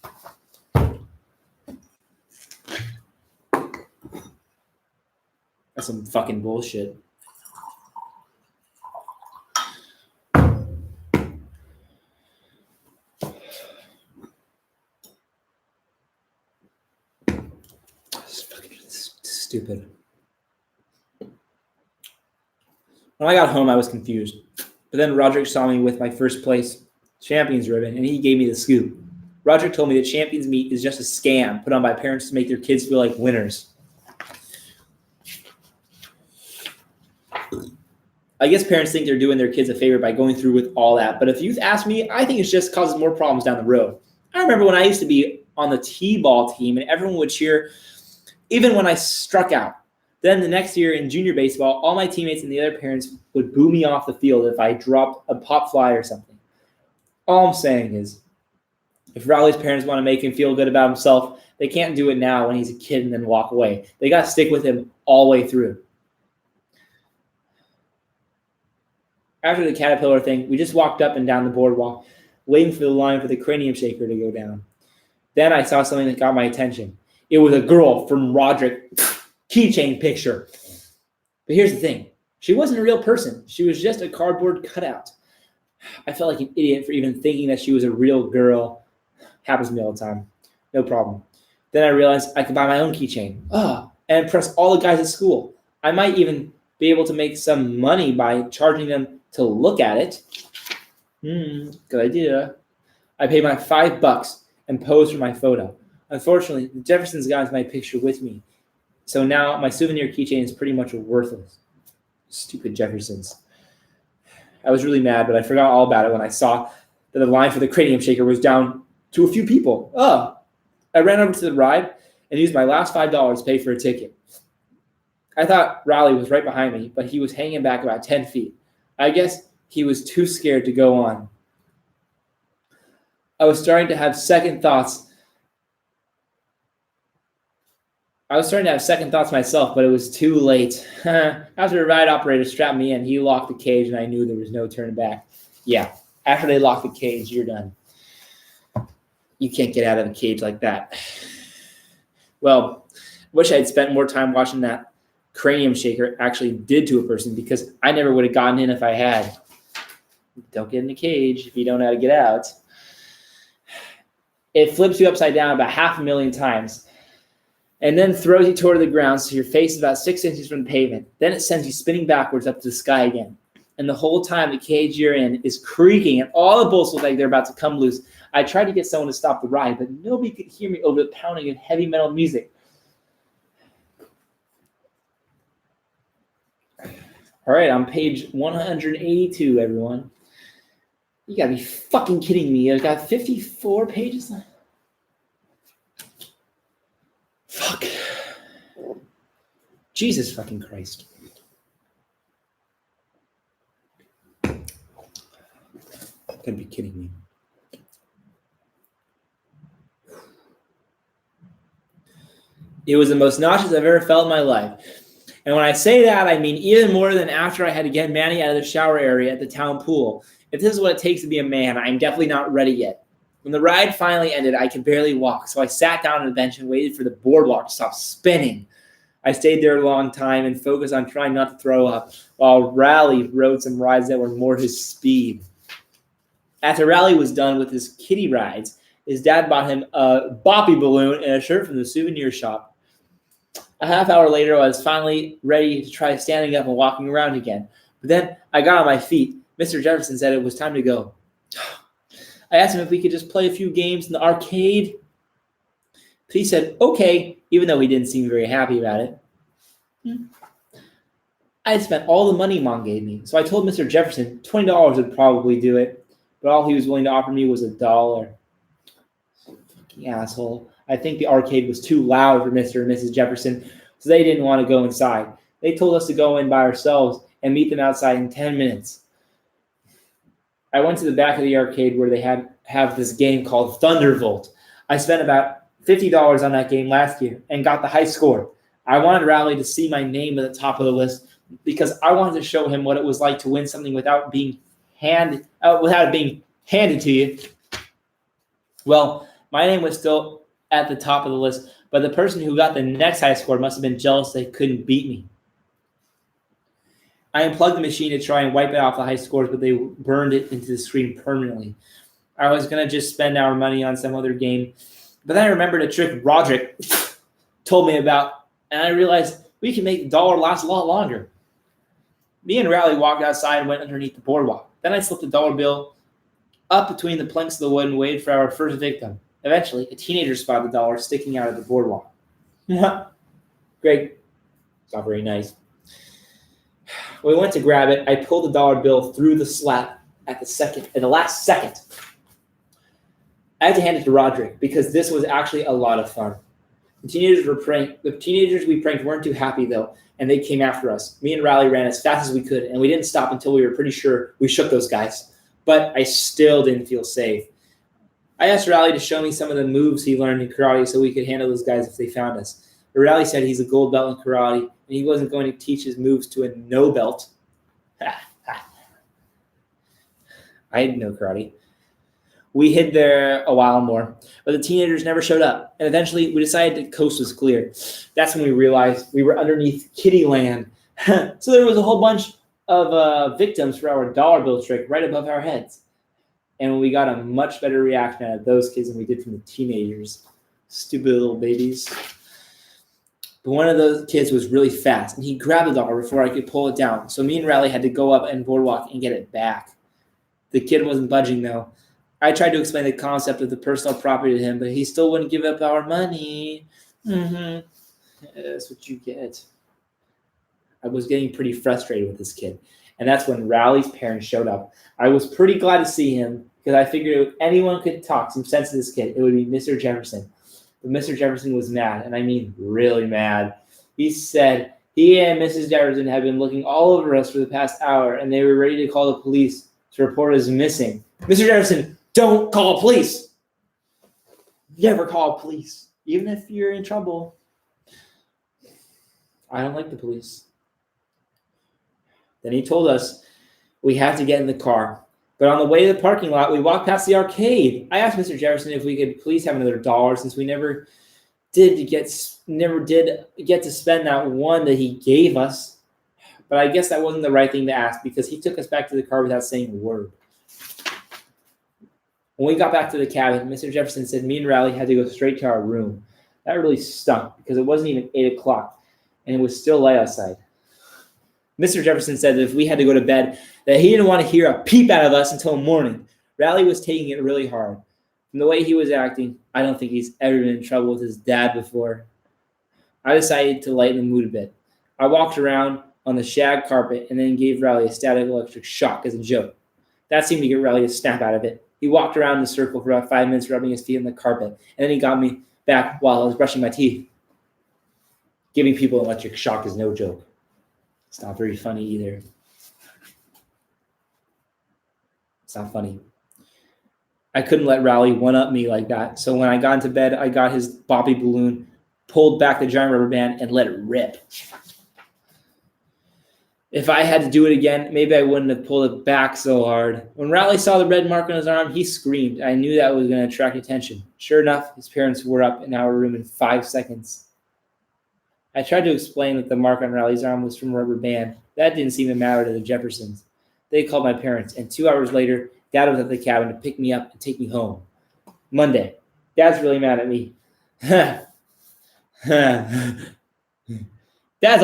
A: That's some fucking bullshit. It's fucking stupid. When I got home, I was confused. But then Roderick saw me with my first place champions ribbon, and he gave me the scoop. Roderick told me that champions meet is just a scam put on by parents to make their kids feel like winners. I guess parents think they're doing their kids a favor by going through with all that. But if youth ask me, I think it just causes more problems down the road. I remember when I used to be on the T-ball team and everyone would cheer even when I struck out. Then the next year in junior baseball, all my teammates and the other parents would boo me off the field if I dropped a pop fly or something. All I'm saying is, if Riley's parents want to make him feel good about himself, they can't do it now when he's a kid and then walk away. They got to stick with him all the way through. After the caterpillar thing, we just walked up and down the boardwalk, waiting for the line for the cranium shaker to go down. Then I saw something that got my attention. It was a girl from Roderick keychain picture. But here's the thing. She wasn't a real person. She was just a cardboard cutout. I felt like an idiot for even thinking that she was a real girl. Happens to me all the time. No problem. Then I realized I could buy my own keychain. And impress all the guys at school. I might even be able to make some money by charging them to look at it. Good idea. I paid my $5 and posed for my photo. Unfortunately, the Jeffersons got my picture with me. So now my souvenir keychain is pretty much worthless. Stupid Jeffersons. I was really mad, but I forgot all about it when I saw that the line for the cranium shaker was down to a few people. I ran over to the ride and used my last $5 to pay for a ticket. I thought Riley was right behind me, but he was hanging back about 10 feet. I guess he was too scared to go on. I was starting to have second thoughts. Myself, but it was too late. After the ride operator strapped me in, he locked the cage, and I knew there was no turning back. Yeah, after they lock the cage, you're done. You can't get out of a cage like that. Well, wish I had spent more time watching that cranium shaker actually did to a person, because I never would have gotten in if I had. Don't get in the cage if you don't know how to get out. It flips you upside down about 500,000 times and then throws you toward the ground so your face is about 6 inches from the pavement. Then it sends you spinning backwards up to the sky again. And the whole time the cage you're in is creaking and all the bolts look like they're about to come loose. I tried to get someone to stop the ride, but nobody could hear me over the pounding of heavy metal music. All right, on page 182, everyone. You gotta be fucking kidding me. I've got 54 pages left. Fuck. Jesus fucking Christ. Gotta be kidding me. It was the most nauseous I've ever felt in my life. And when I say that, I mean even more than after I had to get Manny out of the shower area at the town pool. If this is what it takes to be a man, I'm definitely not ready yet. When the ride finally ended, I could barely walk, so I sat down on the bench and waited for the boardwalk to stop spinning. I stayed there a long time and focused on trying not to throw up, while Raleigh rode some rides that were more his speed. After Raleigh was done with his kiddie rides, his dad bought him a boppy balloon and a shirt from the souvenir shop. A half hour later, I was finally ready to try standing up and walking around again. But then I got on my feet. Mr. Jefferson said it was time to go. I asked him if we could just play a few games in the arcade. But he said, okay, even though he didn't seem very happy about it. I had spent all the money Mom gave me, so I told Mr. Jefferson $20 would probably do it, but all he was willing to offer me was $1. Fucking asshole. I think the arcade was too loud for Mr. and Mrs. Jefferson, so they didn't want to go inside. They told us to go in by ourselves and meet them outside in 10 minutes. I went to the back of the arcade where they have this game called Thunderbolt. I spent about $50 on that game last year and got the high score. I wanted Raleigh to see my name at the top of the list because I wanted to show him what it was like to win something without it being handed to you. Well, my name was still at the top of the list, but the person who got the next high score must have been jealous they couldn't beat me. I unplugged the machine to try and wipe it off the high scores, but they burned it into the screen permanently. I was going to just spend our money on some other game, but then I remembered a trick Roderick told me about, and I realized we can make the dollar last a lot longer. Me and Raleigh walked outside and went underneath the boardwalk. Then I slipped a dollar bill up between the planks of the wood and waited for our first victim. Eventually, a teenager spotted the dollar sticking out of the boardwalk. Great. It's not very nice. When we went to grab it, I pulled the dollar bill through the slat at the last second. I had to hand it to Roderick because this was actually a lot of fun. The teenagers we pranked weren't too happy though, and they came after us. Me and Raleigh ran as fast as we could, and we didn't stop until we were pretty sure we shook those guys. But I still didn't feel safe. I asked Raleigh to show me some of the moves he learned in karate so we could handle those guys if they found us. But Raleigh said he's a gold belt in karate, and he wasn't going to teach his moves to a no belt. I didn't know karate. We hid there a while more, but the teenagers never showed up. And eventually, we decided the coast was clear. That's when we realized we were underneath Kitty Land. So there was a whole bunch of victims for our dollar bill trick right above our heads. And we got a much better reaction out of those kids than we did from the teenagers. Stupid little babies. But one of those kids was really fast, and he grabbed the dollar before I could pull it down. So me and Raleigh had to go up and boardwalk and get it back. The kid wasn't budging, though. I tried to explain the concept of the personal property to him, but he still wouldn't give up our money. That's what you get. I was getting pretty frustrated with this kid. And that's when Raleigh's parents showed up. I was pretty glad to see him because I figured if anyone could talk some sense to this kid, it would be Mr. Jefferson. But Mr. Jefferson was mad, and I mean really mad. He said he and Mrs. Jefferson had been looking all over us for the past hour, and they were ready to call the police to report us missing. Mr. Jefferson, don't call police. Never call police, even if you're in trouble. I don't like the police. Then he told us we had to get in the car. But on the way to the parking lot, we walked past the arcade. I asked Mr. Jefferson if we could please have another dollar since we never did get to spend that one that he gave us. But I guess that wasn't the right thing to ask because he took us back to the car without saying a word. When we got back to the cabin, Mr. Jefferson said me and Raleigh had to go straight to our room. That really stunk because it wasn't even 8 o'clock and it was still light outside. Mr. Jefferson said that if we had to go to bed, that he didn't want to hear a peep out of us until morning. Raleigh was taking it really hard. From the way he was acting, I don't think he's ever been in trouble with his dad before. I decided to lighten the mood a bit. I walked around on the shag carpet and then gave Riley a static electric shock as a joke. That seemed to get Riley a snap out of it. He walked around in a circle for about 5 minutes, rubbing his feet on the carpet, and then he got me back while I was brushing my teeth. Giving people an electric shock is no joke. It's not very funny either. It's not funny. I couldn't let Riley one-up me like that, so when I got into bed, I got his boppy balloon, pulled back the giant rubber band, and let it rip. If I had to do it again, maybe I wouldn't have pulled it back so hard. When Riley saw the red mark on his arm, he screamed. I knew that was going to attract attention. Sure enough, his parents were up in our room in 5 seconds. I tried to explain that the mark on Riley's arm was from a rubber band. That didn't seem to matter to the Jeffersons. They called my parents, and 2 hours later, Dad was at the cabin to pick me up and take me home. Monday. Dad's really mad at me. Dad's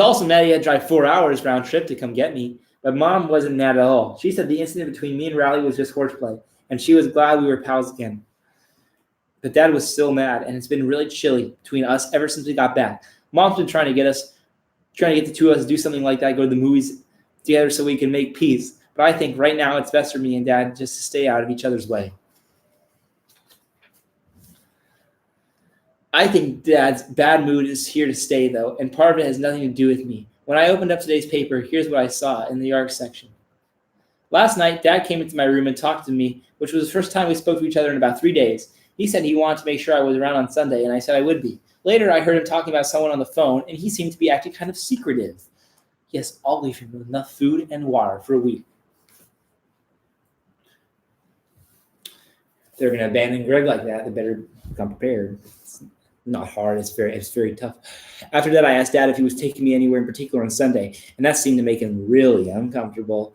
A: also mad he had to drive 4 hours round trip to come get me. But Mom wasn't mad at all. She said the incident between me and Riley was just horseplay, and she was glad we were pals again. But Dad was still mad, and it's been really chilly between us ever since we got back. Mom's been trying to get the two of us to do something like that, go to the movies together so we can make peace. But I think right now it's best for me and Dad just to stay out of each other's way. I think Dad's bad mood is here to stay, though, and part of it has nothing to do with me. When I opened up today's paper, here's what I saw in the art section. Last night, Dad came into my room and talked to me, which was the first time we spoke to each other in about 3 days. He said he wanted to make sure I was around on Sunday, and I said I would be. Later, I heard him talking about someone on the phone, and he seemed to be acting kind of secretive. Yes, I'll leave him with enough food and water for a week. If they're going to abandon Greg like that, they better come prepared. It's not hard. It's very tough. After that, I asked Dad if he was taking me anywhere in particular on Sunday, and that seemed to make him really uncomfortable.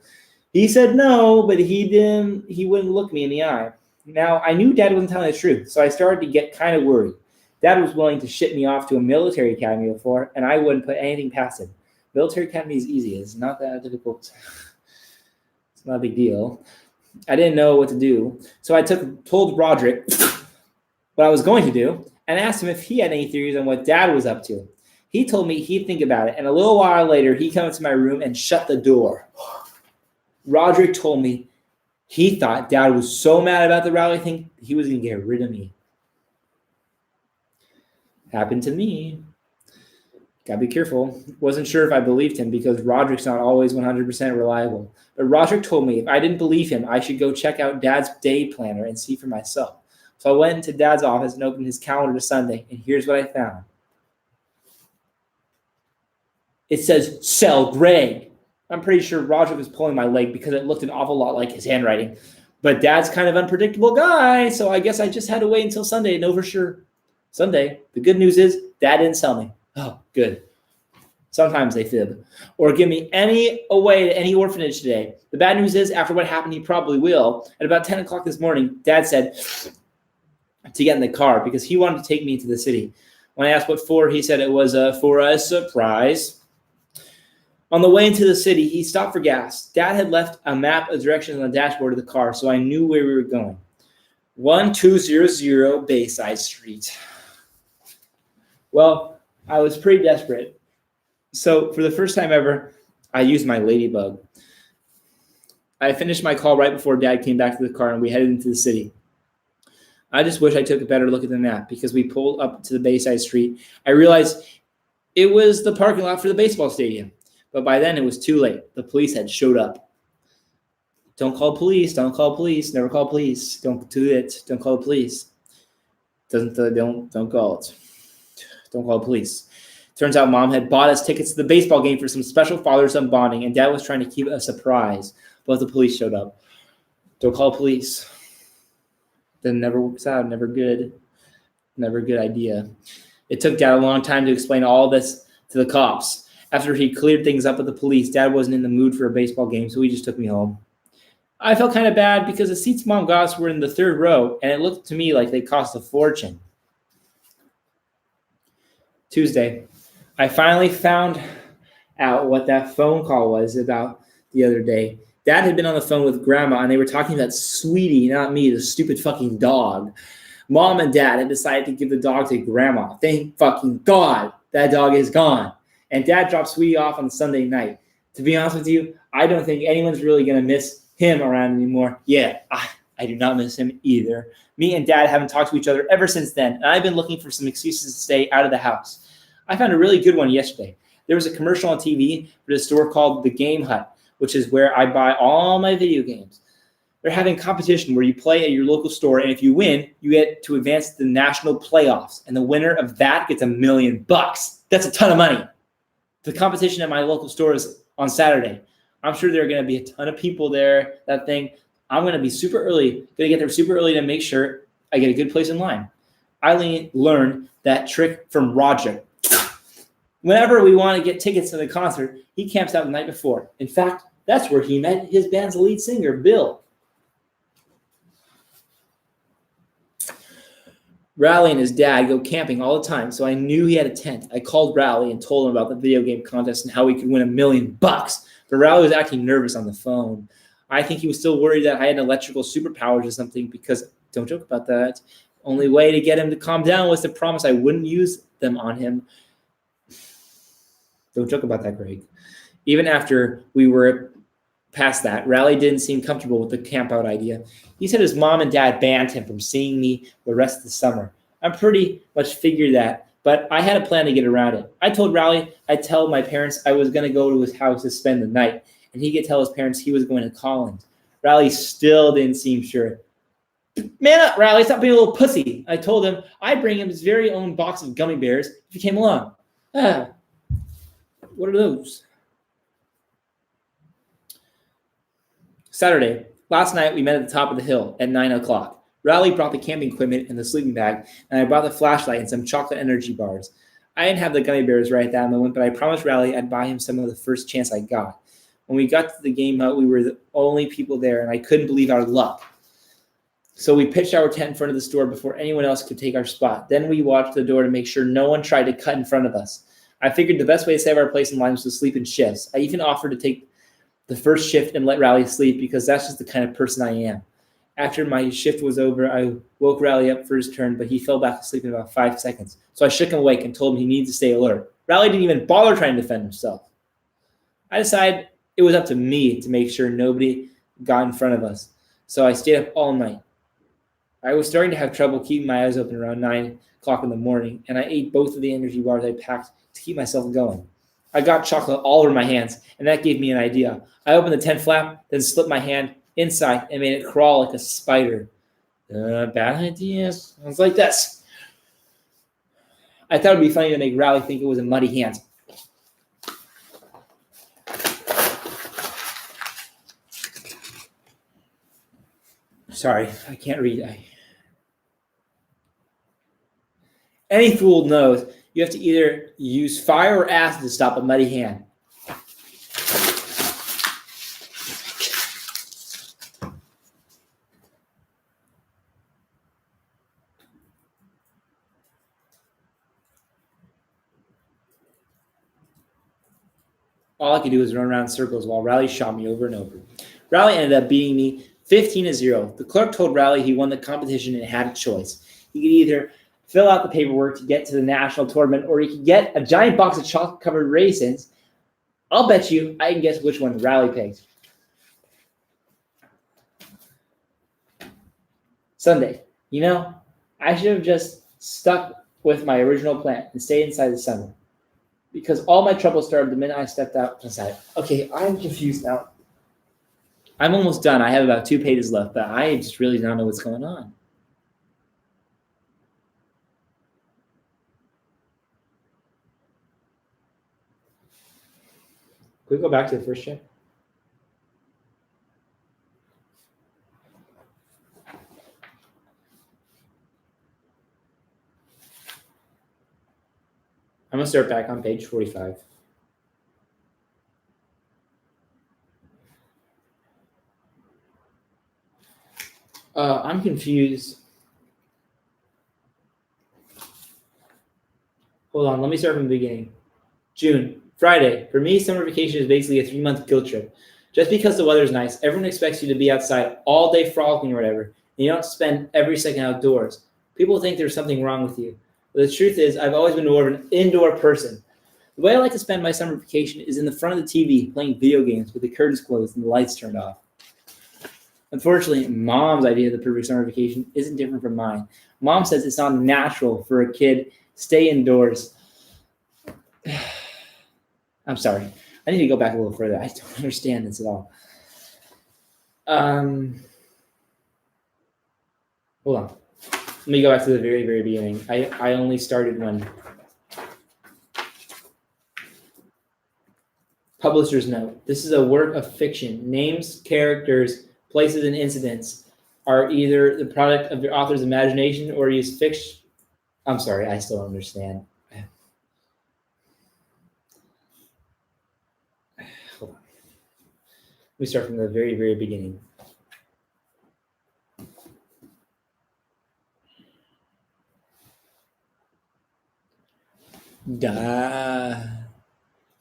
A: He said no, but he wouldn't look me in the eye. Now, I knew Dad wasn't telling the truth, so I started to get kind of worried. Dad was willing to ship me off to a military academy before, and I wouldn't put anything past him. Military academy is easy. It's not that difficult. It's not a big deal. I didn't know what to do, so I told Roderick what I was going to do and asked him if he had any theories on what Dad was up to. He told me he'd think about it, and a little while later, he came into my room and shut the door. Roderick told me he thought Dad was so mad about the rally thing, he was going to get rid of me. Happened to me. Gotta be careful. Wasn't sure if I believed him because Roderick's not always 100% reliable. But Roderick told me if I didn't believe him, I should go check out Dad's day planner and see for myself. So I went into Dad's office and opened his calendar to Sunday, and here's what I found. It says, "Sell Greg." I'm pretty sure Roderick was pulling my leg because it looked an awful lot like his handwriting. But Dad's kind of an unpredictable guy, so I guess I just had to wait until Sunday to know for sure. Sunday. The good news is Dad didn't sell me. Oh, good. Sometimes they fib. Or give me away to any orphanage today. The bad news is, after what happened, he probably will. At about 10 o'clock this morning, Dad said to get in the car because he wanted to take me to the city. When I asked what for, he said it was for a surprise. On the way into the city, he stopped for gas. Dad had left a map of directions on the dashboard of the car, so I knew where we were going. 1200 Bayside Street. Well, I was pretty desperate. So for the first time ever, I used my ladybug. I finished my call right before Dad came back to the car and we headed into the city. I just wish I took a better look at the map because we pulled up to the Bayside Street. I realized it was the parking lot for the baseball stadium. But by then it was too late. The police had showed up. Don't call police. Don't call police. Never call police. Don't do it. Don't call the police. Don't call it. Don't call the police. Turns out Mom had bought us tickets to the baseball game for some special father-son bonding, and Dad was trying to keep it a surprise. But the police showed up. Don't call police. Then never works out. Never good. Never a good idea. It took Dad a long time to explain all this to the cops. After he cleared things up with the police, Dad wasn't in the mood for a baseball game, so he just took me home. I felt kind of bad because the seats Mom got us were in the third row, and it looked to me like they cost a fortune. Tuesday, I finally found out what that phone call was about the other day. Dad had been on the phone with Grandma, and they were talking about Sweetie, not me, the stupid fucking dog. Mom and Dad had decided to give the dog to Grandma. Thank fucking God that dog is gone. And Dad dropped Sweetie off on Sunday night. To be honest with you, I don't think anyone's really going to miss him around anymore. Yeah, I do not miss him either. Me and Dad haven't talked to each other ever since then, and I've been looking for some excuses to stay out of the house. I found a really good one yesterday. There was a commercial on TV for a store called The Game Hut, which is where I buy all my video games. They're having a competition where you play at your local store, and if you win, you get to advance to the national playoffs, and the winner of that gets $1 million. That's a ton of money. The competition at my local store is on Saturday. I'm sure there are going to be a ton of people there. That thing, I'm going to be super early, going to get there super early to make sure I get a good place in line. I learned that trick from Roger. Whenever we want to get tickets to the concert, he camps out the night before. In fact, that's where he met his band's lead singer, Bill. Riley and his dad go camping all the time, so I knew he had a tent. I called Riley and told him about the video game contest and how we could win $1 million. But Riley was acting nervous on the phone. I think he was still worried that I had electrical superpowers or something because, don't joke about that, only way to get him to calm down was to promise I wouldn't use them on him. Don't joke about that, Greg. Even after we were past that, Riley didn't seem comfortable with the campout idea. He said his mom and dad banned him from seeing me the rest of the summer. I pretty much figured that, but I had a plan to get around it. I told Riley I'd tell my parents I was going to go to his house to spend the night, and he could tell his parents he was going to Collins. Riley still didn't seem sure. Man up, Riley, stop being a little pussy. I told him I'd bring him his very own box of gummy bears if he came along. What are those? Saturday. Last night, we met at the top of the hill at 9 o'clock. Riley brought the camping equipment and the sleeping bag, and I brought the flashlight and some chocolate energy bars. I didn't have the gummy bears right at that moment, but I promised Riley I'd buy him some of the first chance I got. When we got to the game hut, we were the only people there, and I couldn't believe our luck. So we pitched our tent in front of the store before anyone else could take our spot. Then we watched the door to make sure no one tried to cut in front of us. I figured the best way to save our place in line was to sleep in shifts. I even offered to take the first shift and let Riley sleep because that's just the kind of person I am. After my shift was over, I woke Riley up for his turn, but he fell back asleep in about 5 seconds. So I shook him awake and told him he needed to stay alert. Riley didn't even bother trying to defend himself. I decided it was up to me to make sure nobody got in front of us. So I stayed up all night. I was starting to have trouble keeping my eyes open around 9 o'clock in the morning, and I ate both of the energy bars I packed to keep myself going. I got chocolate all over my hands, and that gave me an idea. I opened the tent flap, then slipped my hand inside and made it crawl like a spider. Bad idea. Sounds like this. I thought it would be funny to make Riley think it was a muddy hand. Sorry, I can't read. Any fool knows you have to either use fire or acid to stop a muddy hand. All I could do was run around in circles while Riley shot me over and over. Riley ended up beating me 15-0. The clerk told Riley he won the competition and had a choice. He could either fill out the paperwork to get to the national tournament, or he could get a giant box of chocolate-covered raisins. I'll bet you I can guess which one Riley picked. Sunday. You know, I should have just stuck with my original plan and stayed inside the summer, because all my trouble started the minute I stepped outside. Okay, I'm confused now. I'm almost done. I have about 2 pages left, but I just really don't know what's going on. Can we go back to the first check? I'm going to start back on page 45. I'm confused. Hold on, let me start from the beginning. June, Friday. For me, summer vacation is basically a 3-month guilt trip. Just because the weather's nice, everyone expects you to be outside all day frolicking or whatever, and you don't spend every second outdoors. People think there's something wrong with you. But the truth is, I've always been more of an indoor person. The way I like to spend my summer vacation is in the front of the TV playing video games with the curtains closed and the lights turned off. Unfortunately, Mom's idea of the perfect summer vacation isn't different from mine. Mom says it's not natural for a kid stay indoors. I'm sorry. I need to go back a little further. I don't understand this at all. Hold on. Let me go back to the very, very beginning. I only started when publisher's note. This is a work of fiction. Names, characters, places, and incidents are either the product of the author's imagination or use fiction. I'm sorry, I still don't understand. Hold on. Let me start from the very, very beginning.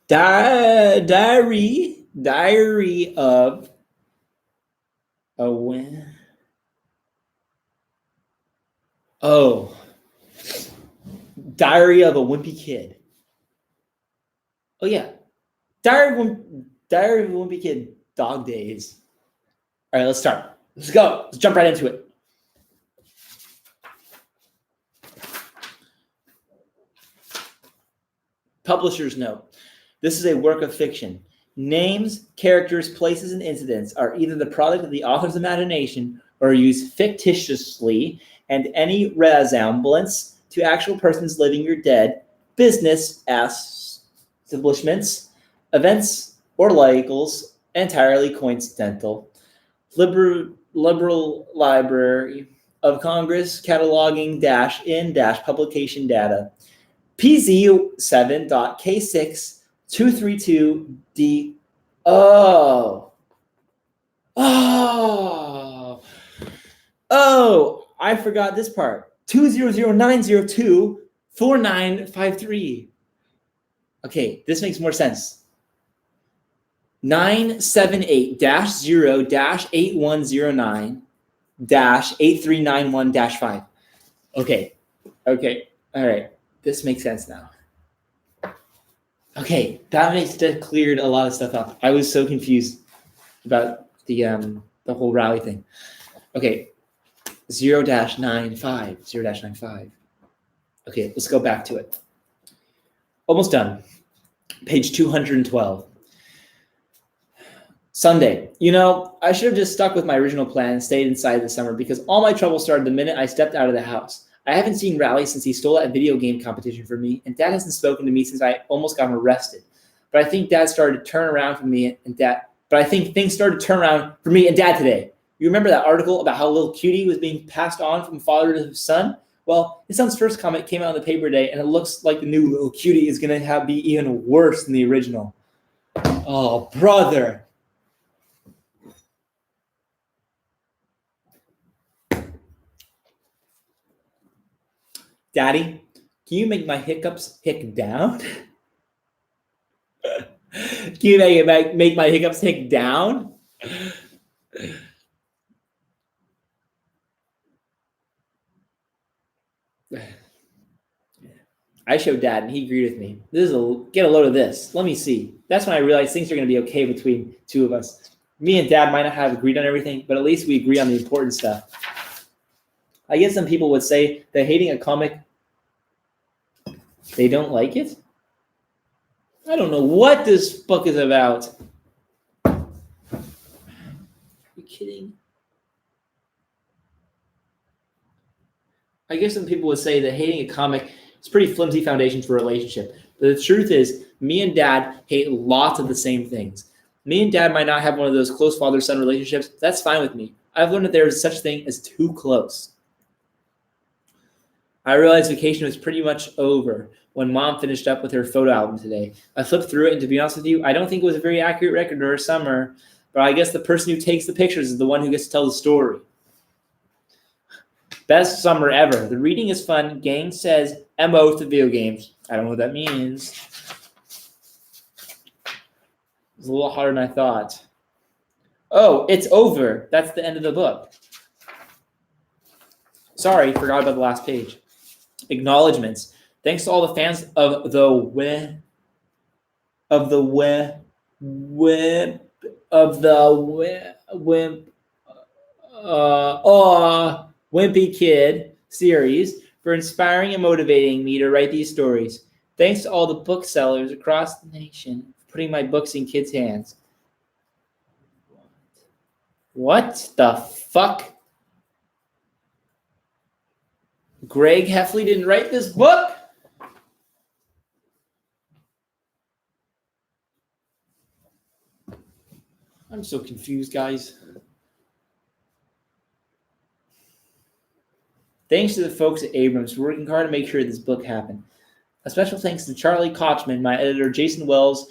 A: Diary of a win. Oh, Diary of a Wimpy Kid. Oh yeah, Diary of a Wimpy Kid. Dog days. All right, let's start. Let's go. Let's jump right into it. Publisher's note. This is a work of fiction. Names, characters, places, and incidents are either the product of the author's imagination or used fictitiously, and any resemblance to actual persons living or dead, business, establishments, events, or labels entirely coincidental. Liberal Library of Congress cataloging -in -publication data. PZ7.K6232D. Oh, I forgot this part. 20090249953. Okay, this makes more sense. 978-0-8109-8391-5. Okay, all right. This makes sense now. Okay, that cleared a lot of stuff up. I was so confused about the whole rally thing. Okay, 0-95. Okay, let's go back to it. Almost done. Page 212. Sunday. I should have just stuck with my original plan and stayed inside this summer because all my trouble started the minute I stepped out of the house. I haven't seen Rally since he stole that video game competition from me, and Dad hasn't spoken to me since I almost got him arrested. But I think Dad started to turn around for me and Dad. But I think things started to turn around for me and Dad today. You remember that article about how little cutie was being passed on from father to son? Well, his son's first comic came out in the paper today, and it looks like the new little cutie is going to be even worse than the original. Oh, brother. Daddy, can you make my hiccups hick down? Can you make my hiccups hick down? I showed Dad, and he agreed with me. Get a load of this. Let me see. That's when I realized things are going to be okay between two of us. Me and Dad might not have agreed on everything, but at least we agree on the important stuff. I guess some people would say that hating a comic, they don't like it? I don't know what this book is about. Are you kidding? I guess some people would say that hating a comic is pretty flimsy foundation for a relationship. But the truth is, me and Dad hate lots of the same things. Me and Dad might not have one of those close father-son relationships. That's fine with me. I've learned that there is such thing as too close. I realized vacation was pretty much over when Mom finished up with her photo album today. I flipped through it, and to be honest with you, I don't think it was a very accurate record of her summer, but I guess the person who takes the pictures is the one who gets to tell the story. Best summer ever. The reading is fun. Gang says MO to video games. I don't know what that means. It's a little harder than I thought. Oh, it's over. That's the end of the book. Sorry, forgot about the last page. Acknowledgements. Thanks to all the fans of the Wimpy Kid series for inspiring and motivating me to write these stories. Thanks to all the booksellers across the nation for putting my books in kids' hands. What the fuck? Greg Heffley didn't write this book? I'm so confused, guys. Thanks to the folks at Abrams for working hard to make sure this book happened. A special thanks to Charlie Kochman, my editor, Jason Wells,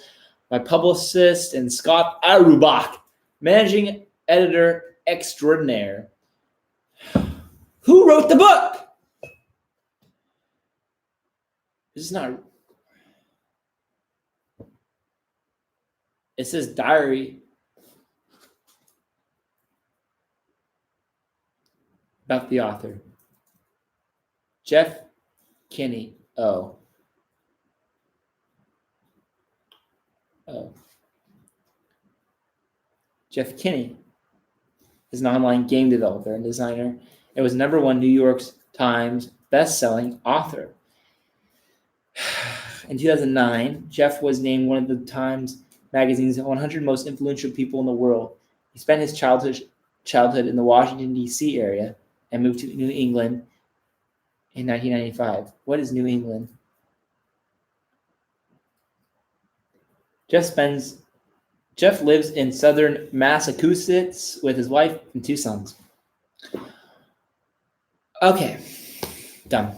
A: my publicist, and Scott Arubach, managing editor extraordinaire. Who wrote the book? This is not. It says diary. About the author. Jeff Kinney. Oh. Jeff Kinney is an online game developer and designer and was #1 New York Times best-selling author. In 2009, Jeff was named one of the Times Magazine's 100 most influential people in the world. He spent his childhood in the Washington, D.C. area and moved to New England in 1995. What is New England? Jeff lives in southern Massachusetts with his wife and 2 sons. Okay, done.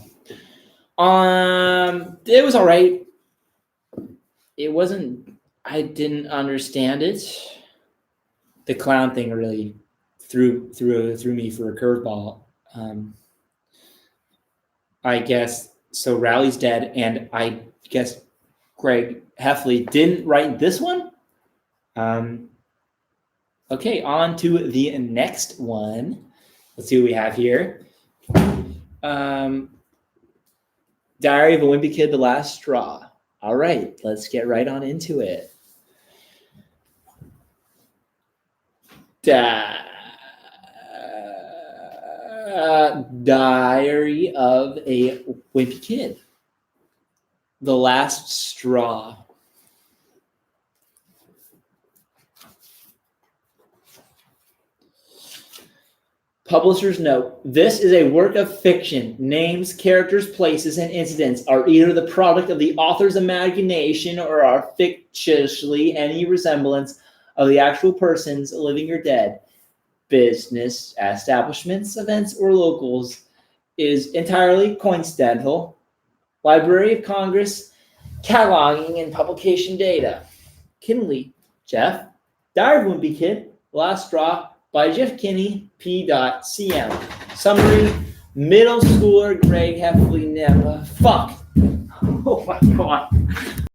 A: It was all right. It wasn't. I didn't understand it. The clown thing really threw me for a curveball. I guess so. Rowley's dead, and I guess Greg Heffley didn't write this one. Okay, on to the next one. Let's see what we have here. Diary of a Wimpy Kid, The Last Straw. All right, let's get right on into it. Diary of a Wimpy Kid, The Last Straw. Publisher's note. This is a work of fiction. Names, characters, places, and incidents are either the product of the author's imagination or are fictitiously any resemblance of the actual persons, living or dead. Business, establishments, events, or locals is entirely coincidental. Library of Congress, cataloging and publication data. Kinley, Jeff. Diary of a Wimpy Kid, Last Straw, by Jeff Kinney, P.CM. Summary, middle schooler Greg Heffley. Fuck. Oh my God.